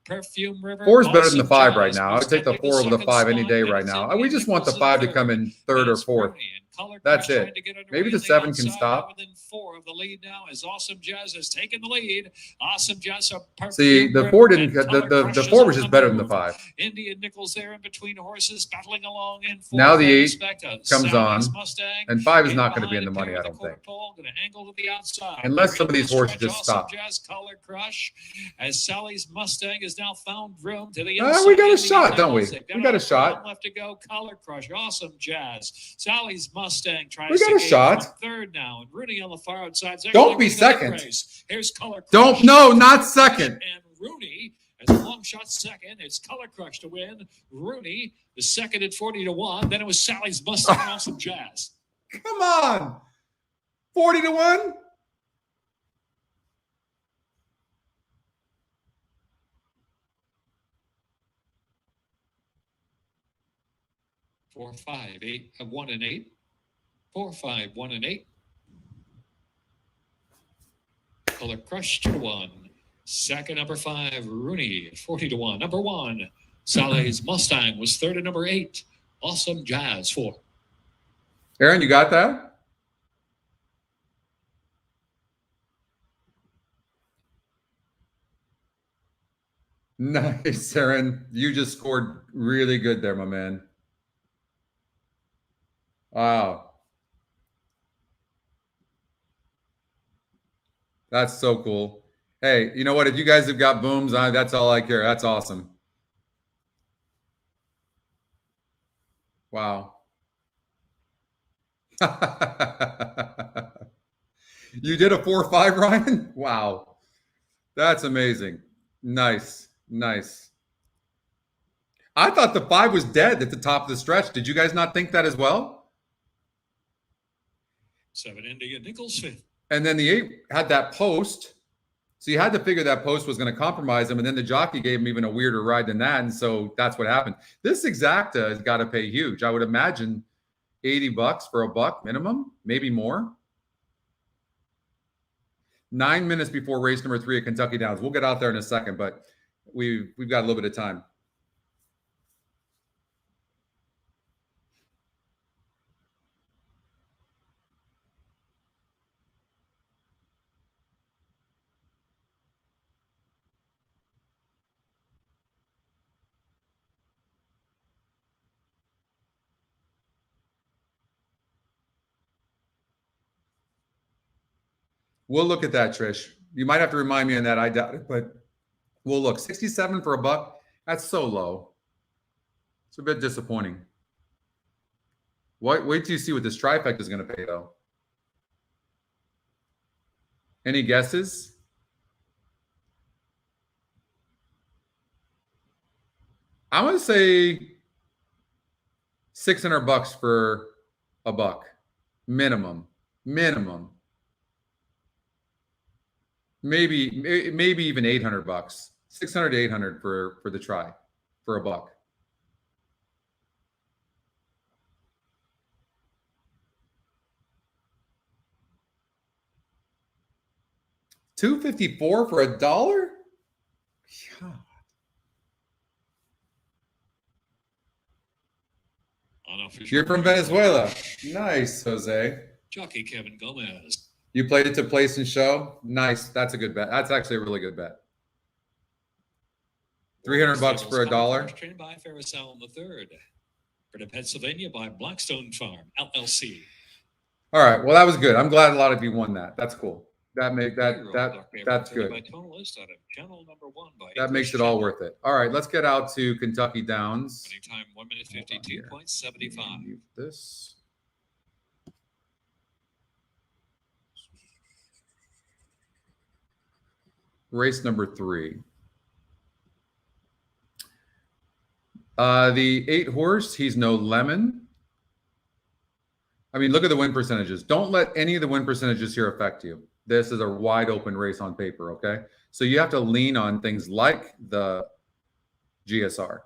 Perfume River. 4 is better than the Awesome 5 right Jazz now. I moves would take the quickly 4 to over the second 5 any spot, day and right it's now. Indian We just want the Nichols 5 to come in 3rd or It's 4th. Rooney and Color That's Crush it. trying to get underway Maybe the on 7 can outside. stop. Within 4 of the lead now as Awesome Jazz has taken the lead. Awesome Jazz. See, the 4 didn't. The 4 was just better than the 5. Indian Nichols there in between horses, battling along in 4th. Now the 8 comes Sally's on, Mustang and 5 is in not going to be in behind the a money, pair I with don't a think. quarter pole, gonna angle to the outside. Unless some of these horses Stretch, just Awesome stop. Jazz, Color Crush, as Sally's Mustang has now found room to the We inside. got a Indian shot, don't we? Nichols, they've We got a one shot. left to go. Color Crush, Awesome Jazz. Sally's Mustang tries We got to a gain shot. from 3rd now, and Rooney on the far outside. Don't be second. Here's Color Crush. Don't, no, not second. And Rooney as a long shot second. It's Color Crush to win. Rooney the second at 40-1. Then it was Sally's Mustang and Awesome Jazz. Come on. 40-1? Four, 5, 8, 1 and 8. 4, 5, 1 and 8. Color Crush 2-1. Second, number 5, Rooney, 40-1. Number 1, Sally's Mustang was 3rd at number 8. Awesome Jazz 4. Aaron, you got that? Nice, Aaron. You just scored really good there, my man. Wow. That's so cool. Hey, you know what? If you guys have got booms, that's all I care. That's awesome. Wow. You did a 4-5, Ryan? Wow. That's amazing. Nice. Nice. I thought the 5 was dead at the top of the stretch. Did you guys not think that as well? 7 India Nichols fifth. And then the 8 had that post. So you had to figure that post was going to compromise him. And then the jockey gave him even a weirder ride than that. And so that's what happened. This exacta has got to pay huge. I would imagine $80 for a buck minimum, maybe more. 9 minutes before race number 3 at Kentucky Downs. We'll get out there in a second, but we've got a little bit of time. We'll look at that, Trish. You might have to remind me on that. I doubt it, but we'll look. 67 for a buck. That's so low. It's a bit disappointing. Wait till you see what this trifecta is going to pay, though. Any guesses? I'm going to say $600 for a buck. Minimum. Maybe even $800. 600 to 800 for the try for a buck. $254 for $1? God. You're from Venezuela. Nice, Jose. Jockey Kevin Gomez. You played it to place and show? Nice. That's a good bet. That's actually a really good bet. $300 for $1. Trained by Ferris Allen III. For Pennsylvania by Blackstone Farm, LLC. All right. Well, that was good. I'm glad a lot of you won that. That's cool. That's good. That makes it all worth it. All right, let's get out to Kentucky Downs. Winning time 1 minute 52.75. Mute this. Race number 3. The 8 horse, he's no lemon. I mean, look at the win percentages. Don't let any of the win percentages here affect you. This is a wide open race on paper, okay? So you have to lean on things like the GSR.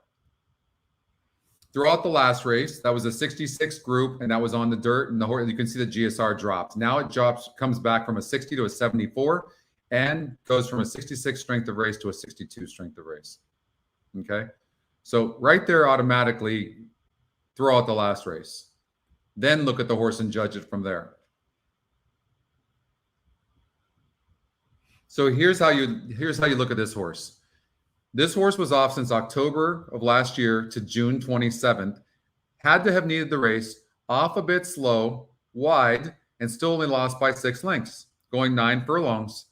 Throughout the last race, that was a 66 group, and that was on the dirt, and the horse, you can see the GSR drops. Now it comes back from a 60 to a 74, and goes from a 66 strength of race to a 62 strength of race, okay? So right there automatically throw out the last race. Then look at the horse and judge it from there. So here's how you look at this horse. This horse was off since October of last year to June 27th. Had to have needed the race, off a bit slow, wide, and still only lost by 6 lengths, going 9 furlongs.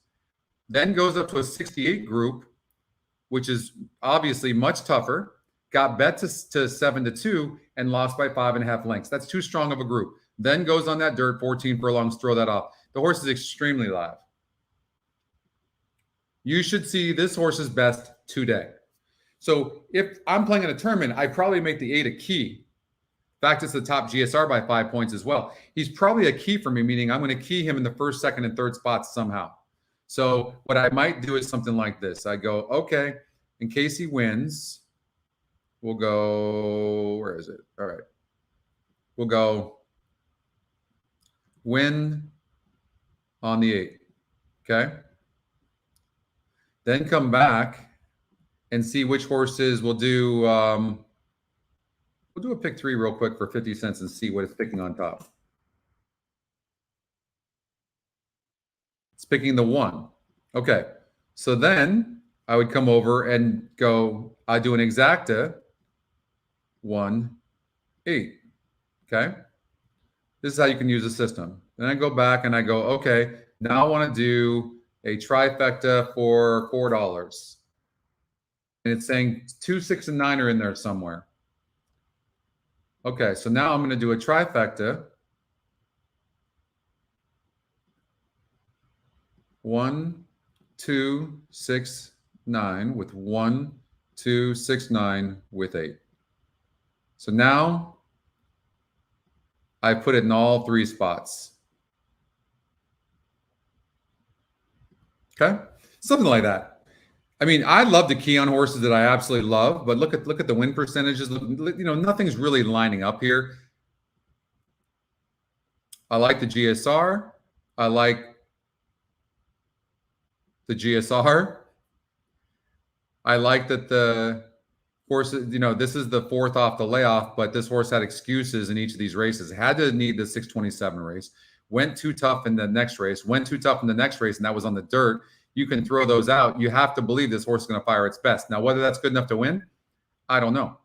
Then goes up to a 68 group, which is obviously much tougher. Got bet to 7-2 and lost by 5.5 lengths. That's too strong of a group. Then goes on that dirt, 14 furlongs, throw that off. The horse is extremely live. You should see this horse's best today. So if I'm playing in a tournament, I probably make the 8 a key. In fact, it's the top GSR by 5 points as well. He's probably a key for me, meaning I'm going to key him in the first, second, and third spots somehow. So what I might do is something like this. I go, okay, in case he wins, we'll go, where is it? All right. We'll go win on the 8, okay? Then come back and see which horses we'll do. We'll do a pick 3 real quick for 50 cents and see what it's picking on top. It's picking the 1. Okay. So then I would come over and go, I do an exacta 1, 8. Okay. This is how you can use the system. Then I go back and I go, okay, now I want to do a trifecta for $4. And it's saying 2, 6, and 9 are in there somewhere. Okay, so now I'm going to do a trifecta. 1, 2, 6, 9 with 1, 2, 6, 9 with 8. So now I put it in all 3 spots. Okay, something like that. I mean, I love to key on horses that I absolutely love, but look at the win percentages. You know, nothing's really lining up here. I like the GSR. I like the GSR. I like that the horse, you know, this is the fourth off the layoff, but this horse had excuses in each of these races. Had to need the 627 race. Went too tough in the next race. Went too tough in the next race, and that was on the dirt. You can throw those out. You have to believe this horse is going to fire its best. Now, whether that's good enough to win, I don't know.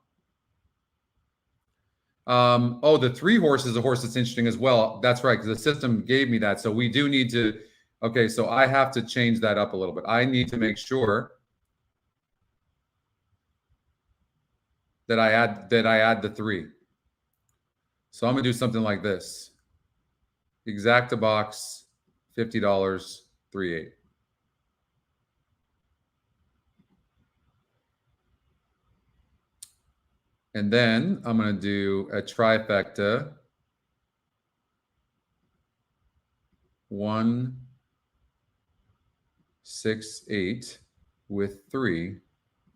Oh, the 3 horse is a horse that's interesting as well. That's right, because the system gave me that. So we do need to, okay, so I have to change that up a little bit. I need to make sure that I add the 3. So I'm going to do something like this. Exacta box, $50, 3/8. And then I'm going to do a trifecta. 1, 6, 8 with 3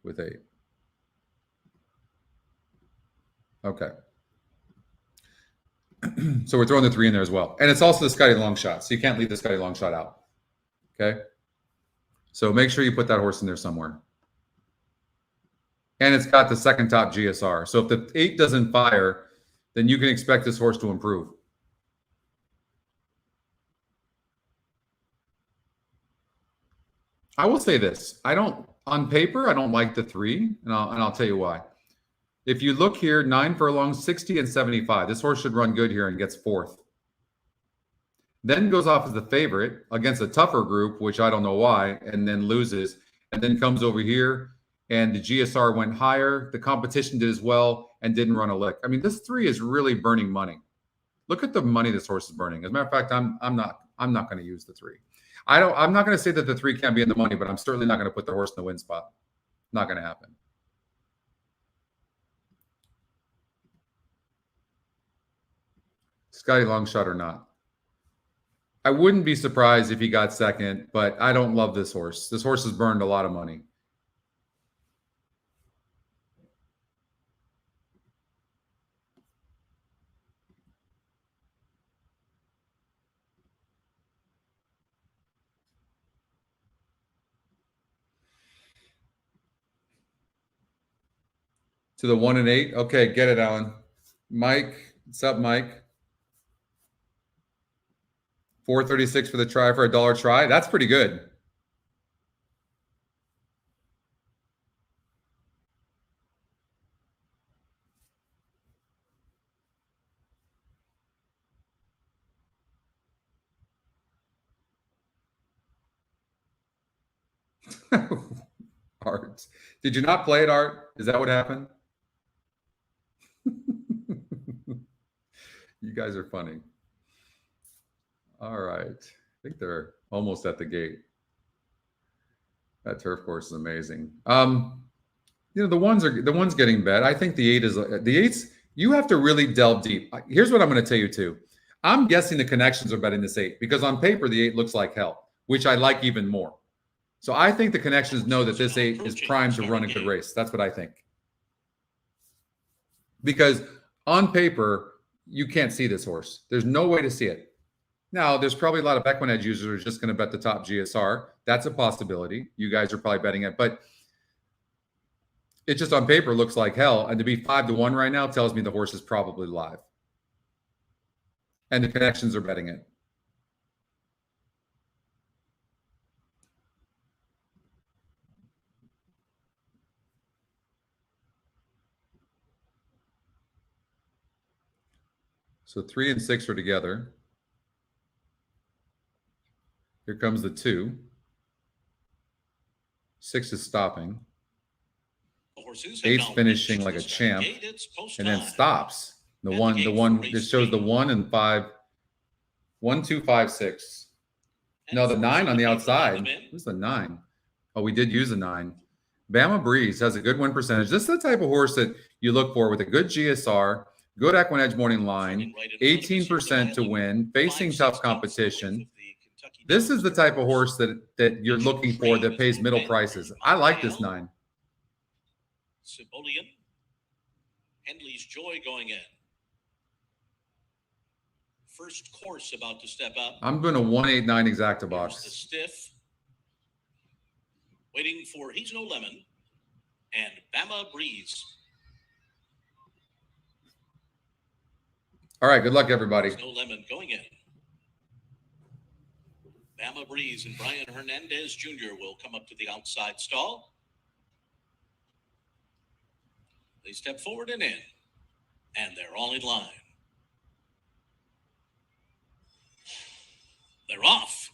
with 8. Okay. So we're throwing the 3 in there as well. And it's also the Scotty long shot. So you can't leave the Scotty long shot out. Okay. So make sure you put that horse in there somewhere. And it's got the second top GSR. So if the 8 doesn't fire, then you can expect this horse to improve. I will say this. On paper, I don't like the 3, and I'll tell you why. If you look here, 9 furlongs, 60 and 75. This horse should run good here and gets 4th. Then goes off as the favorite against a tougher group, which I don't know why, and then loses. And then comes over here, and the GSR went higher. The competition did as well and didn't run a lick. I mean, this 3 is really burning money. Look at the money this horse is burning. As a matter of fact, I'm not going to use the 3. I'm not going to say that the 3 can't be in the money, but I'm certainly not going to put the horse in the win spot. Not going to happen. Scotty long shot or not. I wouldn't be surprised if he got second, but I don't love this horse. This horse has burned a lot of money. To the 1 and 8. Okay, get it, Alan. Mike, what's up, Mike? 436 for the try for $1 try. That's pretty good. Art. Did you not play it, Art? Is that what happened? You guys are funny. All right. I think they're almost at the gate. That turf course is amazing. You know, the ones getting bet. I think the 8 is the 8's. You have to really delve deep. Here's what I'm going to tell you too. I'm guessing the connections are betting this 8 because on paper the 8 looks like hell, which I like even more. So I think the connections know that this 8 is primed to run a good race. That's what I think. Because on paper, you can't see this horse. There's no way to see it. Now, there's probably a lot of EquinEdge users who are just going to bet the top GSR. That's a possibility. You guys are probably betting it. But it just on paper looks like hell. And to be 5-1 right now tells me the horse is probably live. And the connections are betting it. So 3 and 6 are together. Here comes the 2. 6 is stopping. 8's finishing like a champ, and then stops. The one. It shows the 1 and 5. 1, 2, 5, 6. No, the 9 on the outside. Who's the 9? Oh, we did use a 9. Bama Breeze has a good win percentage. This is the type of horse that you look for with a good GSR, good EquinEdge morning line, 18% to win, facing tough competition. Kentucky. This is the type of horse that you're looking for that pays middle prices. I like this 9. Cibolian. Henley's Joy going in. First course about to step up. I'm going to 189 exacta Here's the box. stiff. Waiting for He's No Lemon and Bama Breeze. All right, good luck, everybody. He's No Lemon going in. Bama Breeze and Brian Hernandez Jr. will come up to the outside stall. They step forward and in, and they're all in line. They're off.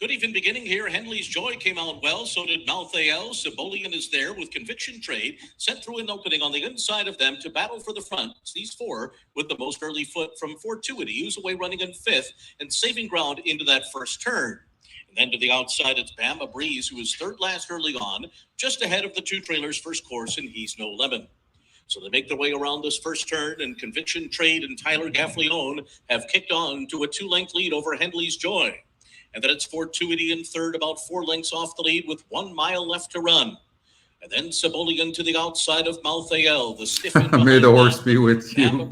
Good even beginning here. Henley's Joy came out well. So did Malthael. Cibolian is there with Conviction Trade. Sent through an opening on the inside of them to battle for the front. It's these 4 with the most early foot from Fortuity. Who's away running in 5th and saving ground into that first turn. And then to the outside, it's Bama Breeze, who is 3rd last early on, just ahead of the 2 trailers first course, and He's No Lemon. So they make their way around this first turn, and Conviction Trade and Tyler Gaffleone have kicked on to a 2-length lead over Henley's Joy. And then it's Fortuity in 3rd, about 4 lengths off the lead with 1 mile left to run. And then Cibolian to the outside of Malthael, the stiff end. May the horse be with you.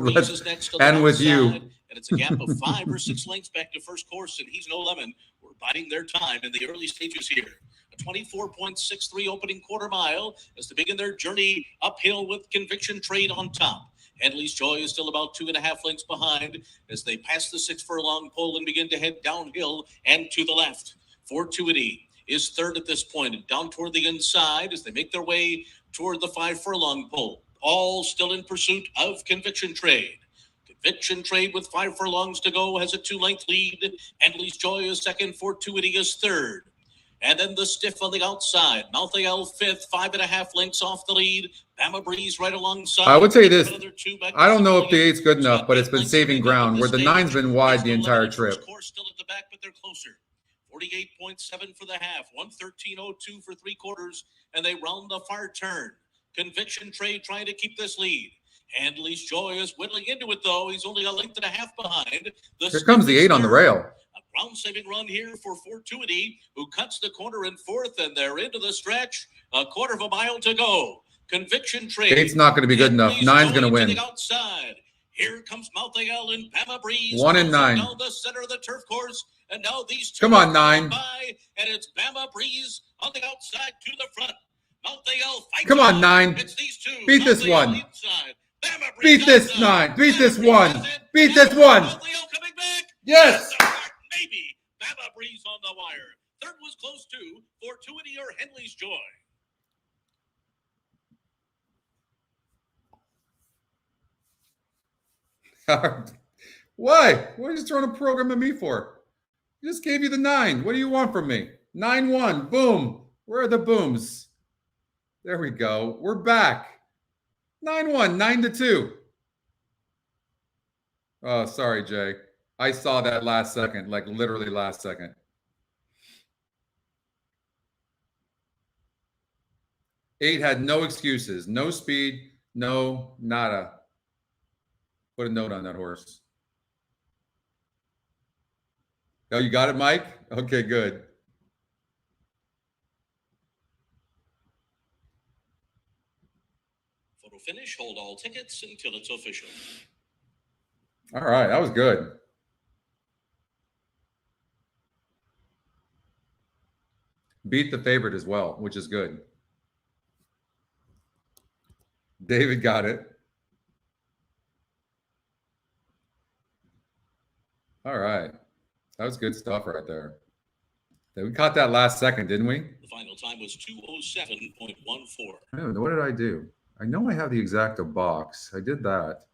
And with you. And it's a gap of 5 or 6 lengths back to first course, and He's No Lemon. We're biding their time in the early stages here. A 24.63 opening quarter mile as they begin their journey uphill with Conviction Trade on top. Henley's Joy is still about 2.5 lengths behind as they pass the 6 furlong pole and begin to head downhill and to the left. Fortuity is 3rd at this point and down toward the inside as they make their way toward the 5 furlong pole. All still in pursuit of Conviction Trade. Conviction Trade with 5 furlongs to go has a 2-length lead. Henley's Joy is 2nd. Fortuity is 3rd. And then the stiff on the outside. Malthael 5th, 5.5 lengths off the lead. Bama Breeze right alongside. I would tell you this. I don't know if the 8's good enough, but it's been saving ground where the 9's been wide the entire trip. Course still at the back, but they're closer. 48.7 for the half, 113.02 for 3/4, and they round the far turn. Conviction Trade trying to keep this lead. Henley's Joy is whittling into it, though. He's only 1.5 lengths behind. Here comes the 8 on the rail. A ground-saving run here for Fortuity, who cuts the corner in 4th, and they're into the stretch. 1/4 mile to go. Conviction Trade. 8's not going to be good enough. 9's going to win. To the outside. Here comes Malthael and Bama Breeze. 1 and 9. Down the center of the turf course, and now these 2 come on, 9. by, and it's Bama Breeze on the outside to the front. Malthael fights. Come on, 9. It's these 2. Beat this one. Inside. Beat this 9. Beat this 1. Beat this 1. Malthael coming back. Yes. Maybe. Bama Breeze on the wire. 3rd was close to Fortuity or Henley's Joy. Why? What are you just throwing a program at me for? I just gave you the 9. What do you want from me? 9-1. Boom. Where are the booms? There we go. We're back. 9-1. 9-2. Oh, sorry, Jay. I saw that last second, like literally last second. 8 had no excuses, no speed, no nada. Put a note on that horse. Oh, you got it, Mike? Okay, good. Photo finish, hold all tickets until it's official. All right, that was good. Beat the favorite as well, which is good. David got it. All right. That was good stuff right there. We caught that last second, didn't we? The final time was 2:07.14. Oh, what did I do? I know I have the exacta box. I did that.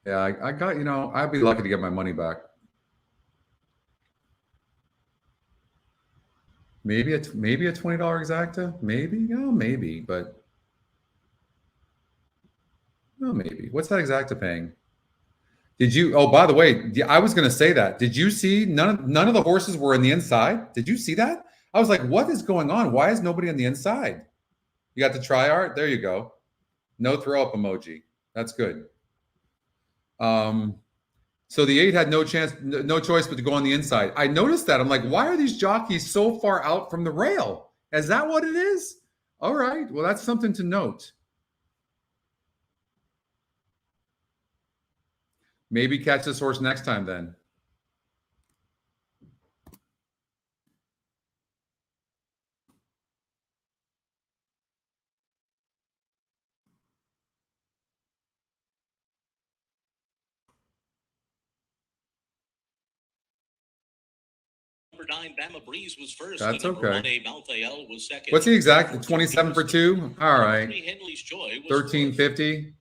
Yeah, I got, I'd be lucky to get my money back. Maybe a $20 exacta, maybe, maybe, but maybe. What's that exacta paying? Did you? Oh, by the way, I was going to say that. Did you see none of the horses were in the inside? Did you see that? I was like, what is going on? Why is nobody on the inside? You got the try art? There you go. No throw up emoji. That's good. So the 8 had no choice but to go on the inside. I noticed that. I'm like, why are these jockeys so far out from the rail? Is that what it is? All right. Well, that's something to note. Maybe catch this horse next time then. Number 9, Bama Breeze was first. That's Number okay. 1A, Malthael was second. What's the exact? 27 for 2? All right. 1350.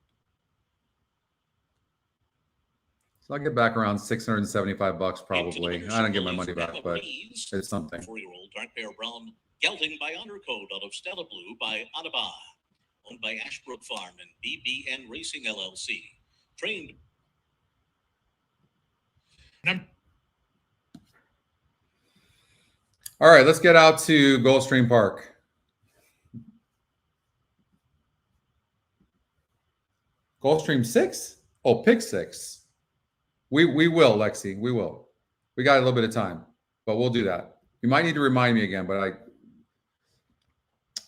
So I'll get back around $675 probably. I don't get my money back, but it's something. 4-year-old dark bear brown gelding by Undercoat out of Stella Blue by Anaba, owned by Ashbrook Farm and BBN Racing LLC. Trained. All right, let's get out to Gulfstream Park. Gulfstream 6? Oh, pick 6. We will, Lexi. We will. We got a little bit of time, but we'll do that. You might need to remind me again, but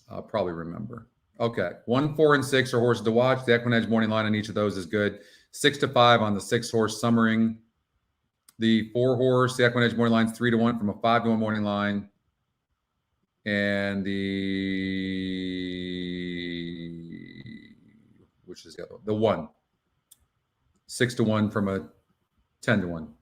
I'll probably remember. Okay. 1, 4, and 6 are horses to watch. The EquinEdge morning line on each of those is good. 6 to 5 on the 6-horse Summering. The 4-horse, the EquinEdge morning line is 3 to 1 from a 5 to 1 morning line. And which is the other one? The 1. 6 to 1 from a 10 to 1.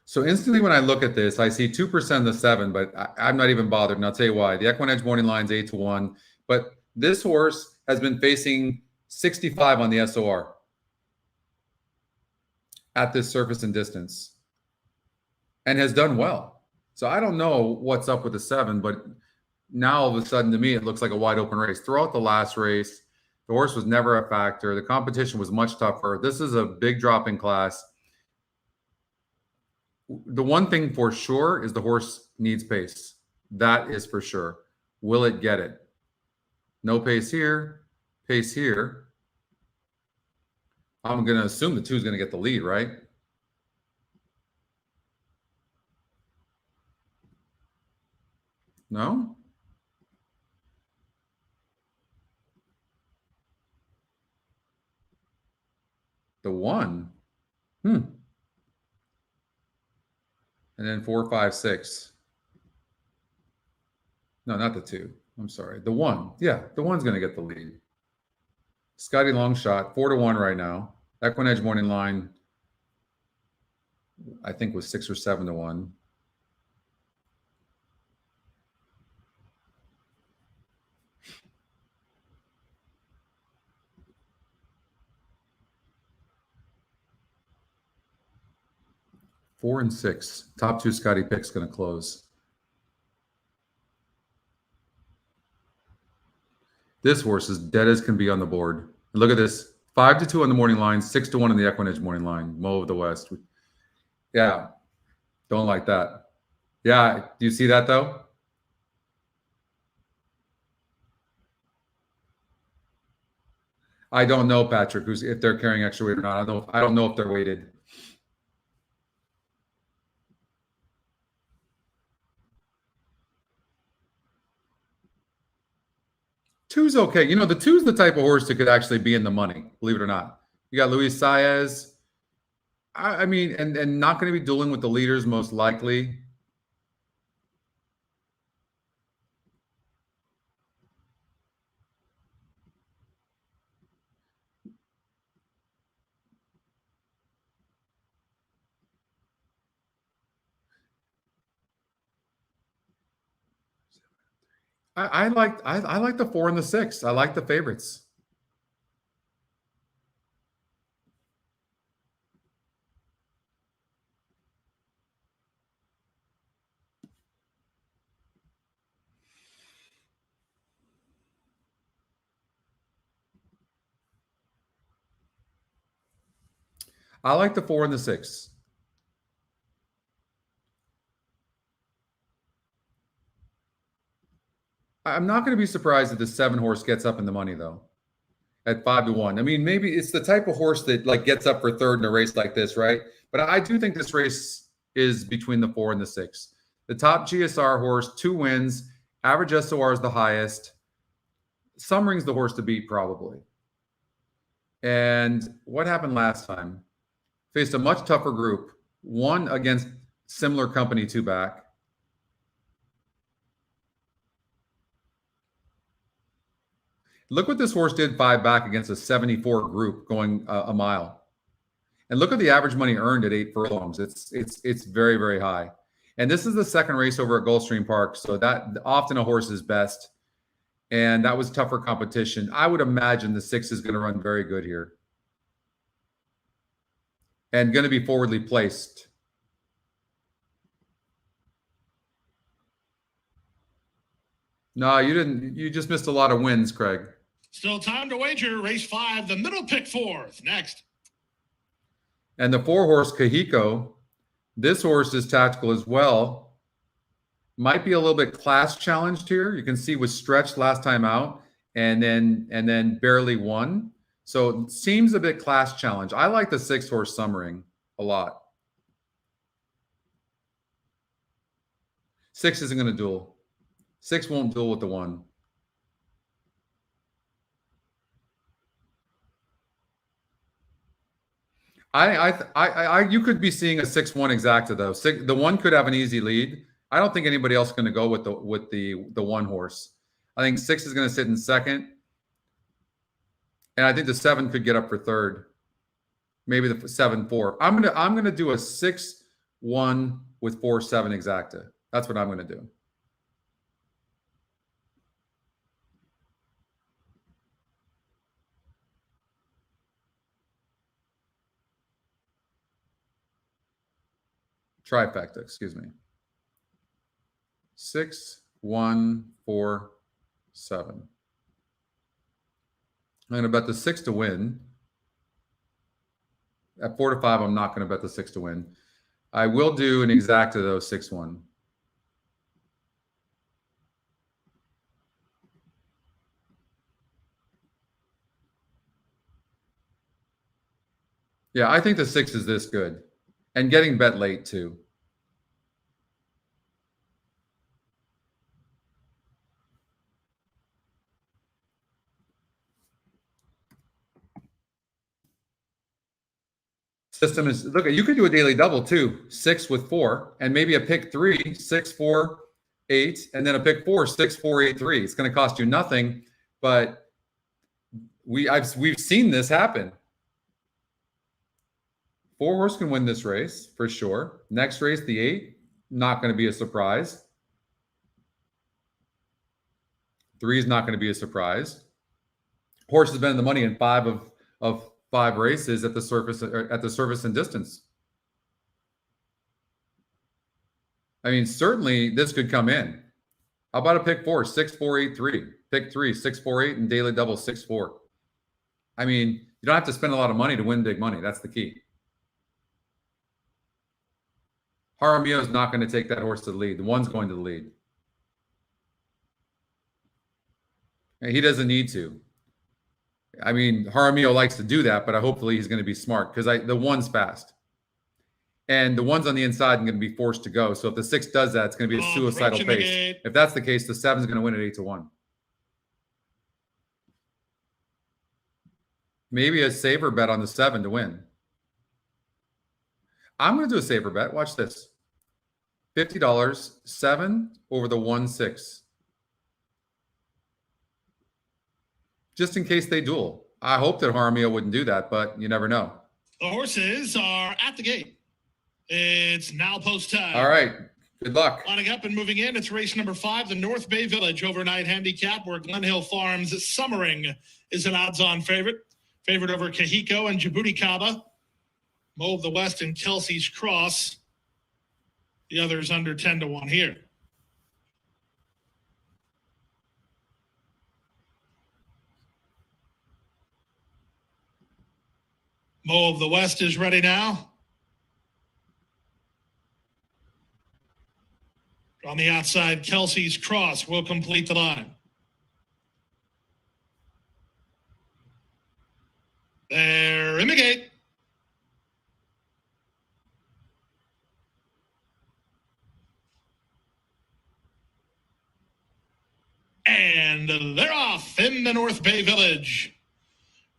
So instantly when I look at this, I see 2% the 7, but I'm not even bothered. And I'll tell you why. The EquinEdge morning line's 8 to 1, but this horse has been facing 65 on the SOR at this surface and distance and has done well. So I don't know what's up with the 7, but now all of a sudden to me, it looks like a wide open race. Throughout the last race, the horse was never a factor. The competition was much tougher. This is a big drop in class. The one thing for sure is the horse needs pace. That is for sure. Will it get it? No pace here, pace here. I'm going to assume the 2 is going to get the lead, right? No? The 1. And then 4, 5, 6. No, not the 2. I'm sorry. The 1. Yeah, the 1's going to get the lead. Scotty Longshot, 4 to 1 right now. EquinEdge morning line, I think was 6 or 7 to 1. Four and 6. Top 2 Scotty picks going to close. This horse is dead as can be on the board. And look at this. 5 to 2 on the morning line, 6 to 1 on the EquinEdge morning line. Mo of the West. Yeah. Don't like that. Yeah. Do you see that though? I don't know, Patrick, if they're carrying extra weight or not. I don't know if they're weighted. Two's okay. You know, the 2's the type of horse that could actually be in the money, believe it or not. You got Luis Saez. I mean, and not going to be dueling with the leaders most likely. I like the 4 and the 6. I like the favorites. I like the 4 and the 6. I'm not going to be surprised if the 7 horse gets up in the money though, at 5-1. I mean, maybe it's the type of horse that like gets up for third in a race like this, right? But I do think this race is between the 4 and the 6. The top GSR horse, 2 wins, average SOR is the highest. Summering's the horse to beat probably. And what happened last time? Faced a much tougher group, won against similar company 2 back. Look what this horse did 5 back against a 74 group going a mile. And look at the average money earned at 8 furlongs. It's very, very high. And this is the second race over at Gulfstream Park. So that often a horse is best. And that was tougher competition. I would imagine the 6 is going to run very good here. And going to be forwardly placed. No, you didn't. You just missed a lot of wins, Craig. Still time to wager. Race 5, the middle pick 4th. Next. And the 4 horse Kahiko, this horse is tactical as well. Might be a little bit class challenged here. You can see was stretched last time out and then barely won. So it seems a bit class challenged. I like the 6 horse Summering a lot. 6 isn't going to duel. 6 won't duel with the 1. You could be seeing a 6-1 exacta though. The 1 could have an easy lead. I don't think anybody else is going to go with the 1 horse. I think 6 is going to sit in second, and I think the 7 could get up for third. Maybe the 7-4. I'm gonna do a 6-1 with 4-7 exacta. That's what I'm gonna do. Trifecta, excuse me. 6, 1, 4, 7. I'm going to bet the 6 to win. At 4 to 5, I'm not going to bet the 6 to win. I will do an exacta though, 6-1. Yeah, I think the 6 is this good. And getting bet late too. System is, look, you could do a daily double too. 6 with 4 and maybe a pick 3, 6, 4, 8, and then a pick 4, 6, 4, 8, 3. It's going to cost you nothing, but we've seen this happen. 4 horse can win this race for sure. Next race, the 8, not going to be a surprise. 3 is not going to be a surprise. Horse has been in the money in 5 of 5 races at the surface and distance. I mean, certainly this could come in. How about a pick 4, 6, 4, 8, 3. Pick 3, 6, 4, 8, and daily double 6, 4. I mean, you don't have to spend a lot of money to win big money. That's the key. Jaramillo is not going to take that horse to the lead. The 1's going to the lead. And he doesn't need to. I mean, Jaramillo likes to do that, but hopefully he's going to be smart because the 1's fast. And the 1's on the inside and going to be forced to go. So if the 6 does that, it's going to be a suicidal pace. If that's the case, the 7's going to win at 8-1. Maybe a saver bet on the 7 to win. I'm going to do a saver bet. Watch this. $50, 7 over the 1-6. Just in case they duel. I hope that Jaramillo wouldn't do that, but you never know. The horses are at the gate. It's now post time. All right. Good luck. Lining up and moving in, it's race number 5, the North Bay Village overnight handicap, where Glen Hill Farms Summering is an odds-on favorite. Favorite over Kahiko and Djibouti Kaba. Mo of the West and Kelsey's Cross. The others under 10-1 here. Mo of the West is ready now. On the outside, Kelsey's Cross will complete the line. They're in the gate. And they're off in the North Bay Village.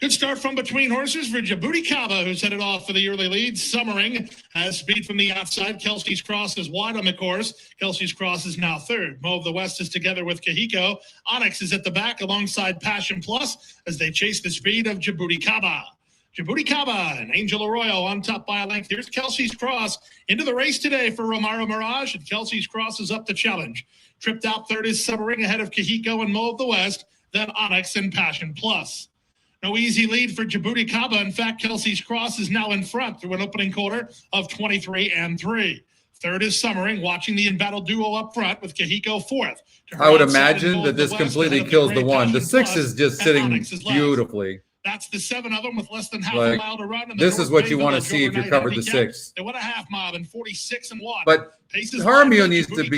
Good start from between horses for Djibouti Kaba, who's headed off for the early lead. Summering has speed from the outside. Kelsey's Cross is wide on the course. Kelsey's Cross is now third. Mo of the West is together with Kahiko. Onyx is at the back alongside Passion Plus as they chase the speed of Djibouti Kaba. Djibouti Kaba and Angel Arroyo on top by a length. Here's Kelsey's Cross into the race today for Romaro Mirage, and Kelsey's Cross is up to challenge. Tripped out third is Summering ahead of Kahiko and Mo of the West, then Onyx and Passion Plus. No easy lead for Djibouti Kaba. In fact, Kelsey's Cross is now in front through an opening quarter of 23-3. Third is Summering, watching the embattled duo up front with Kahiko fourth. I would imagine that this completely kills the one. The 6 is just sitting beautifully. That's the 7 of them with less than half Like, a mile to run. this is what you want to see if you're covered the 6. They won a half mile in 46-1. But Harmio needs to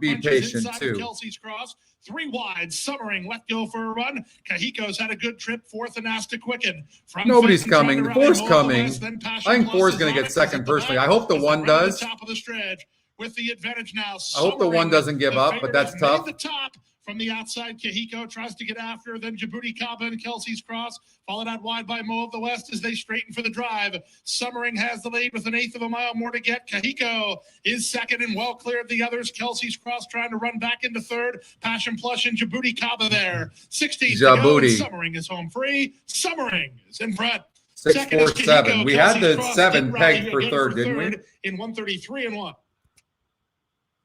be patient too. Kelsey's Cross, 3 wide. Summering let go for a run. Kahiko's had a good trip, fourth and asked to quicken. Nobody's coming. The 4's coming. I think 4 is going to get second personally. I hope the 1 does. Top of the stretch with the advantage now. I hope the 1 doesn't give up, but that's tough. The top from the outside, Kahiko tries to get after, then Djibouti Kaba and Kelsey's Cross, followed out wide by Mo of the West as they straighten for the drive. Summering has the lead with 1/8 of a mile more to get. Kahiko is second and well clear of the others. Kelsey's Cross trying to run back into third. Passion Plush and Djibouti Kaba there. 16 to go, and Summering is home free. Summering is in front. 6, 4, 7. We had the 7 pegged for third, didn't we? In 133-1.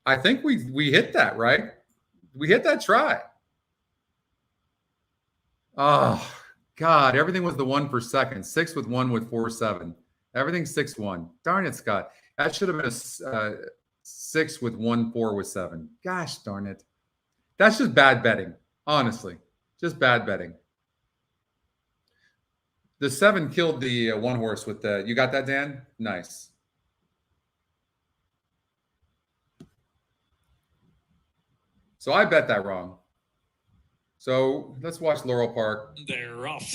I think we hit that, right? We hit that try. Oh, God. Everything was the 1 for second. 6 with 1 with 4, 7. Everything 6-1. Darn it, Scott. That should have been a 6 with 1, 4 with 7. Gosh darn it. That's just bad betting, honestly. Just bad betting. The 7 killed the 1 horse with the... You got that, Dan? Nice. So I bet that wrong. So let's watch Laurel Park. They're off.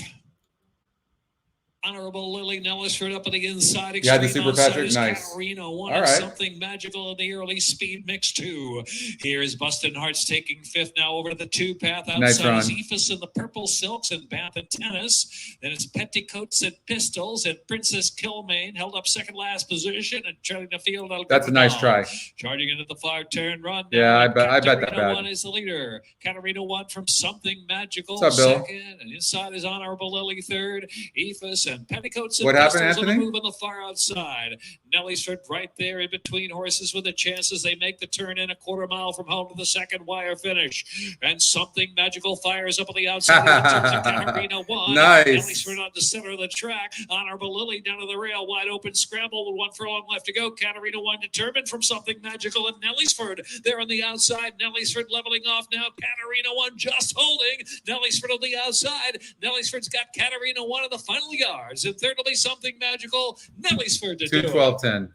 Honorable Lily Nellisford up on the inside. Yeah, the Super Patrick, nice. Katarina wanted All right. something magical in the early speed mix too. Here's Bustin' Hearts taking fifth now over to the 2 path. Outside is Ephus in the purple silks and Bath and Tennis. Then it's Petticoats and Pistols, and Princess Kilmaine held up second last position and charting the field. That's a nice try. Charging into the far turn run. Yeah, I bet that bad. 1 is the leader. Katarina 1 from Something Magical. What's up, Bill? Second, and inside is Honorable Lily third. Ephus and Petticoats and What happened, Pistols Anthony? on the move on the far outside. Nellisford right there in between horses with a chance as they make the turn in a quarter mile from home to the second wire finish. And Something Magical fires up on the outside in terms of Katarina 1. Nice. Nellisford on the center of the track. Honorable Lily down to the rail. Wide open scramble with 1 furlong left to go. Katarina 1 determined from Something Magical, and Nellisford there on the outside. Nellisford leveling off now. Katarina 1 just holding. Nellisford on the outside. Nellisford's got Katarina 1 in the final yards. And third will be Something Magical. Nellisford to 2, do it. 12, 10.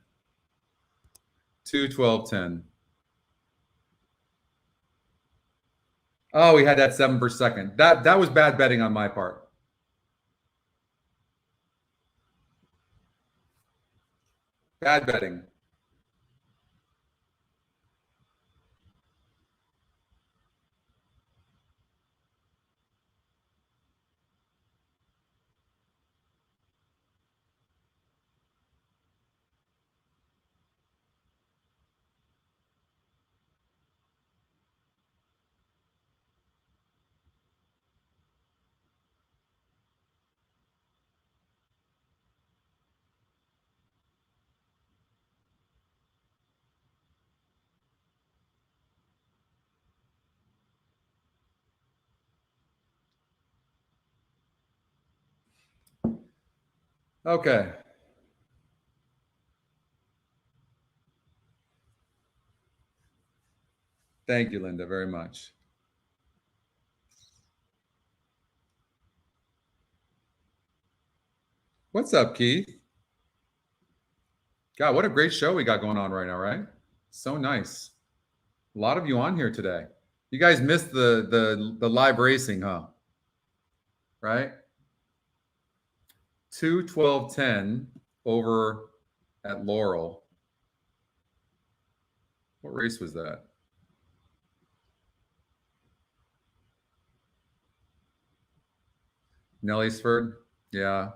2, 12, 10. Oh, we had that 7 per second. That was bad betting on my part. Bad betting. Okay. Thank you, Linda, very much. What's up, Keith? God, what a great show we got going on right now, right? So nice. A lot of you on here today. You guys missed the live racing, huh? Right? 2:12:10 over at Laurel. What race was that? Nellysford? Yeah.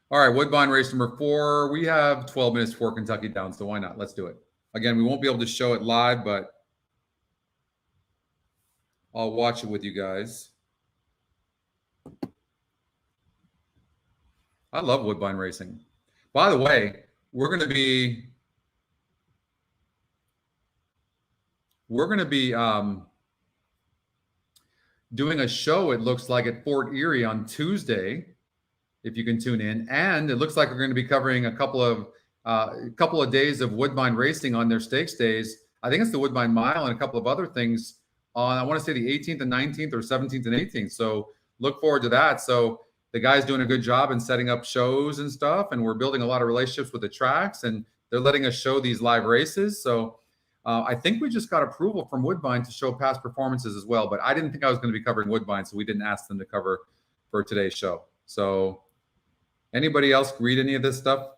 All right, Woodbine race number 4. We have 12 minutes for Kentucky Downs, so why not? Let's do it. Again, we won't be able to show it live, but I'll watch it with you guys. I love Woodbine racing. By the way, we're going to be doing a show, it looks like, at Fort Erie on Tuesday, if you can tune in. And it looks like we're going to be covering a couple of days of Woodbine racing on their stakes days. I think it's the Woodbine Mile and a couple of other things on, I want to say, the 18th and 19th or 17th and 18th. So look forward to that. So the guy's doing a good job in setting up shows and stuff, and we're building a lot of relationships with the tracks, and they're letting us show these live races. So I think we just got approval from Woodbine to show past performances as well, but I didn't think I was going to be covering Woodbine, so we didn't ask them to cover for today's show. So anybody else read any of this stuff?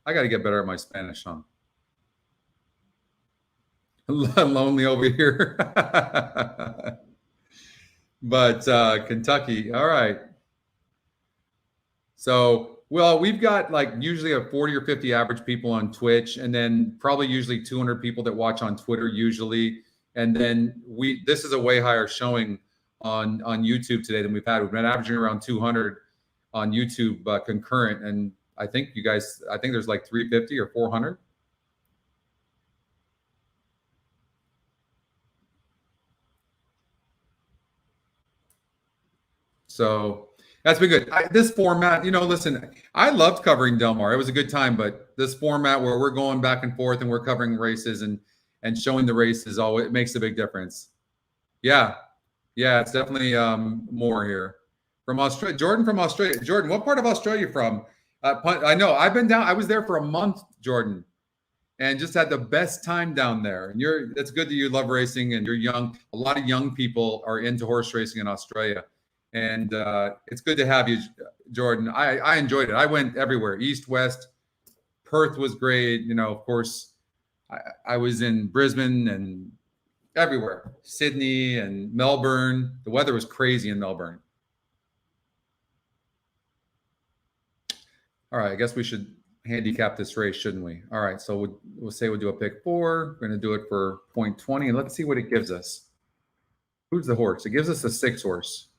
I got to get better at my Spanish, huh? Lonely over here. But Kentucky, all right. So, well, we've got like usually a 40 or 50 average people on Twitch, and then probably usually 200 people that watch on Twitter usually. And then this is a way higher showing on YouTube today than we've had. We've been averaging around 200 on YouTube concurrent. And I think there's like 350 or 400. So that's been good. This format, listen, I loved covering Del Mar. It was a good time, but this format where we're going back and forth and we're covering races and showing the races, it makes a big difference. Yeah, it's definitely more here. From Australia, Jordan from Australia. Jordan, what part of Australia are you from? I know I've been down. I was there for a month, Jordan, and just had the best time down there. And that's good that you love racing and you're young. A lot of young people are into horse racing in Australia. And it's good to have you, Jordan. I enjoyed it. I went everywhere, east, west. Perth was great. Of course, I was in Brisbane and everywhere. Sydney and Melbourne. The weather was crazy in Melbourne. All right, I guess we should handicap this race, shouldn't we? All right, so we'll say we'll do a pick 4. We're going to do it for 0.20, and let's see what it gives us. Who's the horse? It gives us a 6 horse.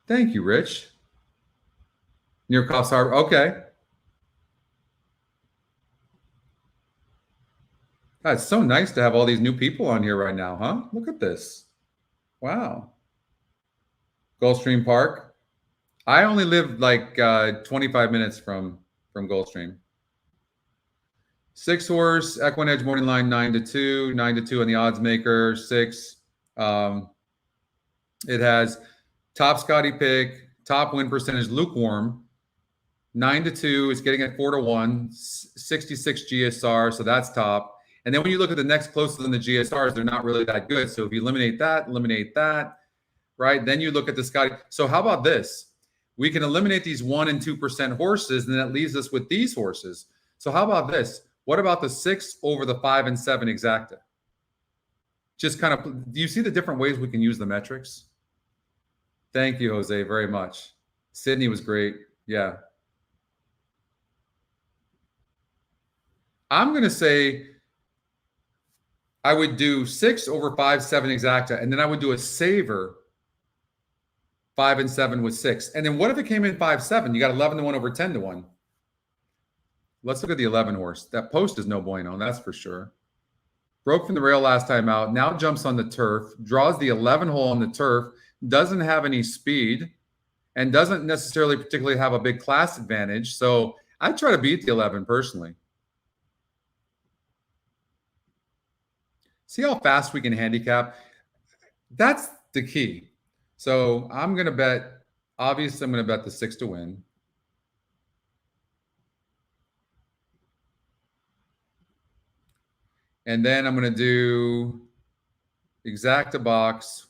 Thank you, Rich. Near Coffs Harbor. Okay. God, it's so nice to have all these new people on here right now, huh? Look at this. Wow. Gulfstream Park. I only live like 25 minutes from Gulfstream. 6 horse, EquinEdge morning line 9-2, 9-2 on the odds maker, 6. It has top Scotty pick, top win percentage, lukewarm, 9-2. It's getting at 4-1, 66 GSR, so that's top. And then when you look at the next closest than the GSRs, they're not really that good. So if you eliminate that, right? Then you look at the Scotty. So how about this? We can eliminate these 1% and 2% horses, and that leaves us with these horses. So how about this? What about the 6 over the 5 and 7 exacta? Just kind of, do you see the different ways we can use the metrics? Thank you, Jose, very much. Sydney was great. Yeah. I'm going to say I would do 6 over 5, 7 exacta, and then I would do a saver 5 and 7 with 6. And then what if it came in 5-7? You got 11-1 over 10-1. Let's look at the 11 horse. That post is no bueno, that's for sure. Broke from the rail last time out. Now jumps on the turf, draws the 11 hole on the turf, doesn't have any speed, and doesn't necessarily particularly have a big class advantage. So I try to beat the 11 personally. See how fast we can handicap? That's the key. So I'm going to bet Obviously, I'm going to bet the 6 to win. And then I'm going to do exacta box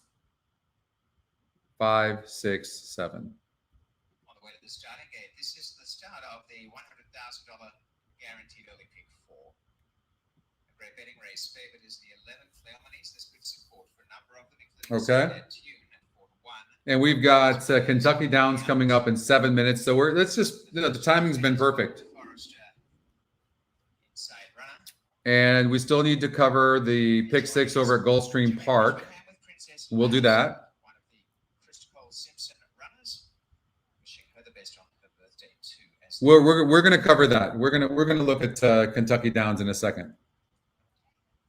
5, 6, 7. On the way to the starting gate, this is the start of the $100,000 guaranteed early pick 4. A great betting race. Favorite is the 11 Cleomenes. There's good support for a number of them, including Okay. Tune at 4-1. And we've got Kentucky Downs coming up in 7 minutes. So let's just, the timing's been perfect. Inside runner. And we still need to cover the pick 6 over at Gulfstream Park. We'll do that. One of the Christopher Simpson runners. Wishing her the best on her birthday too. As We're going to cover that. We're going to look at Kentucky Downs in a second.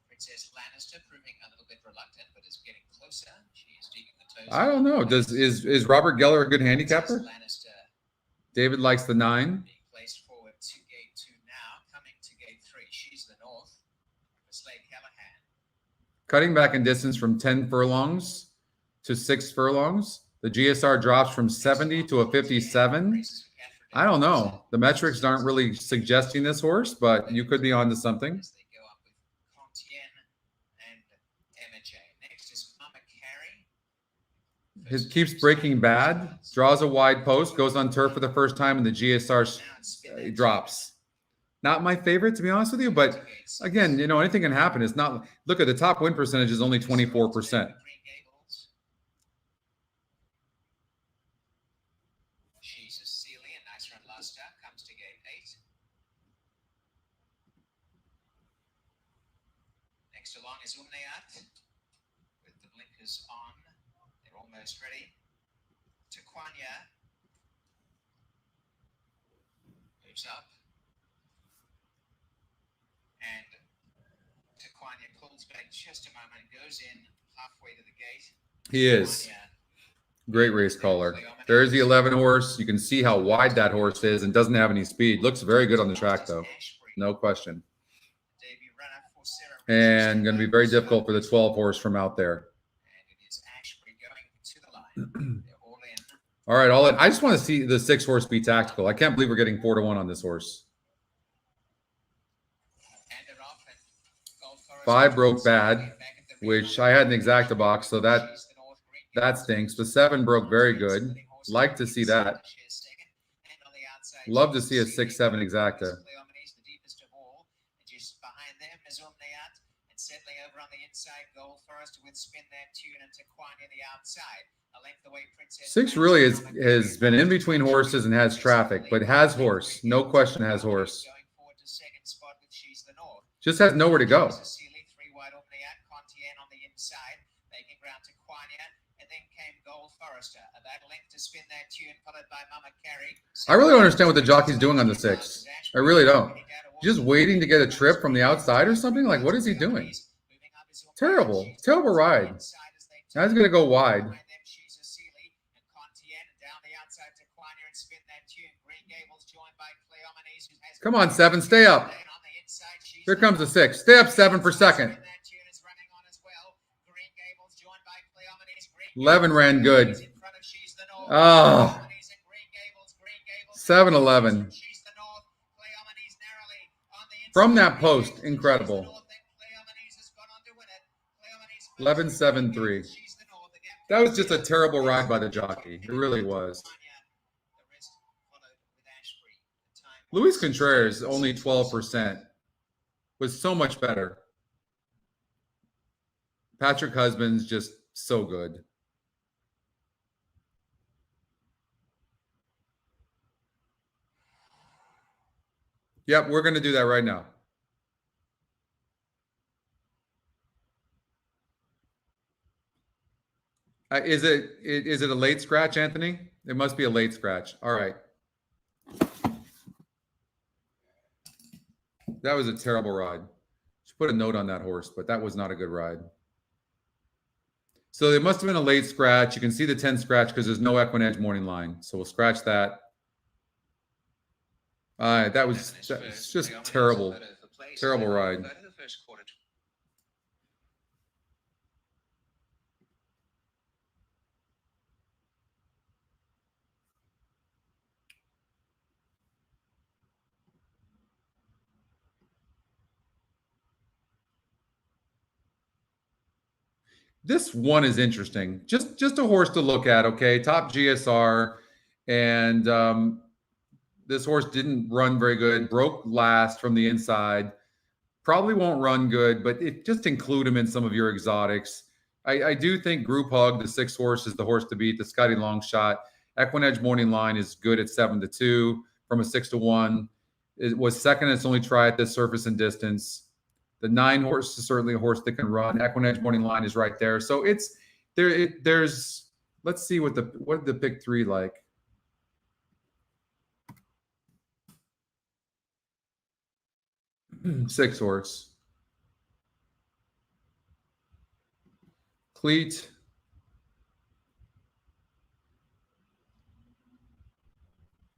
Princess Lannister proving a little bit reluctant, but is getting closer. She is digging the toes. I don't know. Is Robert Geller a good handicapper? Lannister David likes the 9. being placed forward to gate 2 now, coming to gate 3. She's the north. For Slade Callahan. Cutting back in distance from 10 furlongs to 6 furlongs. The GSR drops from 70 to a 57. I don't know. The metrics aren't really suggesting this horse, but you could be onto something. As they go up with Contienne and Emma J. Next is Mama Carey. It keeps breaking bad, draws a wide post, goes on turf for the first time, and the GSR drops. Not my favorite, to be honest with you, but again, you know, anything can happen. It's not, look at the top win percentage is only 24%. She's a Sealy, a nice run last start, comes to gate 8. Next along is Umneat with the blinkers on. They're almost ready. Taquania moves up. And Taquania pulls back just a moment, goes in halfway to the gate. He is. Taquania, Great race caller. There's the 11 horse. You can see how wide that horse is and doesn't have any speed. Looks very good on the track, though. No question. debut runner for Sarah And going to be very difficult for the 12 horse from out there. And it is Ashbury going to the line. They're all in. All right, all in. I just want to see the 6 horse be tactical. I can't believe we're getting 4 to 1 on this horse. And they're off, and Gold Forest 5 broke bad, back at the which I had an exacta box, so that stinks. But 7 broke very good. Like to see that. Love to see a 6-7 exacta. Cleomenes, the deepest of all. And just behind them is Umneat, and settling over on the inside, Gold Forest with Spin That Tune and Taquania the outside. A length away, Princess 6 really has been in between horses and has traffic, but has horse. No question has horse. Going forward to second spot with She's the North. Just has nowhere to go. Sealy, 3 wide Umneat, Contienne on the inside, making ground to Quania, and then came Gold Forester. About a length to Spin That Tune, followed by Mama Carey. I really don't understand what the jockey's doing on the 6. I really don't. Just waiting to get a trip from the outside or something? Like, what is he doing? Terrible. Terrible ride. Now he's going to go wide. Come on, 7. Stay up. Here comes the 6. Stay up 7 per second. 11 ran good. Oh. 7-11. From that post, incredible. 11-7-3. That was just a terrible ride by the jockey. It really was. Luis Contreras, only 12%, was so much better. Patrick Husband's just so good. Yep, we're going to do that right now. Is it a late scratch, Anthony? It must be a late scratch. All right. That was a terrible ride. Should put a note on that horse, but that was not a good ride. So it must have been a late scratch. You can see the 10 scratch because there's no EquinEdge morning line. So we'll scratch that. That was just terrible. Terrible ride. This one is interesting. Just a horse to look at, okay? Top GSR. And this horse didn't run very good, broke last from the inside. Probably won't run good, but just include him in some of your exotics. I do think Group Hug, the 6 horse, is the horse to beat. The Scotty Long Shot. EquinEdge Morning Line is good at 7-2 from a 6-1. It was second in its only try at this surface and distance. The 9 horse is certainly a horse that can run. EquinEdge Morning Line is right there. So it's there. There's, let's see what did the pick 3 like. Six horse. Cleat.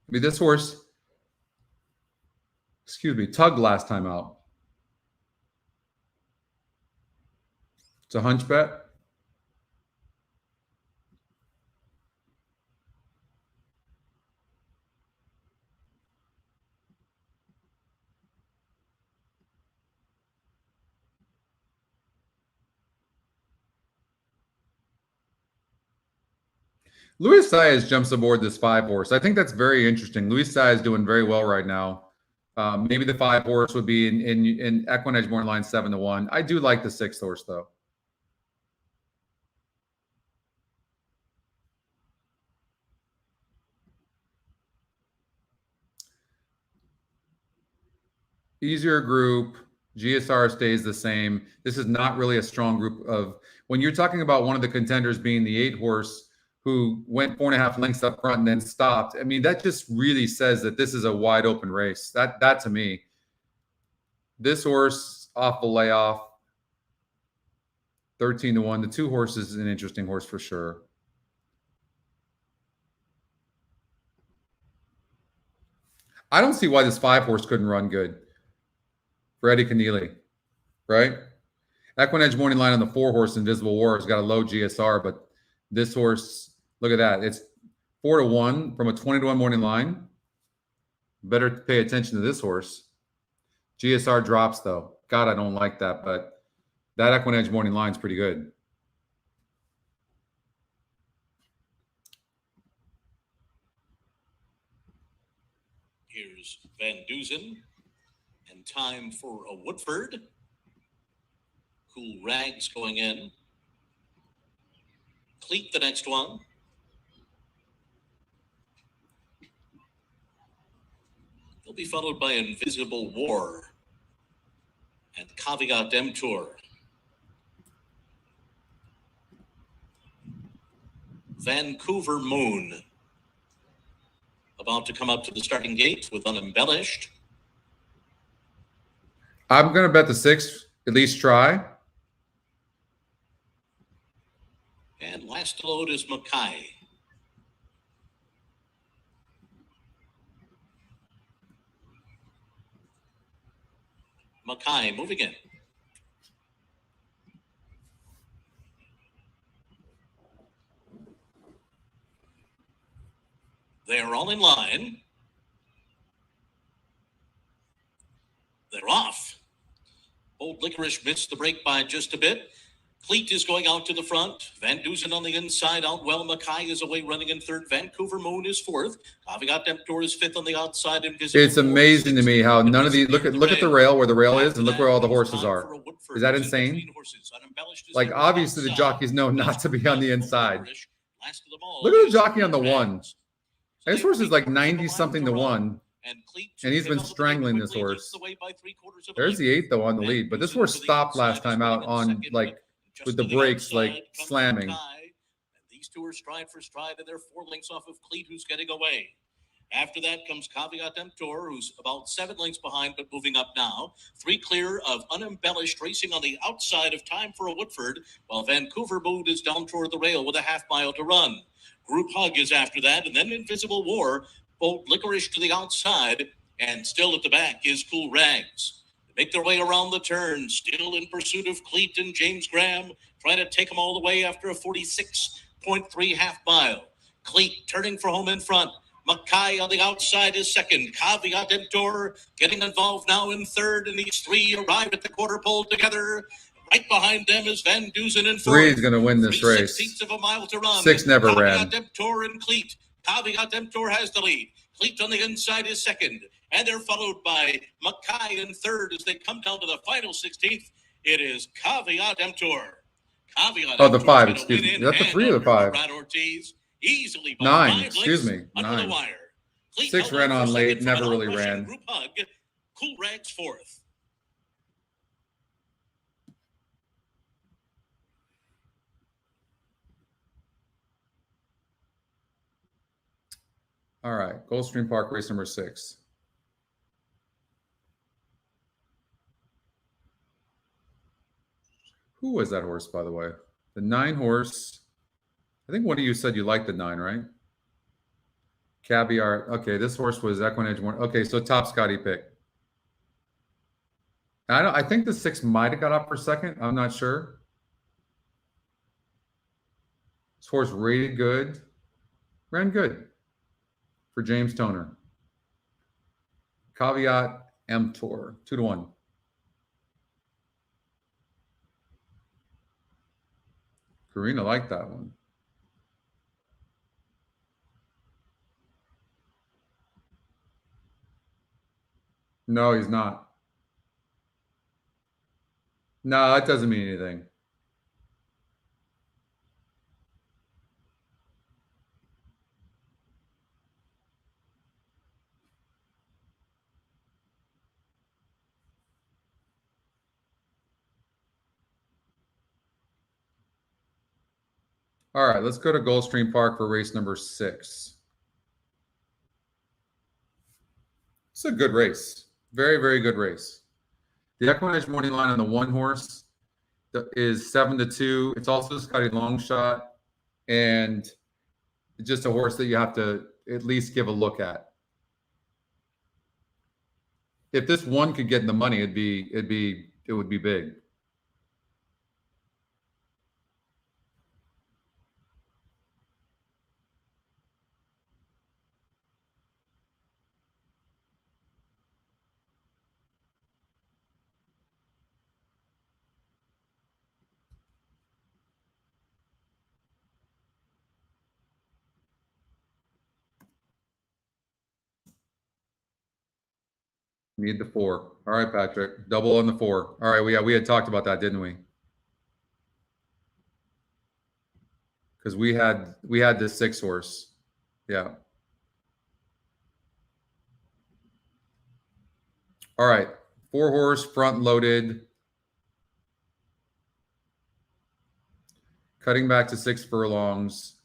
I mean, this horse, tugged last time out. It's a hunch bet. Luis Saez jumps aboard this 5 horse. I think that's very interesting. Luis Saez is doing very well right now. Maybe the 5 horse would be in EquinEdge Morning Line 7-1. I do like the 6 horse though. Easier group. GSR stays the same. This is not really a strong group of, when you're talking about one of the contenders being the 8 horse who went 4.5 lengths up front and then stopped. I mean, that just really says that this is a wide open race. That to me, this horse off the layoff, 13-1. The 2 horses is an interesting horse for sure. I don't see why this 5 horse couldn't run good for Eddie Keneally, right? EquinEdge Morning Line on the 4 horse Invisible War has got a low GSR, but this horse, look at that. It's 4-1 from a 20-1 morning line. Better pay attention to this horse. GSR drops though. God, I don't like that, but that EquinEdge Morning Line is pretty good. Here's Van Dusen and Time for a Woodford. Cool Rags going in. Cleat the next one. They'll be followed by Invisible War and Caveat Emptor. Vancouver Moon about to come up to the starting gate with Unembellished. I'm going to bet the 6, at least try. And last to load is Mackay. Mackay moving in. They're all in line. They're off. Old Licorice missed the break by just a bit. Cleat is going out to the front. Van Dusen on the inside out well. Mackay is away running in 3rd. Vancouver Moon is 4th. Caveat Emptor is 5th on the outside. Invisible It's amazing to me how none of these, look at the rail, where the rail is, and look where all the horses are. Is that insane? Like, obviously the jockeys know not to be on the inside. Look at the jockey on the 1. This horse is like 90-something to 1. And he's been strangling this horse. There's the 8 though on the lead, but this horse stopped last time out on like with the brakes like slamming. And these 2 are stride for stride, and they're 4 lengths off of Cleat, who's getting away. After that comes Caveat Emptor, who's about 7 lengths behind, but moving up now. 3 clear of Unembellished, racing on the outside of Time for a Woodford, while Vancouver Moon is down toward the rail with a half mile to run. Group Hug is after that, and then Invisible War. Both Licorice to the outside, and still at the back is Cool Rags. They make their way around the turn, still in pursuit of Cleat and James Graham, trying to take them all the way after a 46.3 half mile. Cleat turning for home in front. Mackay on the outside is 2nd. Caveat Emptor getting involved now in 3rd, and these 3 arrive at the quarter pole together. Right behind them is Van Dusen in 3 fourth. is going to win this 3/16 race. of a mile to run. 6 never Caveat ran. Emptor and Cleat. Caveat Emptor has the lead. Cleat on the inside is second. And they're followed by Mackay in third as they come down to the final 16th. It is Caveat Emptor. Caveat Oh, the Emptor's 5, gonna excuse win me. in Is that the hand 3 or the under 5? Brad Ortiz. Easily by 9, 5 excuse lengths me, under 9. the wire. Cleat 6 held ran for on second late, from never an really Russian ran. Group hug. Cool Rags fourth. All right, Gulfstream Park race number 6. Who was that horse, by the way? The 9 horse. I think one of you said you liked the 9, right? Caviar. Okay, this horse was EquinEdge 1. Okay, so top Scotty pick. I think the 6 might have got up for second. I'm not sure. This horse rated good. Ran good for James Toner. Caveat Emptor, 2-1. Karina liked that one. No, he's not. No, that doesn't mean anything. All right, let's go to Gulfstream Park for race number 6. It's a good race. Very, very good race. The EquinEdge morning line on the 1 horse is 7-2. It's also Scotty long shot, and it's just a horse that you have to at least give a look at. If this one could get in the money, it would be big. Need the 4. All right, Patrick. Double on the 4. All right, we had talked about that, didn't we? Because we had this 6 horse. Yeah. All right. 4 horse, front loaded. Cutting back to 6 furlongs.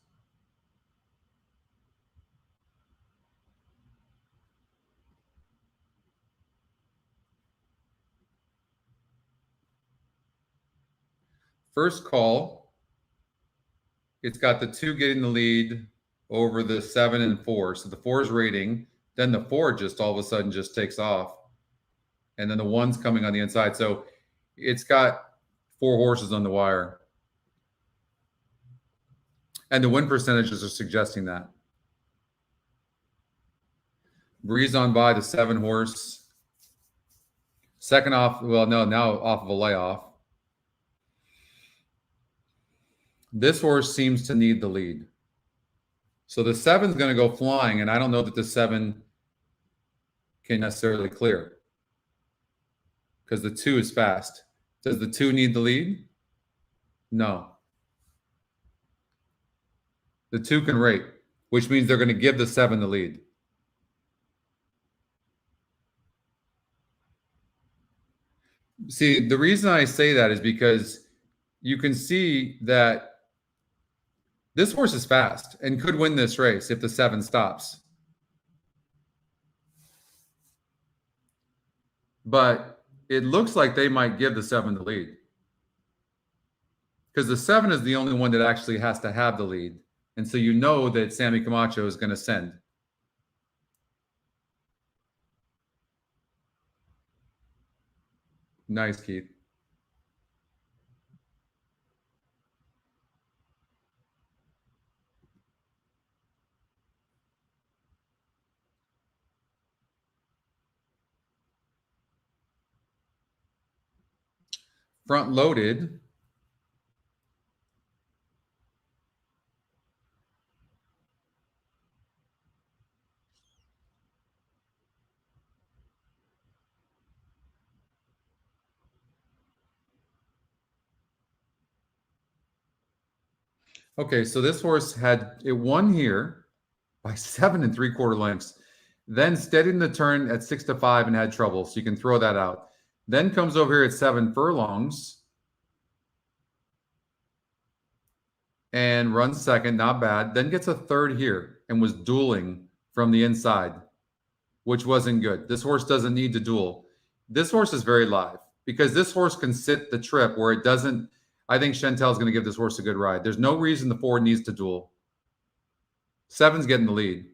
First call. It's got the 2 getting the lead over the 7 and 4. So the 4 is rating. Then the 4 just all of a sudden just takes off. And then the 1's coming on the inside. So it's got 4 horses on the wire. And the win percentages are suggesting that. Breeze on by the 7 horse. Second off, well, no, now off of a layoff. This horse seems to need the lead. So the 7's going to go flying, and I don't know that the 7 can necessarily clear because the 2 is fast. Does the 2 need the lead? No. The 2 can rate, which means they're going to give the 7 the lead. See, the reason I say that is because you can see that this horse is fast and could win this race if the 7 stops. But it looks like they might give the 7 the lead. Because the 7 is the only one that actually has to have the lead. And so you know that Sammy Camacho is going to send. Nice, Keith. front loaded. Okay, so this horse it won here by 7 3/4 lengths, then steadied in the turn at 6 to 5 and had trouble. So you can throw that out. Then comes over here at 7 furlongs and runs second, not bad. Then gets a third here and was dueling from the inside, which wasn't good. This horse doesn't need to duel. This horse is very live because this horse can sit the trip where it doesn't. I think Chantel's going to give this horse a good ride. There's no reason the 4 needs to duel. 7's getting the lead.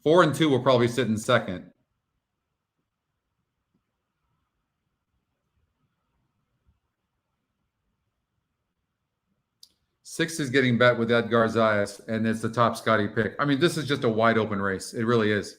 4 and 2 will probably sit in second. Six is getting bet with Edgar Zayas, and it's the top Scotty pick. I mean, this is just a wide open race. It really is.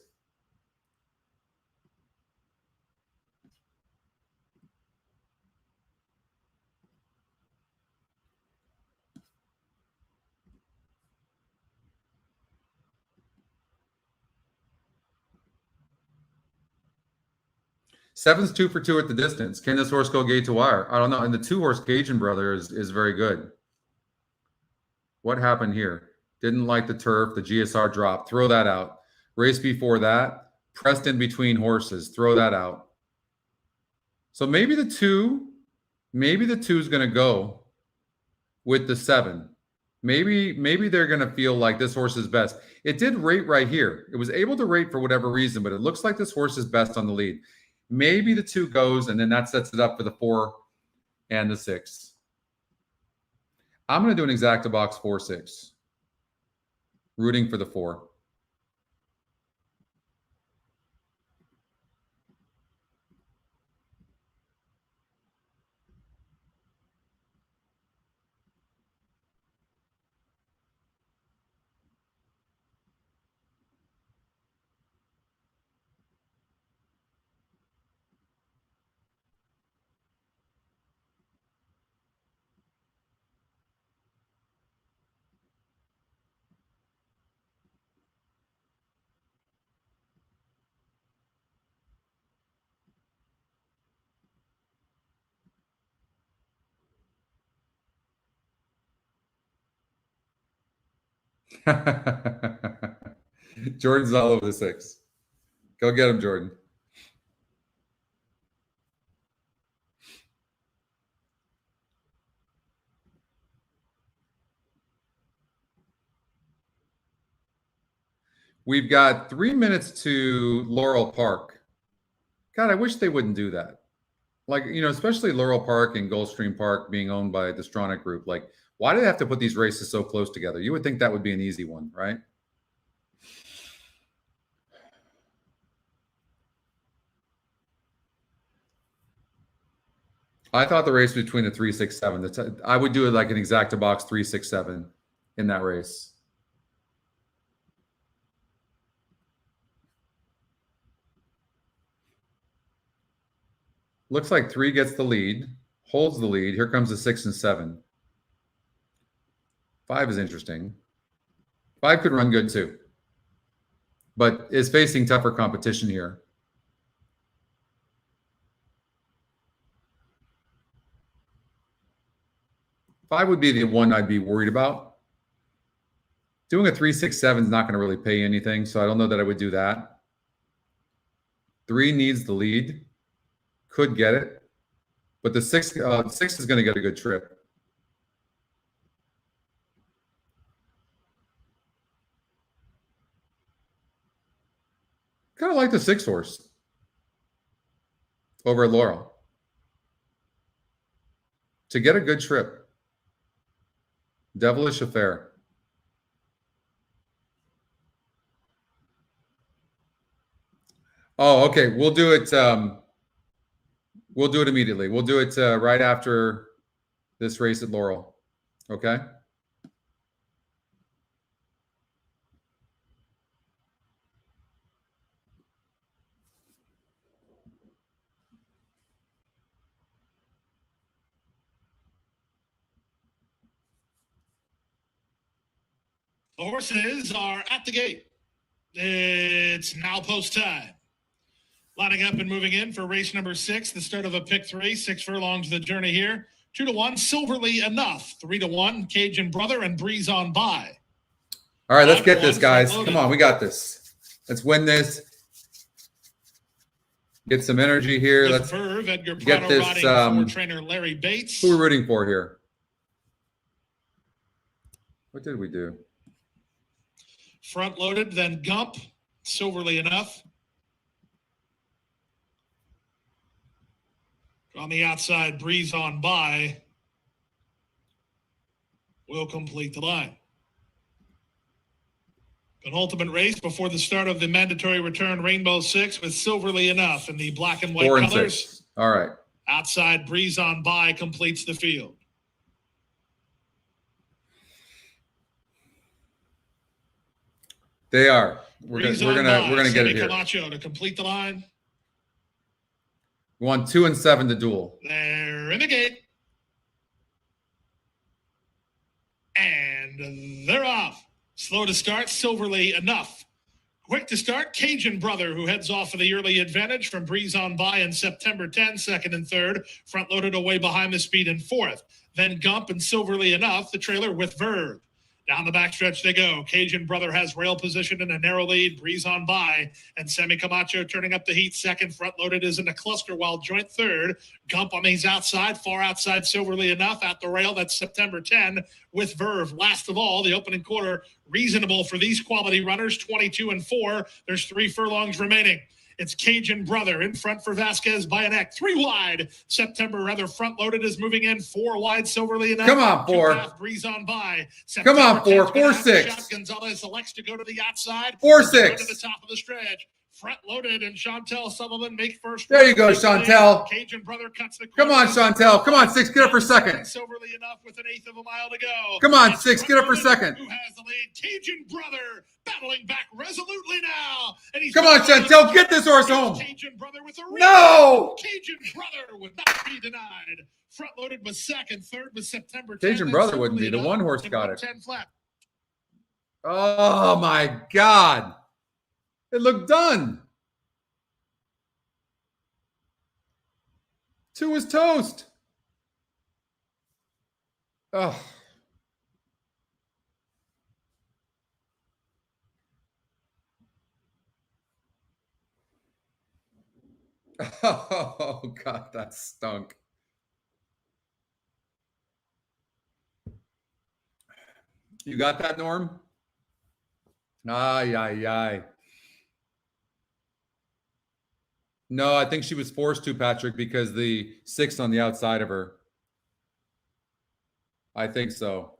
Seven's 2 for 2 at the distance. Can this horse go gate to wire? I don't know. And the 2-horse Gajan brother is very good. What happened here? Didn't like the turf. The GSR drop. Throw that out. Race before that, pressed in between horses. Throw that out. So maybe the 2 is going to go with the 7. Maybe they're going to feel like this horse is best. It did rate right here. It was able to rate for whatever reason, but it looks like this horse is best on the lead. Maybe the 2 goes, and then that sets it up for the 4 and the 6. I'm going to do an exacta box 4-6. Rooting for the 4. Jordan's all over the 6. Go get him, Jordan. We've got 3 minutes to Laurel Park. God, I wish they wouldn't do that. Like, especially Laurel Park and Gulfstream Park being owned by the Stronach Group. Like, why do they have to put these races so close together? You would think that would be an easy one, right? I thought the race between the 3, 6, 7. I would do it like an exacta box 3, 6, 7 in that race. Looks like 3 gets the lead, holds the lead. Here comes the 6 and 7. 5 is interesting. 5 could run good too, but is facing tougher competition here. 5 would be the one I'd be worried about. Doing a 3, 6, 7 is not going to really pay anything, so I don't know that I would do that. 3 needs the lead. Could get it, but the 6 is going to get a good trip. Kind of like the 6 horse over at Laurel to get a good trip. Devilish Affair. Oh, okay. We'll do it. We'll do it immediately. We'll do it right after this race at Laurel. Okay. The horses are at the gate. It's now post time. Lining up and moving in for race number 6, the start of a pick 3, 6 furlongs the journey here. 2-1, Silverly Enough. 3-1, Cajun Brother and Breeze on By. All right, let's get this, guys. Come on, we got this. Let's win this. Get some energy here. With Let's Verve, Edgar get Prado this. riding for trainer Larry Bates. Who are we rooting for here? What did we do? Front loaded, then Gump. Silverly Enough. On the outside, Breeze on By will complete the line. Penultimate race before the start of the mandatory return Rainbow 6 with Silverly Enough in the black and white 4 and colors. 6. All right. Outside, Breeze on By completes the field. They are. We're gonna get it here. Camacho to complete the line. We want 2 and 7 to duel. They're in the gate. And they're off. Slow to start, Silverly Enough. Quick to start, Cajun Brother, who heads off of the early advantage from Breeze on By in September 10, second and third. Front loaded away behind the speed in fourth. Then Gump and Silverly Enough, the trailer with Verve. Down the backstretch they go. Cajun Brother has rail position in a narrow lead. Breeze on By. And Sammy Camacho turning up the heat second. Front loaded is in a cluster while joint third. Gump on these outside. Far outside Silverly Enough. At the rail, that's September 10 with Verve. Last of all, the opening quarter. Reasonable for these quality runners. 22 and 4. There's 3 furlongs remaining. It's Cajun Brother in front for Vasquez by a neck. 3 wide. September rather front loaded is moving in. 4 wide. Silverly Enough. Come on, 4. Breeze on By. Come on, 4. 4 6. Gonzalez elects to go to the outside. 4 6. To the top of the stretch. Front loaded and Chantel Sullivan make first. There you go, Chantel. Cajun Brother cuts the. Come on, Chantel. Come on, 6. Get up for second. Silverly Enough with an eighth of a mile to go. Come on, 6. Get up for second. Who has the lead? Cajun Brother battling back resolutely now. And he's come on, Chantel. Get this horse home. Cajun Brother with a no. Cajun Brother would not be denied. Front loaded was second. Third was September 10th. Cajun Brother wouldn't be. The one horse got it. 10 flat. Oh, my God. It looked done. 2 is toast. Oh. Oh, God, that stunk. You got that, Norm? Ay, ay, ay. No, I think she was forced to, Patrick, because the 6 on the outside of her. I think so.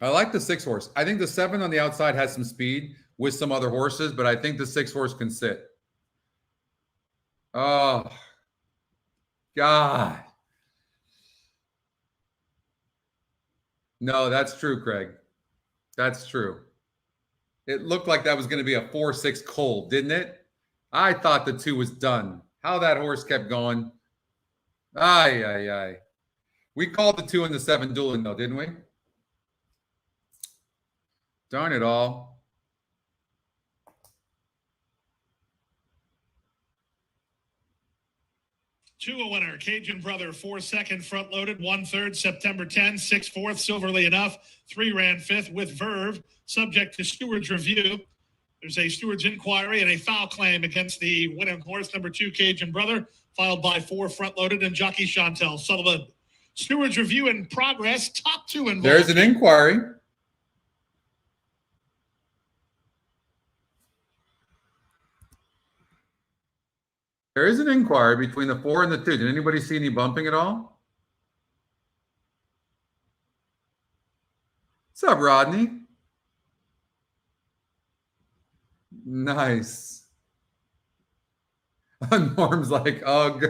I like the 6 horse. I think the 7 on the outside has some speed with some other horses, but I think the 6 horse can sit. Oh, God. No, that's true, Craig. That's true. It looked like that was going to be a 4-6 cold, didn't it? I thought the 2 was done. How that horse kept going. Ay, ay, ay. We called the 2 and the 7 dueling, though, didn't we? Darn it all. Two a winner. Cajun Brother, 4 second, front loaded, 1/3, September 10, 6 4th, Silverly Enough, 3 ran 5th with Verve, subject to steward's review. There's a steward's inquiry and a foul claim against the winning horse, number 2, Cajun Brother, filed by 4 front loaded and jockey Chantel Sullivan. Steward's review in progress, top 2 involved. There's an inquiry. There is an inquiry between the 4 and the 2. Did anybody see any bumping at all? What's up, Rodney? Nice. Norm's like, ugh.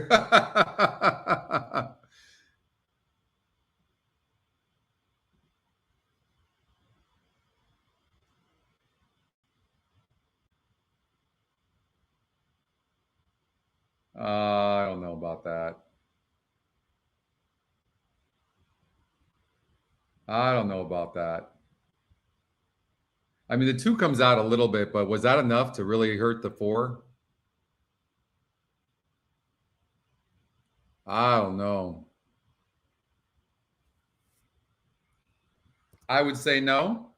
I don't know about that. I don't know about that. I mean, the 2 comes out a little bit, but was that enough to really hurt the 4? I don't know. I would say no.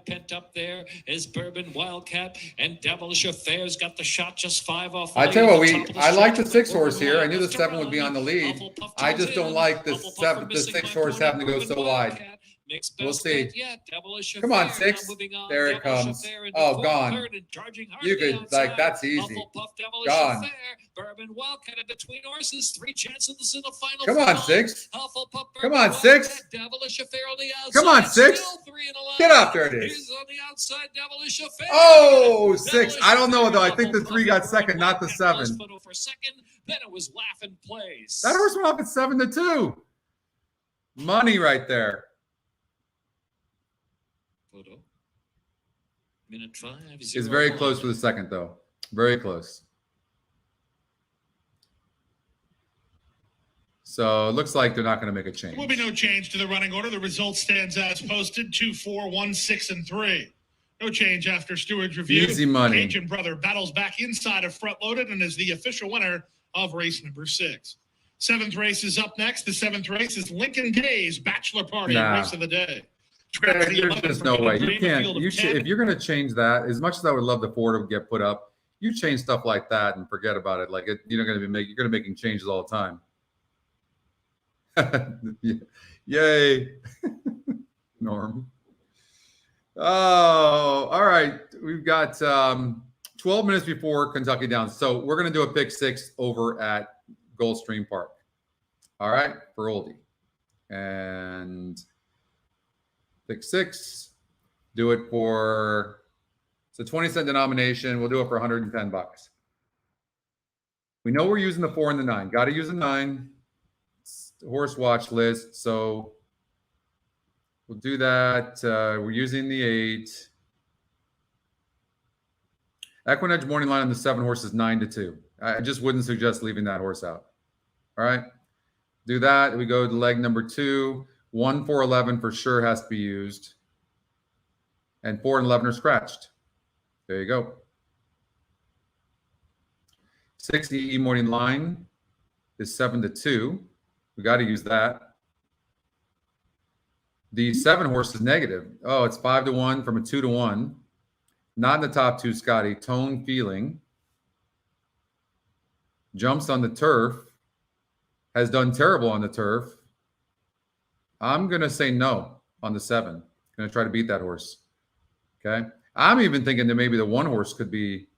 Pent up there is Bourbon Wildcat, and Devilish Affairs got the shot just 5 off. I tell you what, I like the 6 horse here. I knew the 7 would be on the lead. I just don't like the 6 horse having to go so wide. We'll see. Come on, 6. There it comes. Oh, gone. You could, like, that's easy. Gone. Bourbon Wildcat in between horses. 3 chances in the final. Come on, 6. Come on, 6. Come on, 6. Get out there, it is. Oh, 6. I don't know, though. I think the 3 got second, not the 7. Then it was Laughing Plays. That horse went off at 7-2. Money right there. Photo. Minute 5. It's very close for the second, though. Very close. So it looks like they're not going to make a change. There will be no change to the running order. The result stands as posted: 2, 4, 1, 6, and 3. No change after Stewart's review. Easy money. Cajun Brother battles back inside of front loaded and is the official winner of race number 6. 7th race is up next. The 7th race is Lincoln Day's Bachelor Party race of the day. There's just no way. You can't. You should, if you're going to change that, as much as I would love the 4 to get put up, you change stuff like that and forget about it. Like you're going to be you're going to be making changes all the time. Yay, Norm. Oh, all right. We've got 12 minutes before Kentucky Downs, so we're going to do a pick 6 over at Gulfstream Park. All right, for Oldie, and pick 6. Do it for, it's a 20-cent denomination. We'll do it for $110. We know we're using the 4 and the 9. Got to use a 9. Horse watch list, so we'll do that. We're using the 8. EquinEdge morning line on the 7 horse is 9-2. I just wouldn't suggest leaving that horse out. All right, do that. We go to leg number 2. 1, 4, 11 for sure has to be used, and 4 and 11 are scratched. There you go. 60 E morning line is 7-2. We got to use that. The 7 horse is negative. Oh, it's 5-1 from a 2-1. Not in the top 2, Scotty. Tone Feeling. Jumps on the turf. Has done terrible on the turf. I'm going to say no on the 7. Going to try to beat that horse. Okay. I'm even thinking that maybe the 1 horse could be.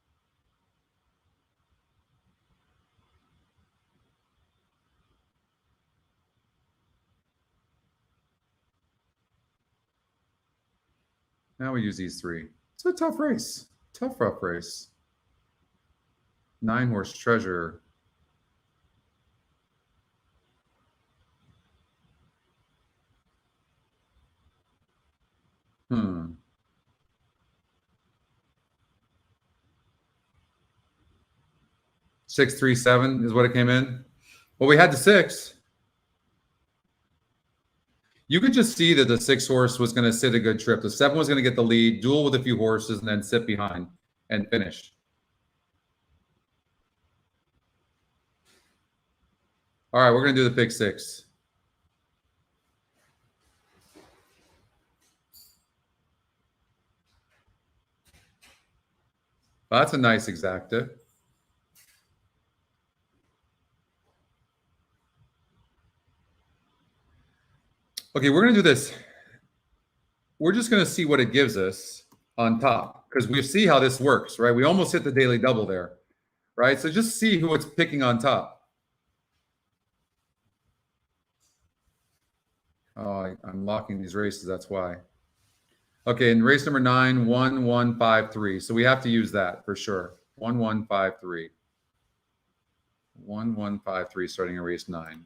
Now we use these 3. It's a tough race. Tough, rough race. 9 horse Treasure. Hmm. 6-3-7 is what it came in. Well, we had the 6. You could just see that the 6 horse was going to sit a good trip. The 7 was going to get the lead, duel with a few horses, and then sit behind and finish. All right, we're going to do the pick 6. Well, that's a nice exacta. Okay, we're going to do this. We're just going to see what it gives us on top because we see how this works, right? We almost hit the daily double there, right? So just see who it's picking on top. Oh, I'm locking these races. That's why. Okay, in race number 9, 1, 1, 5, 3. So we have to use that for sure. 1, 1, 5, 3. 1, 1, 5, 3 starting in race 9.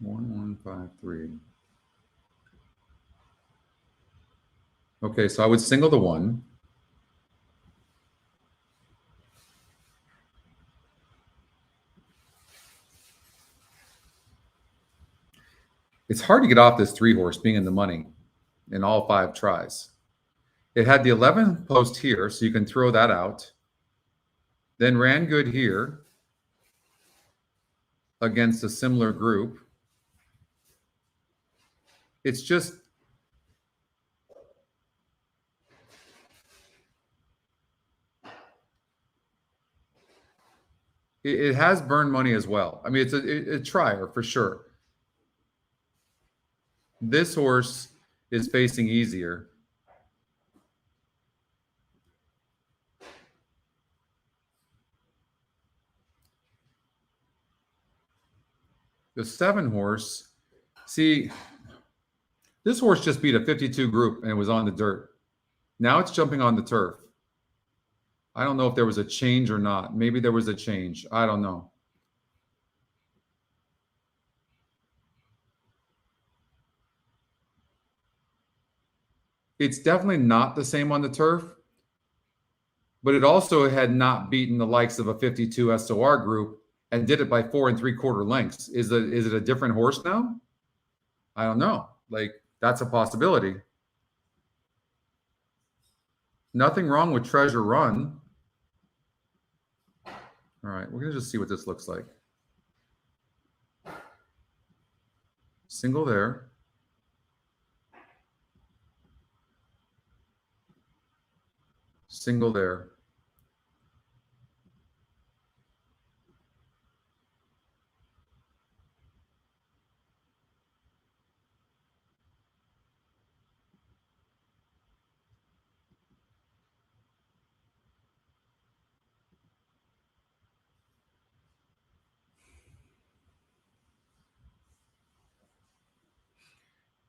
1153. Okay, so I would single the 1. It's hard to get off this 3 horse being in the money in all 5 tries. It had the 11 post here, so you can throw that out. Then ran good here against a similar group. It's just it has burned money as well. I mean, it's a trier for sure. This horse is facing easier. The 7 horse, see, this horse just beat a 52 group and it was on the dirt. Now it's jumping on the turf. I don't know if there was a change or not. Maybe there was a change. I don't know. It's definitely not the same on the turf, but it also had not beaten the likes of a 52 SOR group and did it by 4 3/4 lengths. Is it a different horse now? I don't know. Like, that's a possibility. Nothing wrong with Treasure Run. All right, we're going to just see what this looks like. Single there. Single there.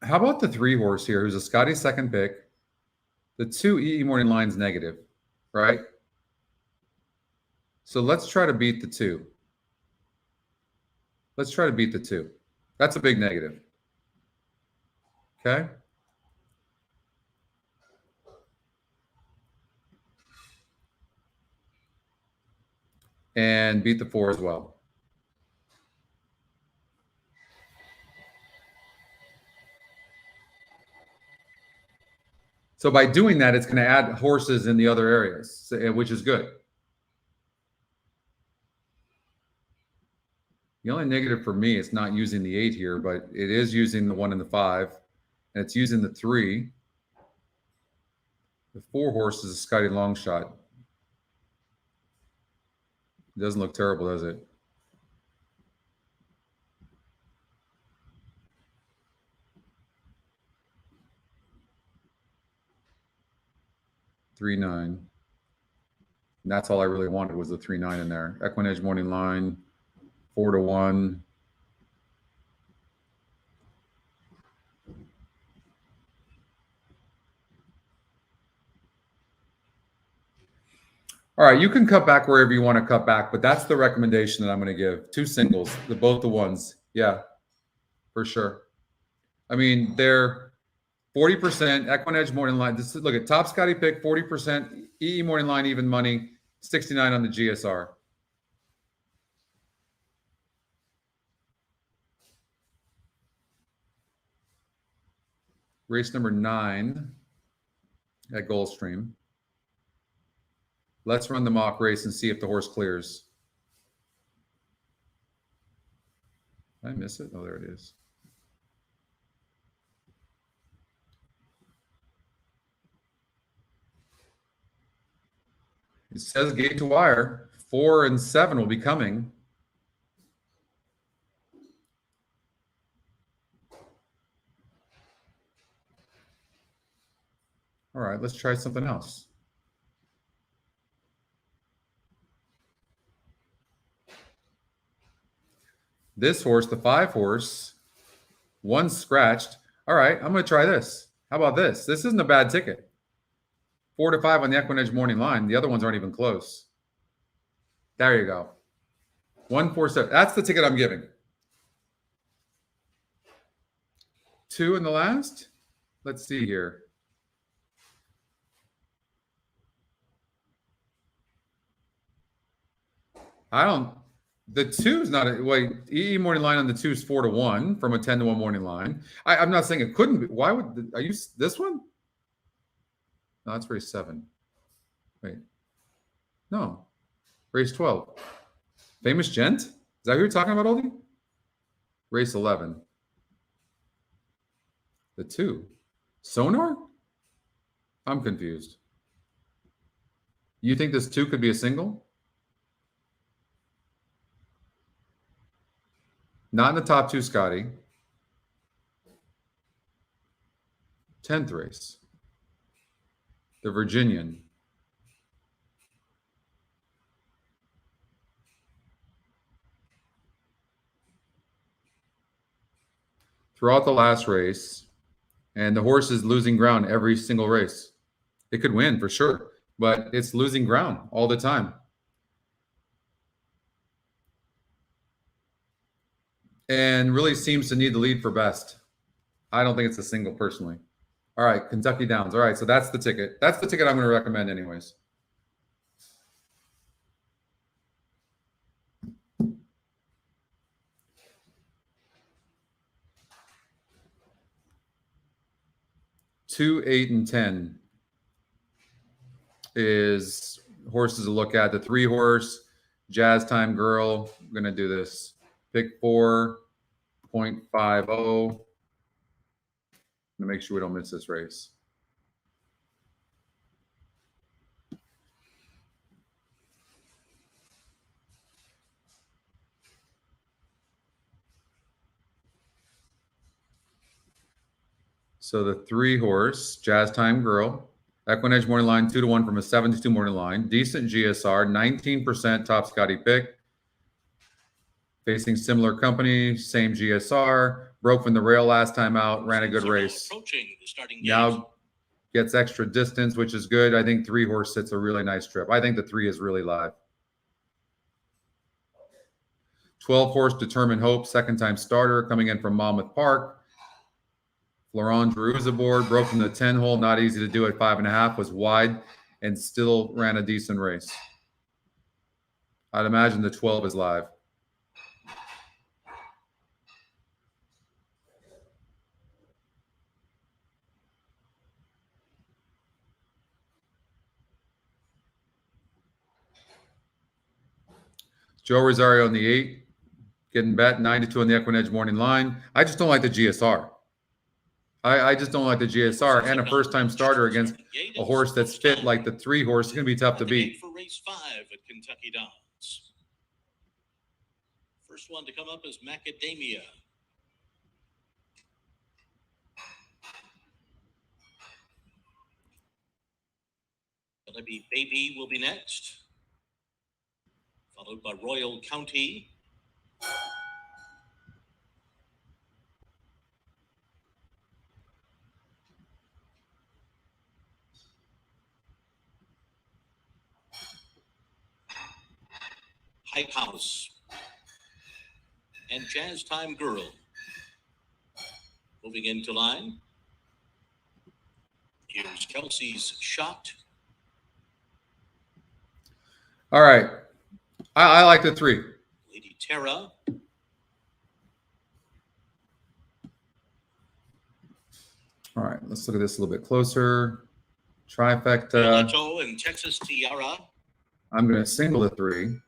How about the 3 horse here, who's a Scotty second pick? The 2 EE morning line's negative, right? So let's try to beat the 2. Let's try to beat the 2. That's a big negative. Okay. And beat the 4 as well. So by doing that, it's going to add horses in the other areas, which is good. The only negative for me is not using the 8 here, but it is using the 1 and the 5, and it's using the 3. The 4 horse is a Scotty long shot. It doesn't look terrible, does it? Three nine. And that's all I really wanted was the 3-9 in there. EquinEdge morning line, 4-1. All right, you can cut back wherever you want to cut back, but that's the recommendation that I'm going to give. 2 singles, both the ones. Yeah, for sure. I mean, they're 40% EquinEdge morning line. This is, look at top Scotty pick, 40% EE morning line, even money, 69 on the GSR. Race number 9 at Gulfstream. Let's run the mock race and see if the horse clears. Did I miss it? Oh, there it is. It says gate to wire. 4 and 7 will be coming. All right, let's try something else. This horse, the 5 horse, 1 scratched. All right, I'm going to try this. How about this? This isn't a bad ticket. 4-5 on the EquinEdge morning line. The other ones aren't even close. There you go. 1-4-7. That's the ticket I'm giving. 2 in the last? Let's see here. The 2 is not wait, EE morning line on the 2 is 4-1 from a 10-1 morning line. I'm not saying it couldn't be. Why would, are you, this one? No, that's race 7. Wait. No. Race 12. Famous Gent? Is that who you're talking about, Oldie? Race 11. The 2. Sonar? I'm confused. You think this 2 could be a single? Not in the top 2, Scotty. 10th race. The Virginian. Throughout the last race, and the horse is losing ground every single race. It could win for sure, but it's losing ground all the time. And really seems to need the lead for best. I don't think it's a single personally. All right, Kentucky Downs. All right, so that's the ticket. That's the ticket I'm going to recommend anyways. Two, 8, and 10 is horses to look at. The 3 horse, Jazz Time Girl. I'm going to do this. Pick 4.50. I'm going to make sure we don't miss this race. So the 3 horse, Jazz Time Girl, EquinEdge morning line 2-1 from a 7-2 morning line. Decent GSR, 19% top Scotty pick. Facing similar company, same GSR. Broke from the rail last time out, ran a good race. Now gets extra distance, which is good. I think 3 horse sits a really nice trip. I think the 3 is really live. 12 horse Determined Hope, second time starter, coming in from Monmouth Park. Laurel Drews aboard, broke from the 10 hole, not easy to do at 5.5, was wide and still ran a decent race. I'd imagine the 12 is live. Joe Rosario on the 8, getting bet 92 on the EquinEdge morning line. I just don't like the GSR. I just don't like the GSR, and a first-time starter against a horse that's fit like the 3 horse is going to be tough to beat. For race 5 at Kentucky Downs. First one to come up is Macadamia. Gonna be Baby will be next, followed by Royal County. Hype House and Jazz Time Girl. Moving into line. Here's Kelsey's Shot. All right. I like the 3. Lady Terra. All right, let's look at this a little bit closer. Trifecta. Violetto and Texas Tiara. I'm going to single the 3.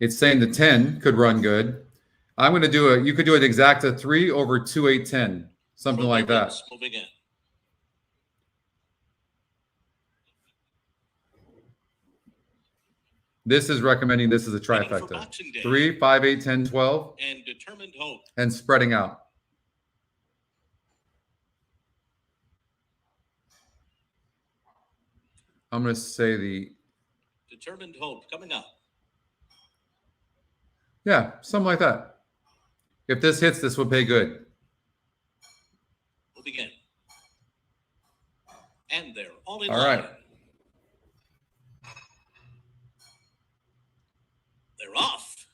It's saying the 10 could run good. I'm going to do you could do an exacta 3 over 2, 8, 10, something like that. Moving in. This is recommending this is a trifecta. 3, 5, 8, 10, 12. And Determined Hope. And spreading out. I'm going to say the... Determined Hope coming up. Yeah, something like that. If this hits, this would pay good. We'll begin. And they're all in All line. right. They're off.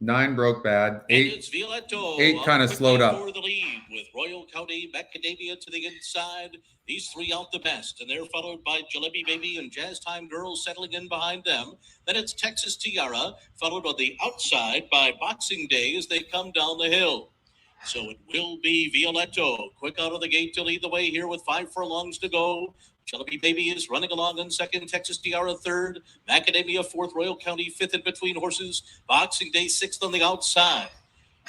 9 broke bad. And 8 it's Violetto. 8 kind of quickly slowed up. For the lead with Royal County, Macadamia to the inside. These 3 out the best, and they're followed by Jalebi Baby and Jazz Time Girl settling in behind them. Then it's Texas Tiara, followed on the outside by Boxing Day as they come down the hill. So it will be Violetto, quick out of the gate to lead the way here with 5 furlongs to go. Jalebi Baby is running along in second, Texas Tiara third, Macadamia fourth, Royal County fifth in between horses, Boxing Day sixth on the outside.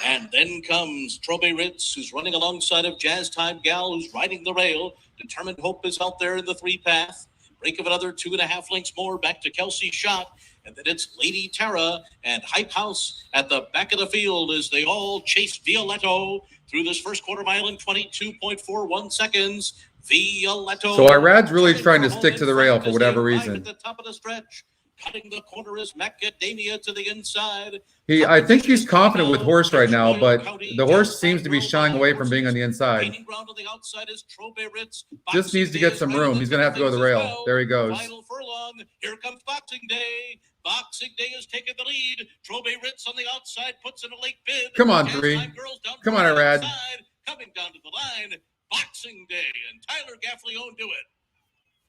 And then comes Trobe Ritz, who's running alongside of Jazz Time Gal, who's riding the rail. Determined Hope is out there in the 3 path. Break of another 2.5 lengths more back to Kelsey Shot. And then it's Lady Tara and Hype House at the back of the field as they all chase Violetto through this first quarter mile in 22.41 seconds. Violetto. So Irad's really trying to stick to the rail for whatever reason. At the top of the stretch. Cutting the corner is Macadamia to the inside. I think he's confident with horse right now, but the horse seems to be shying away from being on the inside. Gaining ground on the outside is Trobe Ritz. Just needs to get some room. He's going to have to go to the rail. There he goes. Final furlong. Here comes Boxing Day. Boxing Day is taking the lead. Trobe Ritz on the outside puts in a late bid. Come on, Jazz 3. Time Girls down Come on, the Irad. outside, coming down to the line. Boxing Day and Tyler Gaffleone do it.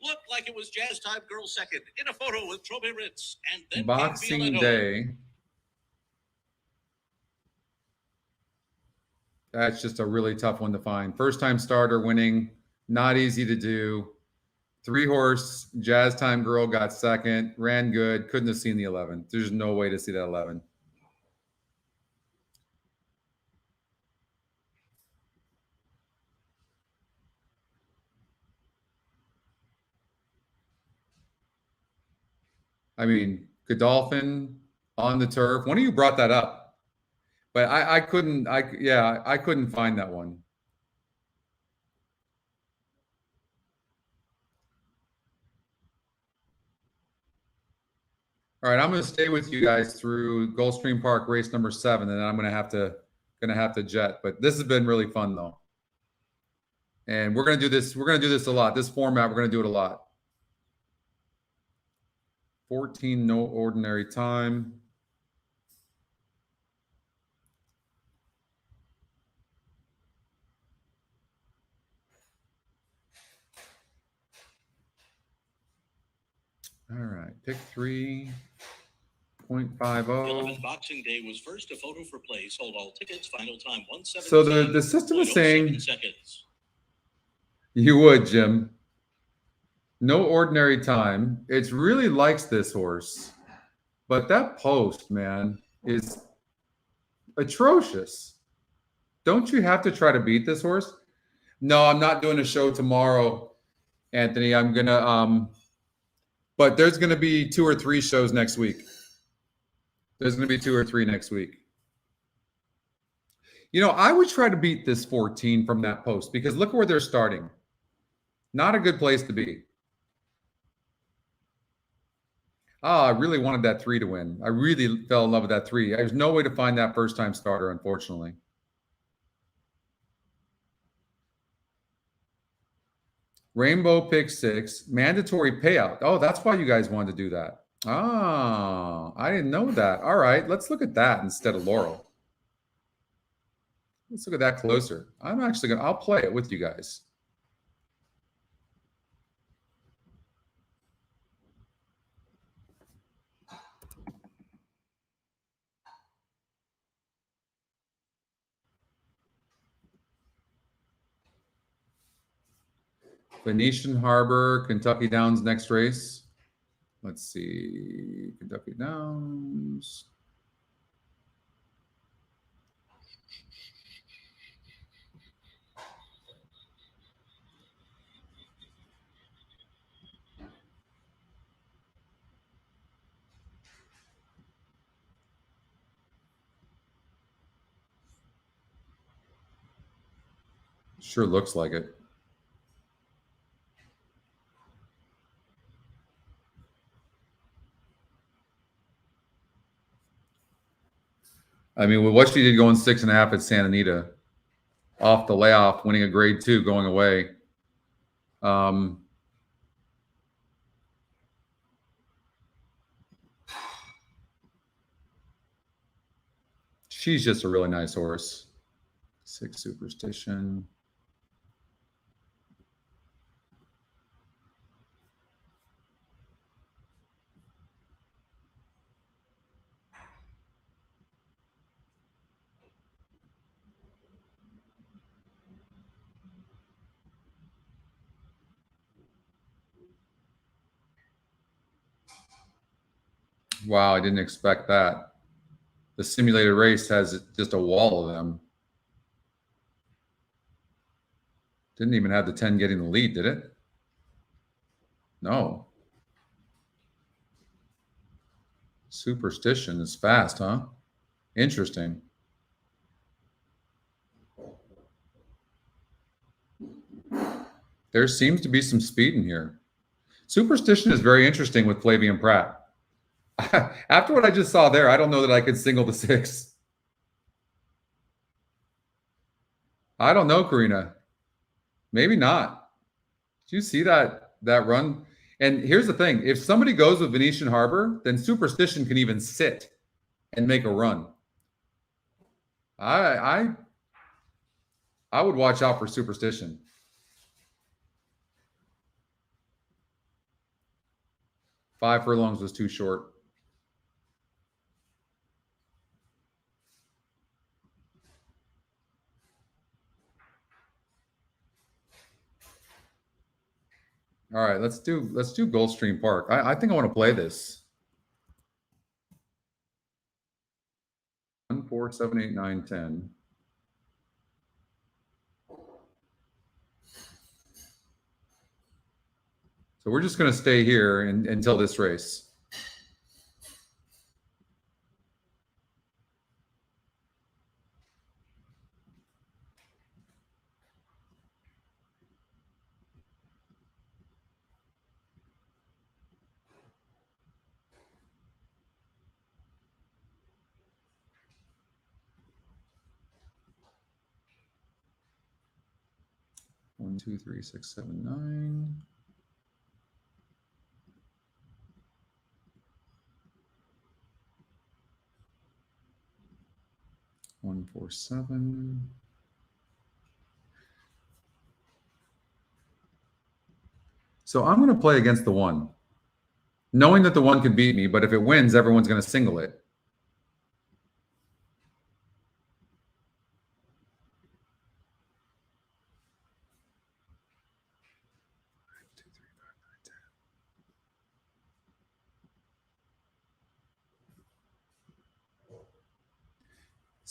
Looked like it was Jazz Time Girl second in a photo with Trobe Ritz. And then Boxing Day. That's just a really tough one to find. First time starter winning. Not easy to do. 3 horse. Jazz Time Girl got second. Ran good. Couldn't have seen the 11. There's no way to see that 11. I mean, Godolphin on the turf. One of you brought that up, but I couldn't. I couldn't find that one. All right, I'm going to stay with you guys through Gulfstream Park race number 7, and then I'm going to have to jet. But this has been really fun though, and we're going to do this. We're going to do this a lot. This format, we're going to do it a lot. 14, no ordinary time. All right, pick 3.50. Boxing Day was first. A photo for place. Hold all tickets. Final time 1:17. So the system is saying seconds. You would, Jim. No ordinary time. It really likes this horse, but that post, man, is atrocious. Don't you have to try to beat this horse? No, I'm not doing a show tomorrow, Anthony. I'm gonna but there's gonna be 2 or 3 shows next week. There's gonna be 2 or 3 next week. You know, I would try to beat this 14 from that post because look where they're starting. Not a good place to be. Oh, I really wanted that 3 to win. I really fell in love with that 3. There's no way to find that first-time starter, unfortunately. Rainbow pick 6, mandatory payout. Oh, that's why you guys wanted to do that. Oh, I didn't know that. All right, let's look at that instead of Laurel. Let's look at that closer. I'm actually I'll play it with you guys. Venetian Harbor, Kentucky Downs next race. Let's see. Kentucky Downs. Sure looks like it. I mean, with what she did going 6.5 at Santa Anita, off the layoff, winning a grade 2, going away. She's just a really nice horse. 6 Superstition. Wow, I didn't expect that. The simulated race has just a wall of them. Didn't even have the 10 getting the lead, did it? No. Superstition is fast, huh? Interesting. There seems to be some speed in here. Superstition is very interesting with Flavian Pratt. After what I just saw there, I don't know that I could single the 6. I don't know, Karina. Maybe not. Did you see that run? And here's the thing. If somebody goes with Venetian Harbor, then Superstition can even sit and make a run. I would watch out for Superstition. Five furlongs was too short. All right, let's do Gulfstream Park. I think I want to play this. 1, 4, 7, 8, 9, 10. So we're just going to stay here until this race. One, 2, 3, 6, 7, 9. One, 4, 7. So I'm going to play against the 1, knowing that the 1 can beat me, but if it wins, everyone's going to single it.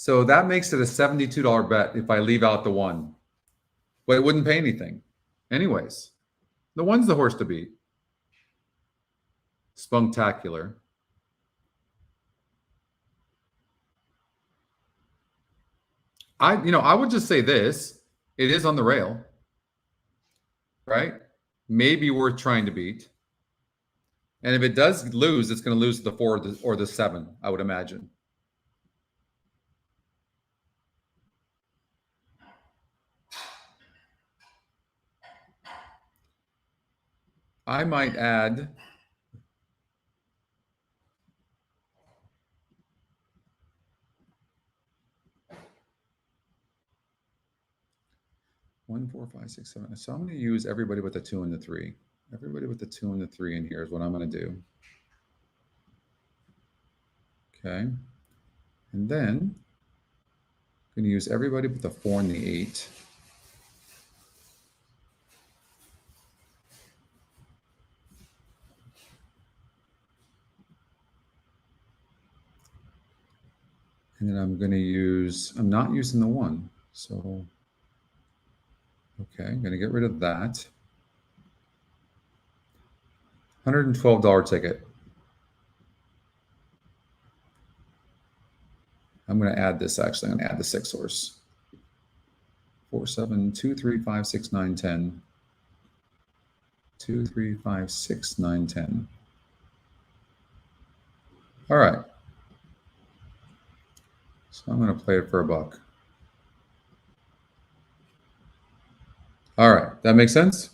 So that makes it a $72 bet if I leave out the 1. But it wouldn't pay anything. Anyways, the 1's the horse to beat. Spunktacular. I would just say this. It is on the rail. Right? Maybe worth trying to beat. And if it does lose, it's going to lose the 4 or the 7, I would imagine. I might add one, 4, 5, 6, 7. So I'm going to use everybody with the 2 and the 3. Everybody with the 2 and the 3 in here is what I'm going to do. Okay. And then I'm going to use everybody with the 4 and the 8. And then I'm going to use, I'm not using the 1. So, okay, I'm going to get rid of that. $112 ticket. I'm going to add this, actually. I'm going to add the 6 horse. 4, 7, 2, 3, 5, 6, 9, 10. 2, 3, 5, 6, 9, 10. All right. So I'm going to play it for $1. All right. That makes sense?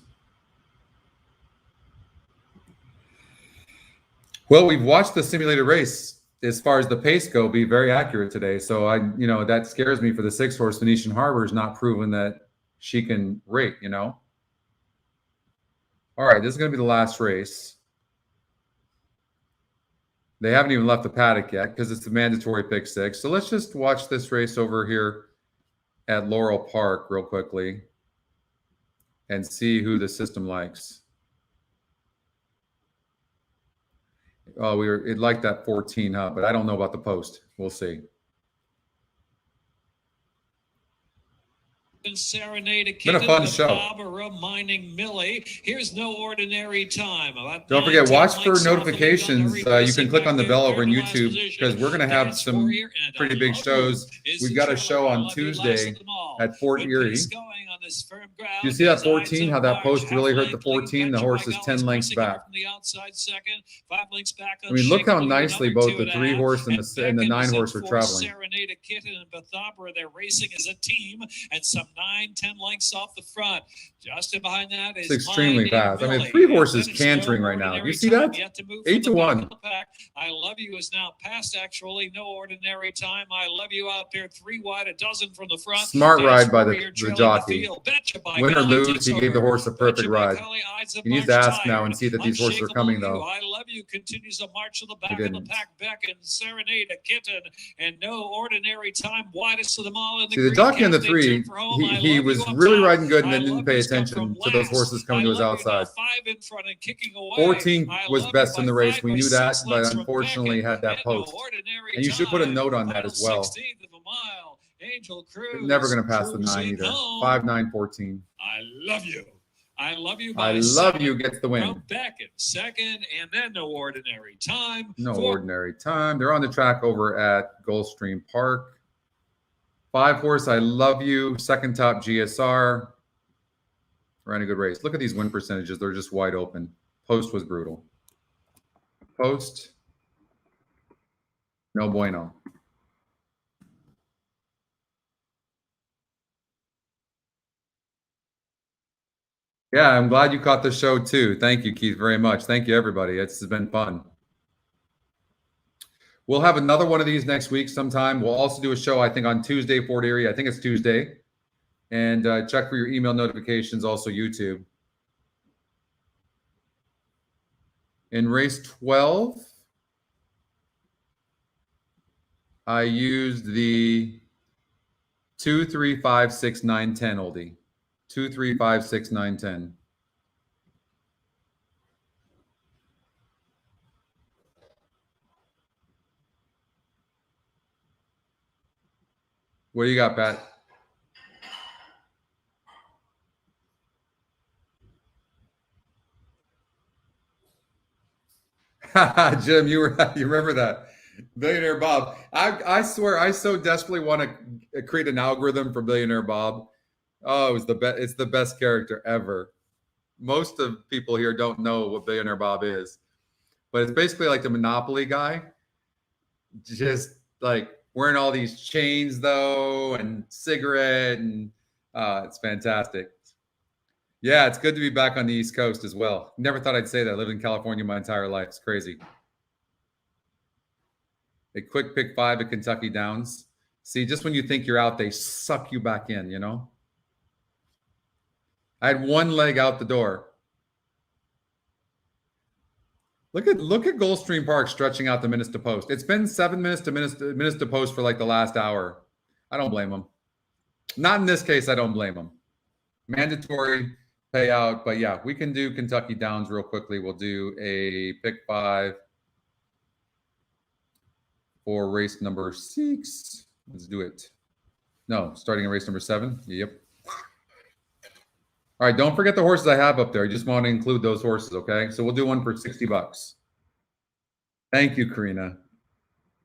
Well, we've watched the simulated race. as far as the pace go, be very accurate today. So that scares me for the 6-horse Venetian Harbor is not proven that she can rate, All right, this is going to be the last race. They haven't even left the paddock yet because it's the mandatory pick 6. So let's just watch this race over here at Laurel Park real quickly and see who the system likes. Oh, it liked that 14, huh? But I don't know about the post. We'll see. Serenade Been a fun show. Reminding Millie, here's no ordinary time. Don't forget, watch for notifications. You can click on the bell over in YouTube because we're going to have some pretty big shows. We've got a show on Tuesday at Fort Erie. You see that 14, how that post really hurt the 14? The horse is 10 lengths back. I mean, look how nicely both the 3-horse and the 9-horse are traveling. Serenade Kitten and Bathopera, they're racing as a team, and some 9-10 lengths off the front. Just behind that is it's extremely fast. I mean, 3 horses cantering right now. You see that? 8-1. I Love You is now past, actually. No ordinary time. I Love You out there 3 wide, a dozen from the front. Smart ride by the jockey. Win or lose, he gave the horse a perfect ride. He needs to ask now and see that these horses are coming, though. I Love You continues to march to the back of the pack. Beckon, Serenade a Kitten, and No Ordinary Time, widest of them all. In the jockey on the 3, he was really riding good and then didn't pay attention to those horses coming to his outside. 14 was best in the race. We knew that, but unfortunately had that post. And you should put a note on that as well. Never going to pass the 9 either. 5, 9, 14. I Love You. I Love You. I Love You gets the win. Back in second, and then No Ordinary Time. No Ordinary Time. They're on the track over at Gulfstream Park. 5-horse, I Love You. Second top GSR. Ran a good race. Look at these win percentages. They're just wide open. Post was brutal. Post. No bueno. Yeah, I'm glad you caught the show too. Thank you, Keith, very much. Thank you, everybody. It's been fun. We'll have another one of these next week sometime. We'll also do a show, I think, on Tuesday, Fort Erie. I think it's Tuesday. And check for your email notifications, also YouTube. In race 12, I used the 2, 3, 5, 6, 9, 10 oldie. 2, 3, 5, 6, 9, 10. What do you got, Pat? Jim, you remember that? Billionaire Bob. I swear I so desperately want to create an algorithm for Billionaire Bob. Oh, it's the best character ever. Most of people here don't know what Billionaire Bob is. But it's basically like the Monopoly guy. Just like wearing all these chains though and cigarette and it's fantastic. Yeah, it's good to be back on the East Coast as well. Never thought I'd say that. I lived in California my entire life. It's crazy. A quick pick 5 at Kentucky Downs. See, just when you think you're out, they suck you back in, you know? I had one leg out the door. Look at Gulfstream Park stretching out the minutes to post. It's been 7 minutes to post for like the last hour. I don't blame them. Not in this case, I don't blame them. Mandatory payout, but yeah, we can do Kentucky Downs real quickly. We'll do a pick 5 for race number 6. Let's do it. No, starting in race number 7. Yep. All right, don't forget the horses I have up there. I just want to include those horses, okay? So we'll do one for $60. Thank you, Karina.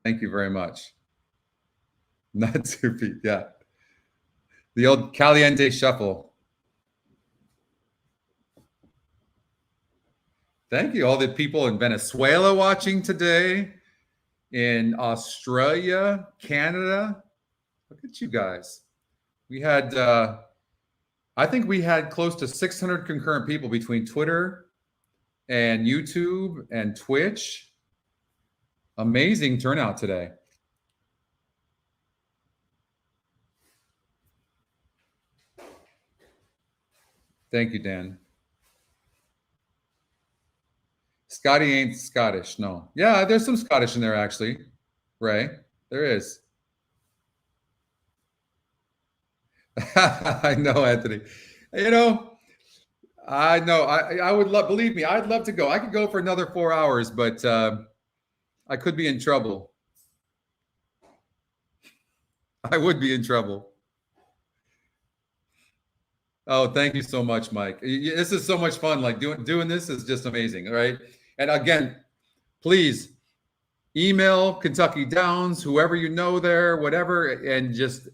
Thank you very much. Not too big, yeah. The old Caliente Shuffle. Thank you, all the people in Venezuela watching today, in Australia, Canada. Look at you guys. We had, I think we had close to 600 concurrent people between Twitter and YouTube and Twitch. Amazing turnout today. Thank you, Dan. Scotty ain't Scottish, no. Yeah, there's some Scottish in there, actually. Ray, there is. I know, Anthony. You know, I know. I would love, believe me, I'd love to go. I could go for another 4 hours, but I could be in trouble. I would be in trouble. Oh, thank you so much, Mike. This is so much fun. Like doing this is just amazing, right? And again, please email Kentucky Downs, whoever you know there, whatever, and just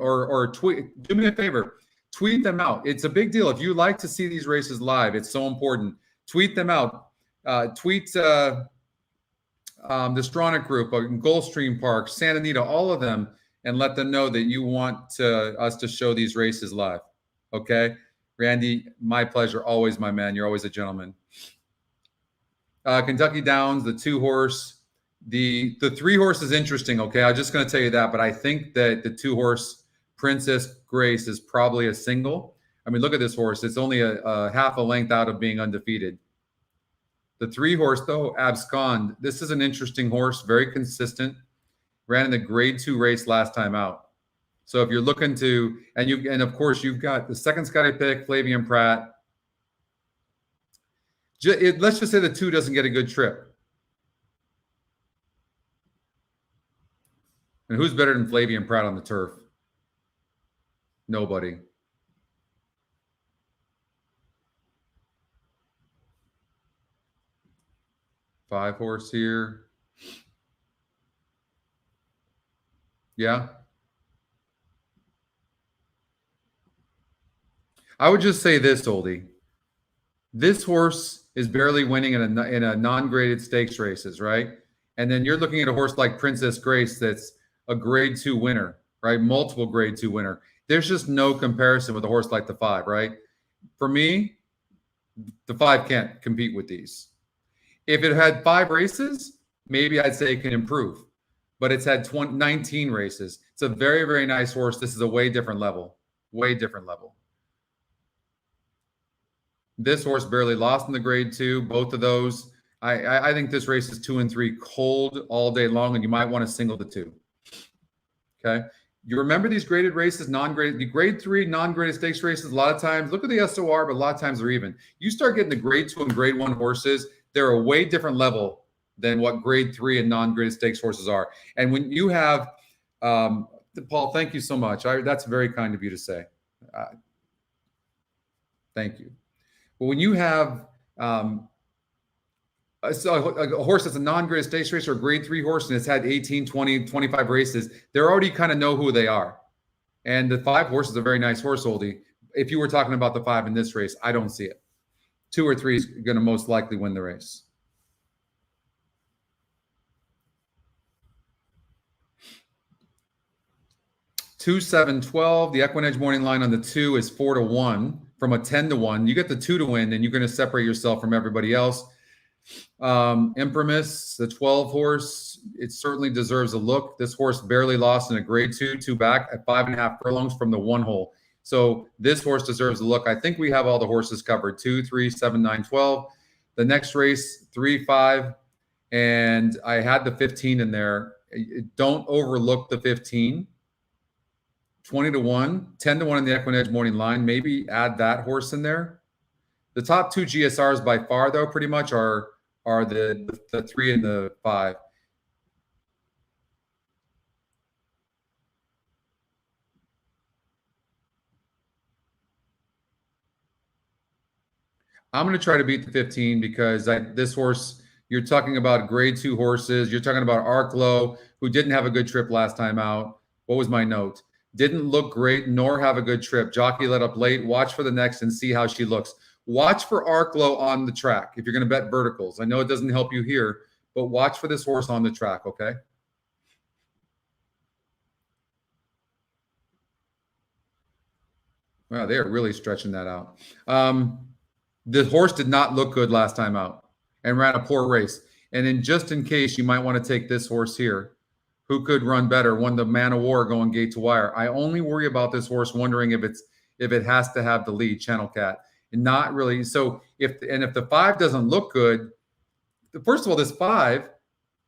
or tweet. Do me a favor, tweet them out. It's a big deal. If you like to see these races live, it's so important. Tweet them out. Tweet the Stronach Group, Gulfstream Park, Santa Anita, all of them, and let them know that you want us to show these races live. Okay, Randy, my pleasure. Always, my man. You're always a gentleman. Kentucky Downs, the 2-horse. The 3-horse is interesting, okay? I'm just going to tell you that, but I think that the 2-horse Princess Grace is probably a single. I mean, look at this horse. It's only a half a length out of being undefeated. The 3-horse, though, Abscond, this is an interesting horse, very consistent. Ran in the grade 2 race last time out. So if you're looking to, and of course, you've got the second Scotty pick, Flavian Pratt. Let's just say the 2 doesn't get a good trip. And who's better than Flavian Pratt on the turf? Nobody. Five-horse here. Yeah. I would just say this, Oldie. This horse is barely winning in a non-graded stakes races, right? And then you're looking at a horse like Princess Grace that's a grade 2 winner, right? Multiple grade 2 winner. There's just no comparison with a horse like the 5, right? For me, the 5 can't compete with these. If it had 5 races, maybe I'd say it can improve. But it's had 19 races. It's a very, very nice horse. This is a way different level. Way different level. This horse barely lost in the grade 2. Both of those. I think this race is 2 and 3 cold all day long, and you might want to single the 2. Okay. You remember these graded races, non-graded, the grade 3 non-graded stakes races, a lot of times, look at the SOR, but a lot of times they're even. You start getting the grade 2 and grade 1 horses, they're a way different level than what grade 3 and non-graded stakes horses are. And when you have, Paul, thank you so much. That's very kind of you to say. Thank you. But when you have a horse that's a non-graded stakes race or a grade 3 horse and it's had 18, 20, 25 races, they already kind of know who they are. And the 5 horse is a very nice horse, Oldie. If you were talking about the 5 in this race, I don't see it. 2 or 3 is going to most likely win the race. Two, 7, 12. The EquinEdge morning line on the 2 is 4-1 from a 10-1. You get the 2 to win, and you're going to separate yourself from everybody else. Imprimis, the 12 horse, it certainly deserves a look. This horse barely lost in a grade 2 back at 5.5 furlongs from the 1 hole. So this horse deserves a look. I think we have all the horses covered. 2, 3, 7, 9, 12. The next race, 3, 5. And I had the 15 in there. Don't overlook the 15. 20-1, 10-1 in the EquinEdge morning line. Maybe add that horse in there. The top 2 GSRs by far, though, pretty much are the 3 and the 5. I'm going to try to beat the 15 because this horse, you're talking about grade 2 horses. You're talking about Arklow, who didn't have a good trip last time out. What was my note? Didn't look great nor have a good trip. Jockey let up late. Watch for the next and see how she looks. Watch for Arklow on the track if you're going to bet verticals. I know it doesn't help you here, but watch for this horse on the track, okay? Wow, they are really stretching that out. The horse did not look good last time out and ran a poor race. And then just in case, you might want to take this horse here, who could run better, won the Man of War going gate to wire. I only worry about this horse wondering if it has to have the lead, Channel Cat, and not really. So if the 5 doesn't look good, first of all, this 5,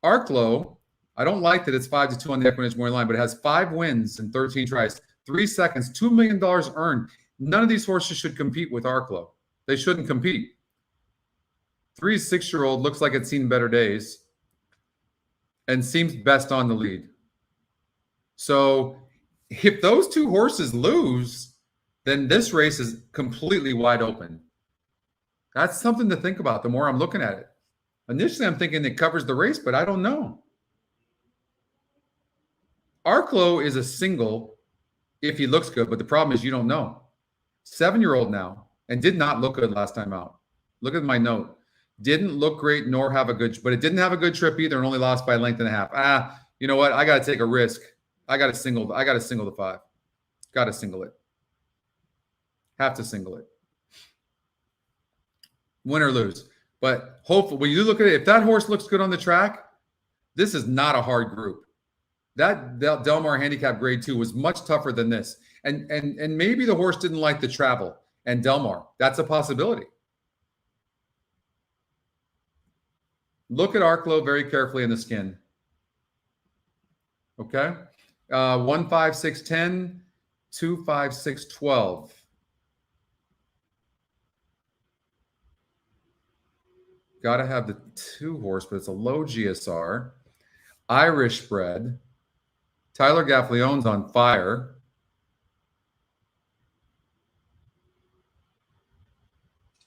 Arklow, I don't like that it's 5-2 on the EquinEdge morning line, but it has 5 wins and 13 tries, 3 seconds, $2 million earned. None of these horses should compete with Arklow. They shouldn't compete. 3 6-year-old looks like it's seen better days and seems best on the lead. So if those 2 horses lose, then this race is completely wide open. That's something to think about the more I'm looking at it. Initially, I'm thinking it covers the race, but I don't know. Arklow is a single if he looks good, but the problem is you don't know. 7-year-old now, and did not look good last time out. Look at my note. Didn't look great nor have a good, but it didn't have a good trip either and only lost by a length and a half. You know what? I got to take a risk. I got to single the 5. Got to single it. Have to single it. Win or lose. But hopefully, when you look at it, if that horse looks good on the track, this is not a hard group. That Del Mar handicap grade 2 was much tougher than this. And maybe the horse didn't like the travel and Del Mar. That's a possibility. Look at Arklow very carefully in the skin. Okay. 1, 5, 6, 10, 2, 5, 6, 12. Got to have the 2 horse, but it's a low GSR. Irish bred. Tyler Gaffleone's on fire.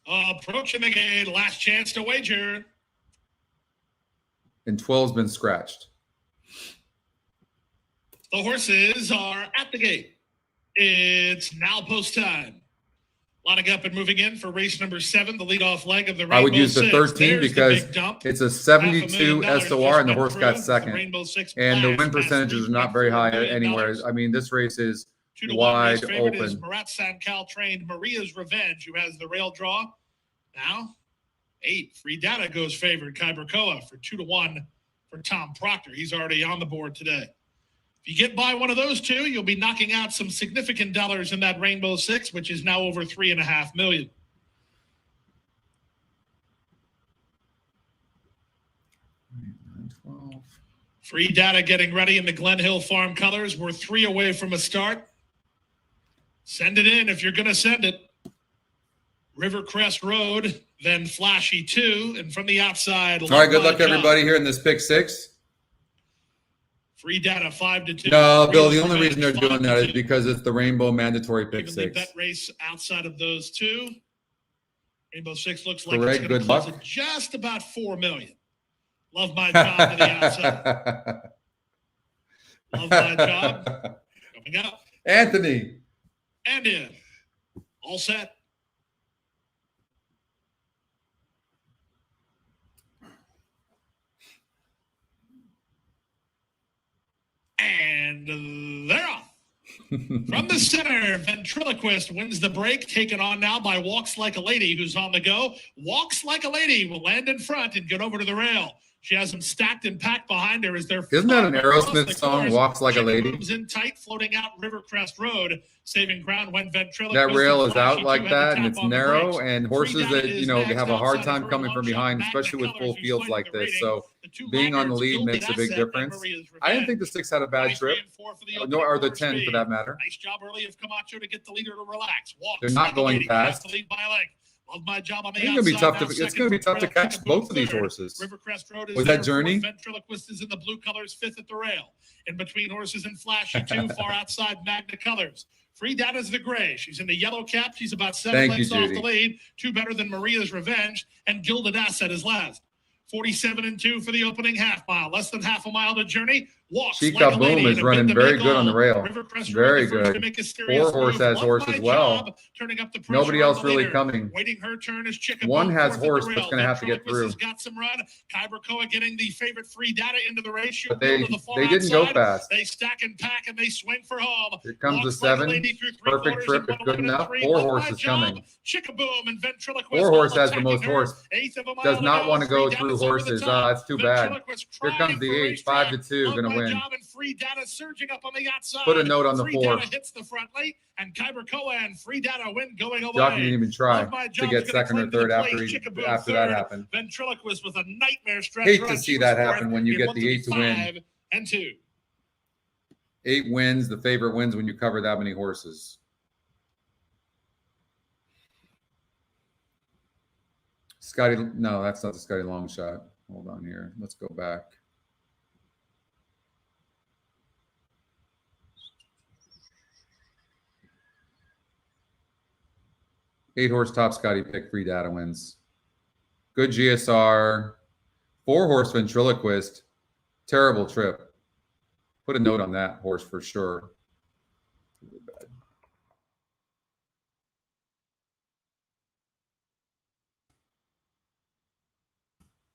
Approaching the gate, last chance to wager. And 12's been scratched. The horses are at the gate. It's now post time. Lining up and moving in for race number 7, the leadoff leg of the Rainbow 6. I would use the 13 There's because the big dump. it's a 72 $500,000 SOR and the just horse went got through. second. The Rainbow 6 And the Blast win percentages are not very high $3.4 million. anywhere. I mean, this race is 2-1 wide race favorite open. is Marat Sancal trained Maria's Revenge, who has the rail draw. Now, 8. Free Data goes favored. Kyberkoa for 2-1 for Tom Proctor. He's already on the board today. If you get by one of those 2, you'll be knocking out some significant dollars in that Rainbow 6, which is now over $3.5 million. Free Data getting ready in the Glen Hill Farm colors. We're 3 away from a start. Send it in if you're going to send it. Rivercrest Road, then Flashy 2, and from the outside. All right, good luck, everybody, here in this pick 6. Free Data 5-2. No, Bill, the only reason they're doing that is because it's the Rainbow mandatory pick 6. Bet race outside of those 2. Rainbow 6 looks like Correct, it's going good to close luck. at just about $4 million. Love my job to the outside. Love my job. Coming up. Anthony. And in. All set. And they're off. From the center, Ventriloquist wins the break, taken on now by Walks Like a Lady, who's on the go. Walks Like a Lady will land in front and get over to the rail. She has them stacked and packed behind her as they're. Isn't that an Aerosmith song, Walks Like a Lady? Moves in tight, floating out Rivercrest Road, saving ground when Ventriloquist. That rail is out like that, and it's narrow, and horses that, you know, have a hard time coming from behind, especially with full fields like this. So being on the lead makes a big difference. I didn't think the 6 had a bad trip, nor or the 10 for that matter. Nice job early of Camacho to get the leader to relax. They're not going fast. The lead by a leg. Love my job on the It's going to be tough to catch both of these horses. Rivercrest Road is Was that there. Journey? Ventriloquist is in the blue colors, 5th at the rail. In between horses and Flashy 2, far outside Magna colors. Free Data's the gray. She's in the yellow cap. She's about 7 lengths off the lead. 2 better than Maria's Revenge. And Gilded Asset is last. 47-2 for the opening half mile. Less than half a mile to Journey. Walks Chica like a Boom lady is to running bid to very make good on the all. rail. Rivercrest Very Road, the first to good. make a serious 4 horse move. has Love horse my as well. job. Turning up the pressure Nobody on else the really leader. coming. Waiting her turn is Chica One Boom, has fourth at the horse rail. that's going to have to get Ventriloquist through. has got some run. Kyber getting the favorite free data into the race. She'll But go to the far they didn't go outside. fast. They stack and pack and they swing for home. Here comes the Walks like a 7. lady through Perfect 3/4 trip and if good 1 enough. 3. 4 Love my horses job. coming. Chica Boom and Ventriloquist. 4 horse all has the most attacking her. horse. Eighth of a mile Does to not go. want to go Free through Data's over the horses. top. That's too bad. Ventriloquist Here comes trying the for 8, racetrack. 5-2, Love going to my win. job and Free Data surging up on the outside. Put a note on the Free 4. Data hits the front late, and Kyber and Free Data win going away. Jockey didn't even try Love My to Job's get gonna second or cling to the third after place. Chica Boom that third. happened. Ventriloquist with a nightmare stretch Hate run. to see She that was happen fourth when you in get the 8 to win. 135-2. 8 wins. The favorite wins when you cover that many horses. Scotty, no, that's not the Scotty long shot. Hold on here. Let's go back. Eight horse top Scotty pick, Free Data wins. Good GSR. 4 horse Ventriloquist. Terrible trip. Put a note on that horse for sure. Really bad.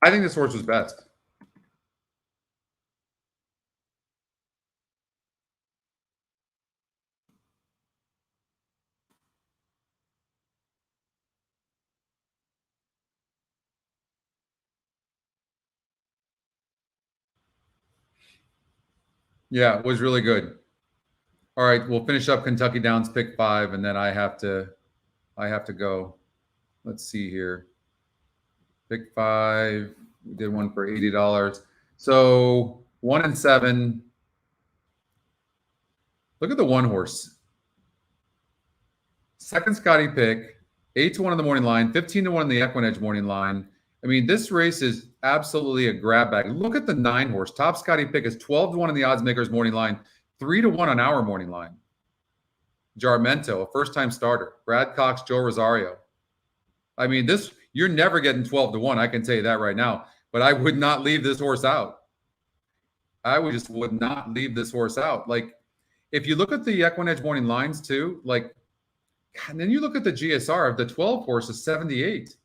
I think this horse was best. Yeah, it was really good. All right, we'll finish up Kentucky Downs pick 5, and then I have to go. Let's see here. Pick 5. We did one for $80. So 1 and 7. Look at the 1 horse. Second Scotty pick, 8-1 on the morning line, 15-1 on the EquinEdge morning line. I mean, this race is absolutely a grab bag. Look at the 9 horse. Top Scotty pick is 12-1 on the odds makers morning line, 3-1 on our morning line. Jarmento, a first-time starter. Brad Cox, Joe Rosario. I mean, this, you're never getting 12-1. I can tell you that right now. But I would not leave this horse out. I would not leave this horse out. Like, if you look at the EquinEdge morning lines too, like, and then you look at the GSR of the 12 horse is 78.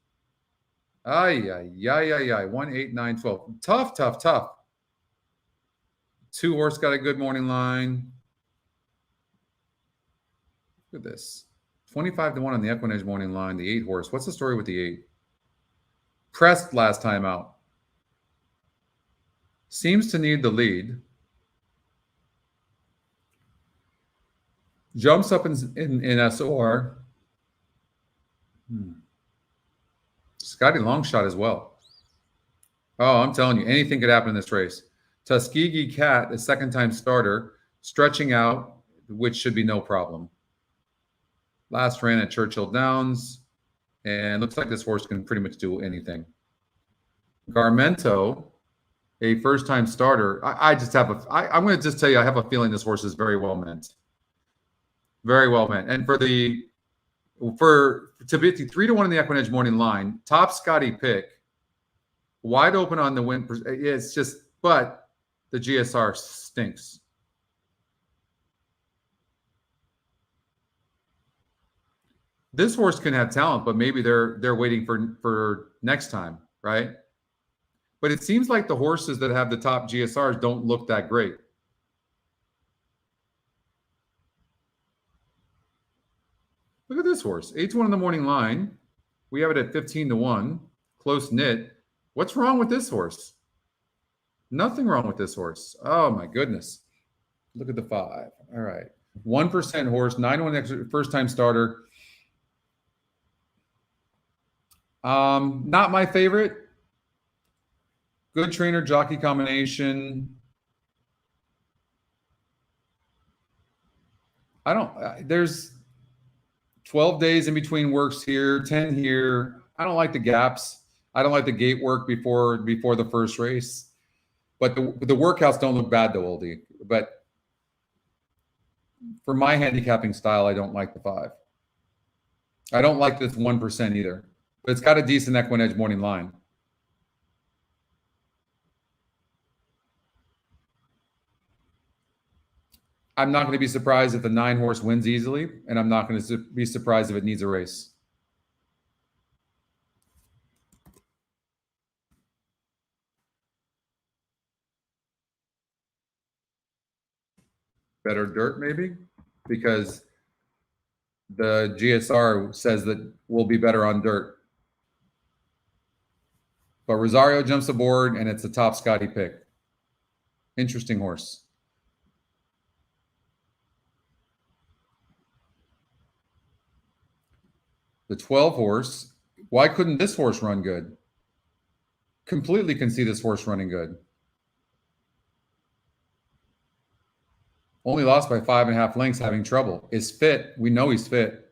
Ay. 1, 8, 9, 12. Tough. 2 horse got a good morning line. Look at this. 25-1 on the EquinEdge morning line, the 8 horse. What's the story with the 8? Pressed last time out. Seems to need the lead. Jumps up in SOR. Scotty Longshot as well. Oh, I'm telling you, anything could happen in this race. Tuskegee Cat, a second-time starter, stretching out, which should be no problem. Last ran at Churchill Downs, and looks like this horse can pretty much do anything. Garmento, a first-time starter. I'm going to just tell you, I have a feeling this horse is very well meant. Very well meant. And to be 3-1 in the EquinEdge morning line, top Scotty pick, wide open on the win. It's just, but the GSR stinks. This horse can have talent, but maybe they're waiting for next time, right? But it seems like the horses that have the top GSRs don't look that great. Look at this horse. 8-1 in the morning line. We have it at 15-1. Close knit. What's wrong with this horse? Nothing wrong with this horse. Oh, my goodness. Look at the 5. All right. 1% horse, 9-1 first-time starter. Not my favorite. Good trainer, jockey combination. There's 12 days in between works here, 10 here. I don't like the gaps. I don't like the gate work before the first race. But the workouts don't look bad though, Oldie. But for my handicapping style, I don't like the 5. I don't like this 1% either. But it's got a decent EquinEdge morning line. I'm not going to be surprised if the 9 horse wins easily, and I'm not going to be surprised if it needs a race. Better dirt, maybe, because the GSR says that we'll be better on dirt. But Rosario jumps aboard, and it's the top Scotty pick. Interesting horse. The 12 horse. Why couldn't this horse run good? Completely can see this horse running good. Only lost by 5.5 lengths, having trouble. Is fit. We know he's fit.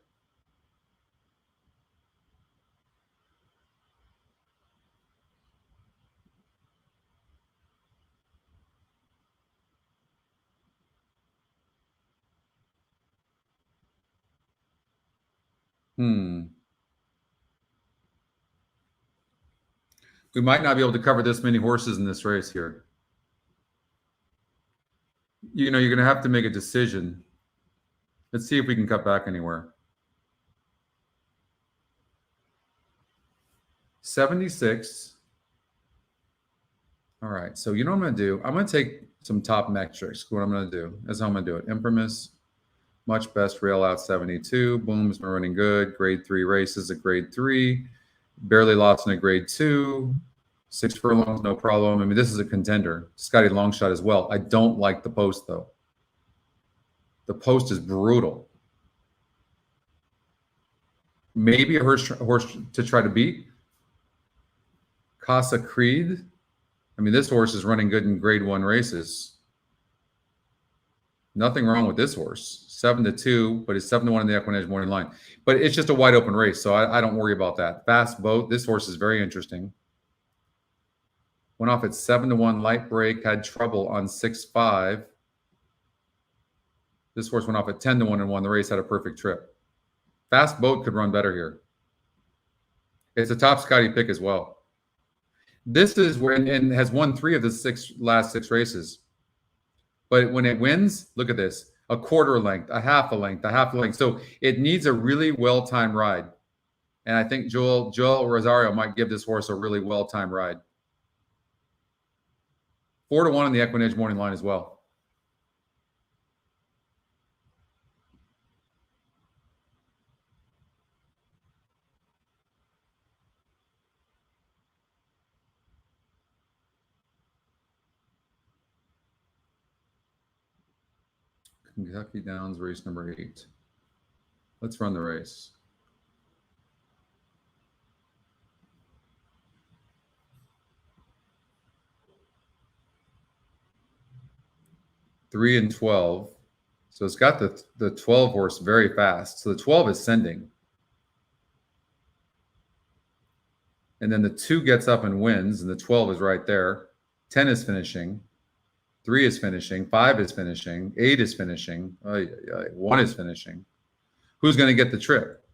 We might not be able to cover this many horses in this race here. You know, you're going to have to make a decision. Let's see if we can cut back anywhere. 76. All right. So you know what I'm going to do? I'm going to take some top metrics. What I'm going to do is how I'm going to do it. Imprimis, much best rail out 72. Boom's been running good. Grade 3 races at grade 3. Barely lost in a grade 2. 6 furlongs, no problem. I mean, this is a contender. Scotty Longshot as well. I don't like the post, though. The post is brutal. Maybe a horse to try to beat. Casa Creed. I mean, this horse is running good in grade 1 races. Nothing wrong with this horse. 7-2, but it's 7-1 in the EquinEdge morning line. But it's just a wide open race, so I don't worry about that. Fast Boat. This horse is very interesting. Went off at 7-1 light break, had trouble on 6-5. This horse went off at 10-1 and won the race, had a perfect trip. Fast Boat could run better here. It's a top Scotty pick as well. This is where, and has won 3 of the last 6 races. But when it wins, look at this. A quarter length, a half a length, a half a length. So it needs a really well-timed ride. And I think Joel Rosario might give this horse a really well-timed ride. 4-1 in the EquinEdge morning line as well. Kentucky Downs, race number 8. Let's run the race. Three and 12. So it's got the 12 horse very fast. So the 12 is sending. And then the 2 gets up and wins, and the 12 is right there. 10 is finishing. 3 is finishing. 5 is finishing. 8 is finishing. 1 is finishing. Who's going to get the trip?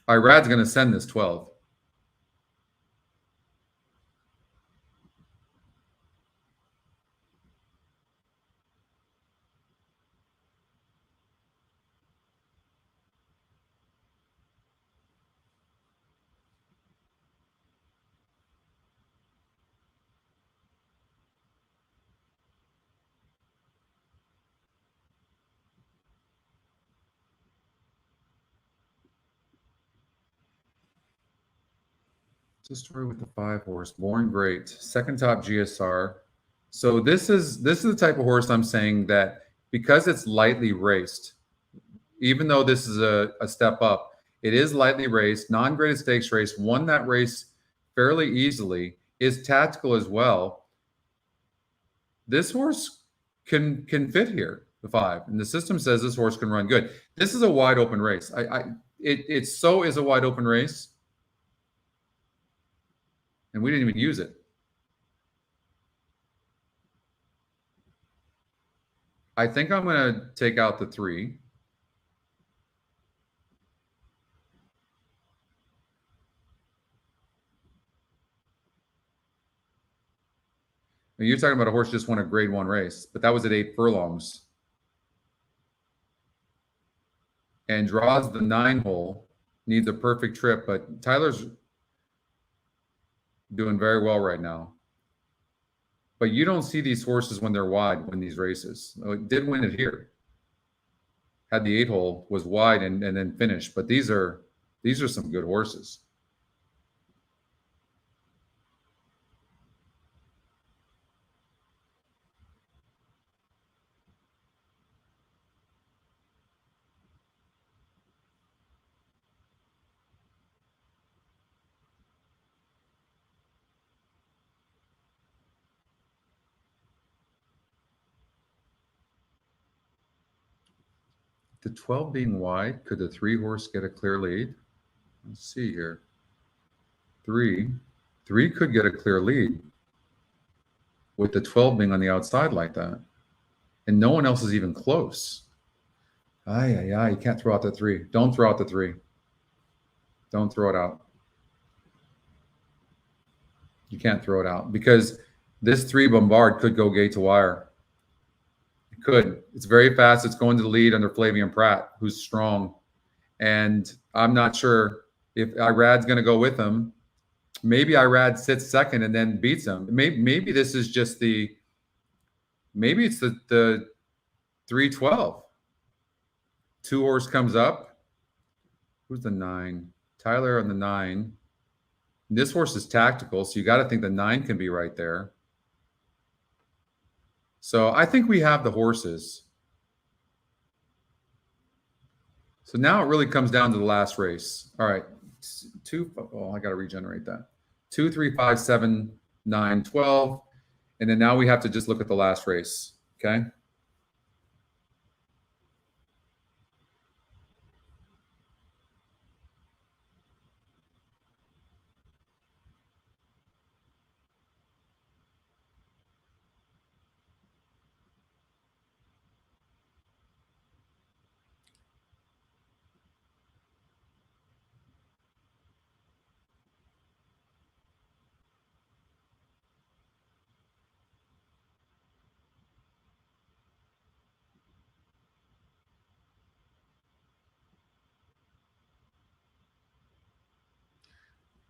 Irad's going to send this 12. The story with the 5 horse, Born Great, second top GSR. So this is the type of horse I'm saying that because it's lightly raced, even though this is a step up, it is lightly raced, non-graded stakes race, won that race fairly easily, is tactical as well. This horse can fit here, the 5, and the system says this horse can run good. This is a wide open race. It is a wide open race. And we didn't even use it. I think I'm going to take out the 3. You're talking about a horse just won a grade 1 race, but that was at 8 furlongs. And draws the 9 hole, needs a perfect trip, but Tyler's doing very well right now. But you don't see these horses when they're wide win these races. It did win it here. Had the 8 hole, was wide and then finished. But these are some good horses. The 12 being wide, could the 3 horse get a clear lead? Let's see here. 3 could get a clear lead with the 12 being on the outside like that. And no one else is even close. You can't throw out the 3. Don't throw out the 3. Don't throw it out. You can't throw it out because this 3 Bombard could go gate to wire. It could. It's very fast. It's going to the lead under Flavian Pratt, who's strong. And I'm not sure if Irad's going to go with him. Maybe Irad sits second and then beats him. Maybe this is just maybe it's the 312. 2 horse comes up. Who's the 9? Tyler on the 9. This horse is tactical, so you got to think the 9 can be right there. So I think we have the horses. So now it really comes down to the last race. All right. 2, I got to regenerate that. 2, 3, 5, 7, 9, 12. And then now we have to just look at the last race. Okay.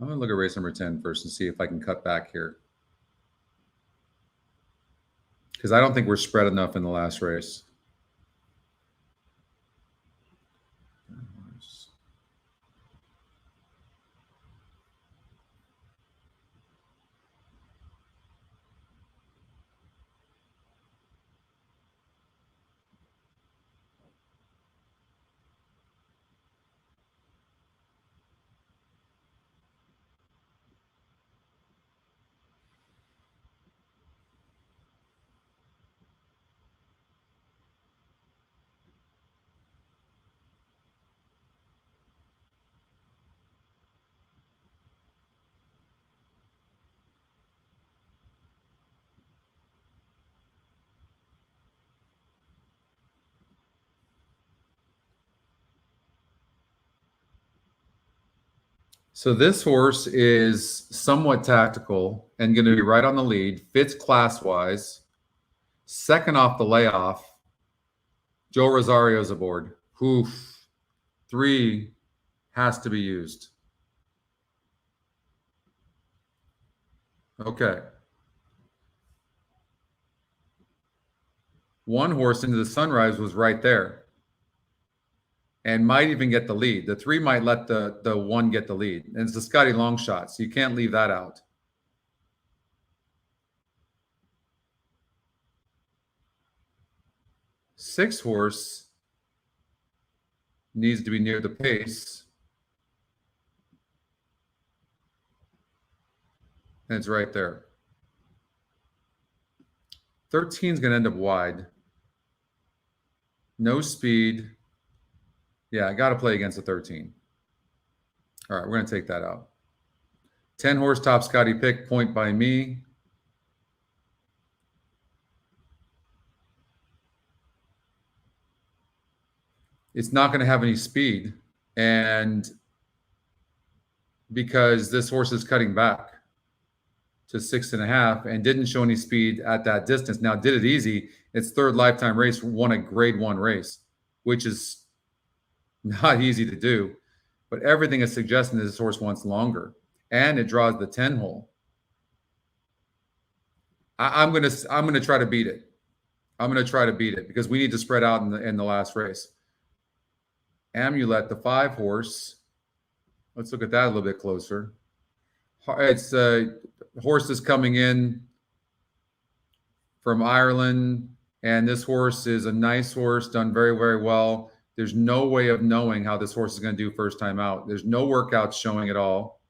I'm going to look at race number 10 first and see if I can cut back here. Because I don't think we're spread enough in the last race. So this horse is somewhat tactical and going to be right on the lead, fits class-wise. Second off the layoff, Joe Rosario's aboard. Oof. 3 has to be used. Okay. 1 horse into the Sunrise was right there and might even get the lead. The 3 might let the 1 get the lead. And it's the Scotty long shot, so you can't leave that out. Six horse needs to be near the pace. And it's right there. 13 is going to end up wide. No speed. Yeah, I got to play against the 13. All right, we're going to take that out. 10 horse top Scotty pick, point by me. It's not going to have any speed, and because this horse is cutting back. to 6.5 and didn't show any speed at that distance. Now did it easy. Its third lifetime race, won a grade 1 race, which is not easy to do. But everything is suggesting that this horse wants longer, and it draws the 10 hole. I'm gonna try to beat it. I'm gonna try to beat it because we need to spread out in the last race. Amulet, the 5 horse. Let's look at that a little bit closer. It's horse is coming in from Ireland, and this horse is a nice horse, done very, very well. There's no way of knowing how this horse is going to do first time out. There's no workouts showing at all.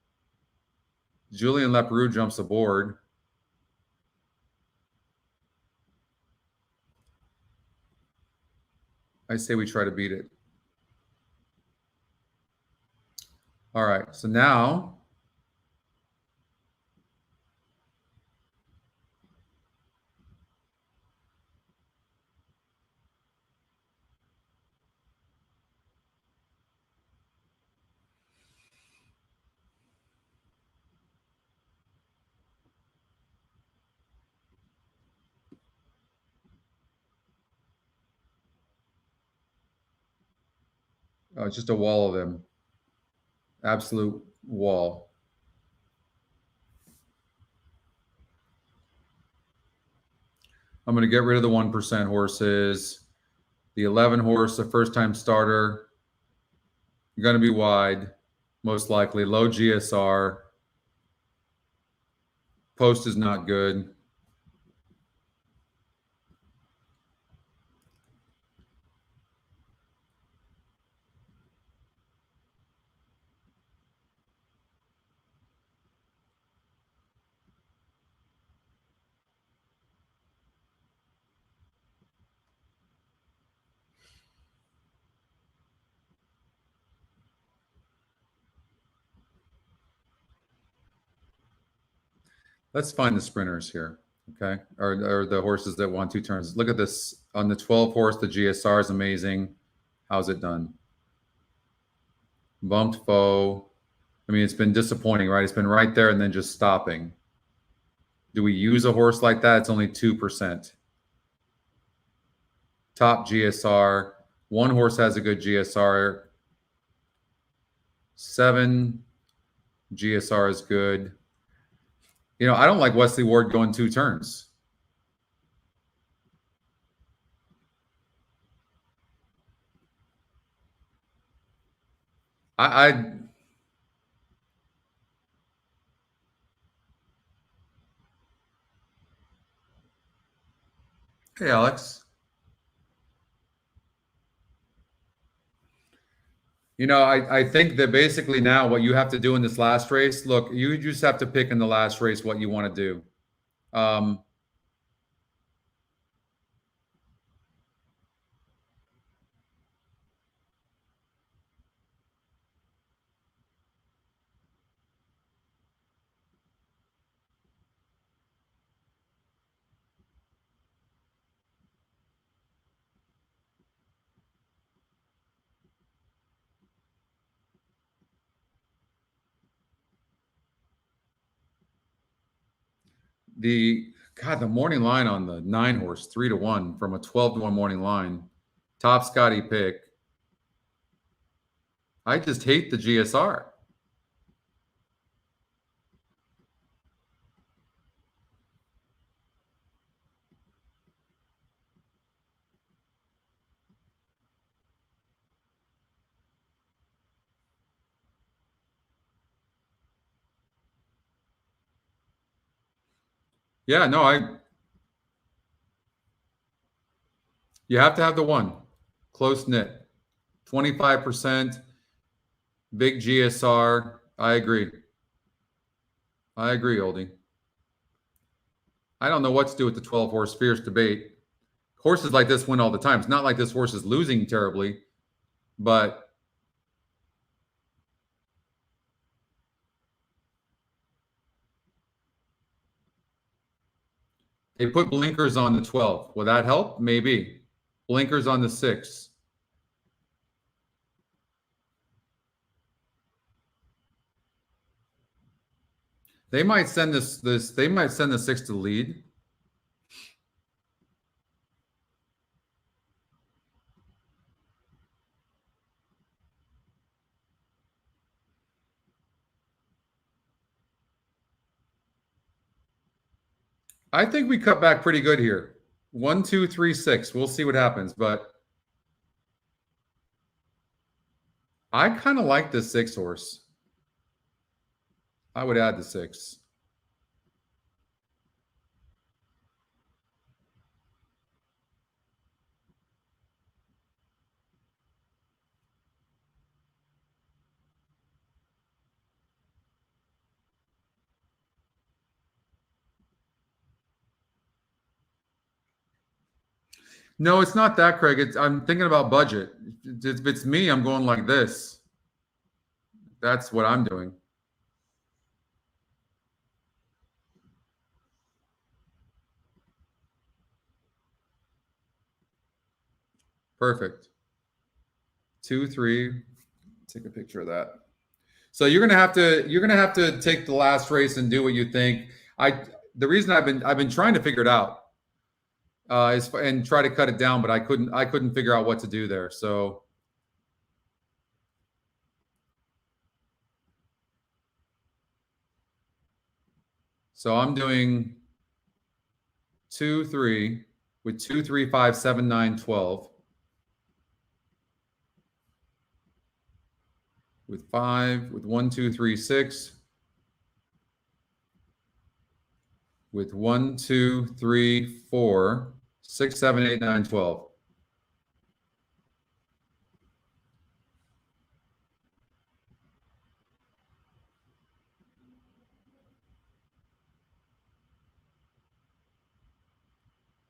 Julian Leperoux jumps aboard. I say we try to beat it. All right, so now just a wall of them. Absolute wall. I'm going to get rid of the 1% horses. The 11 horse, the first time starter, going to be wide, most likely. Low GSR. Post is not good. Let's find the sprinters here, okay? Or the horses that want 2 turns. Look at this. On the 12 horse, the GSR is amazing. How's it done? Bumped foe. I mean, it's been disappointing, right? It's been right there and then just stopping. Do we use a horse like that? It's only 2%. Top GSR. 1 horse has a good GSR. 7 GSR is good. You know, I don't like Wesley Ward going 2 turns. Hey, Alex. You know, I think that basically now what you have to do in this last race, look, you just have to pick in the last race what you want to do. The morning line on the 9 horse, 3-1 from a 12-1 morning line. Top Scotty pick. I just hate the GSR. Yeah, no, you have to have the 1. Close knit. 25%. Big GSR. I agree. Oldie. I don't know what to do with the 12 horse fierce debate. Horses like this win all the time. It's not like this horse is losing terribly, but they put blinkers on the 12. Will that help? Maybe. Blinkers on the 6. They might send they might send the 6 to lead. I think we cut back pretty good here. 1, 2, 3, 6. We'll see what happens, but I kind of like the 6 horse. I would add the 6. No, it's not that, Craig. I'm thinking about budget. If it's me, I'm going like this. That's what I'm doing. Perfect. 2, 3. Take a picture of that. So you're gonna have to take the last race and do what you think. The reason I've been trying to figure it out and try to cut it down, but I couldn't figure out what to do there. So I'm doing 2, 3 with 2, 3, 5, 7, 9, 12. With 5, with 1, 2, 3, 6. With 1, 2, 3, 4, 6, 7, 8, 9, 12.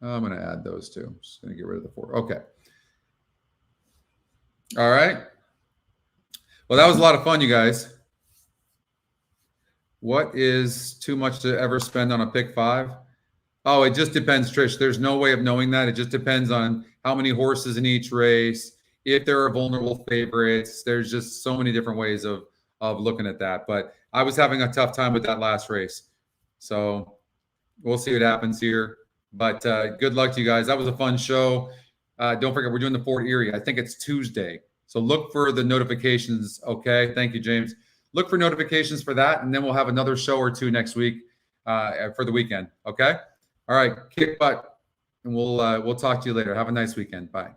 I'm going to add those two. I'm just going to get rid of the 4. Okay. All right. Well, that was a lot of fun, you guys. What is too much to ever spend on a pick 5? Oh, it just depends, Trish. There's no way of knowing that. It just depends on how many horses in each race, if there are vulnerable favorites. There's just so many different ways of looking at that. But I was having a tough time with that last race. So we'll see what happens here. But good luck to you guys. That was a fun show. Don't forget, we're doing the Fort Erie. I think it's Tuesday. So look for the notifications, okay? Thank you, James. Look for notifications for that, and then we'll have another show or two next week for the weekend, okay? All right, kick butt, and we'll talk to you later. Have a nice weekend. Bye.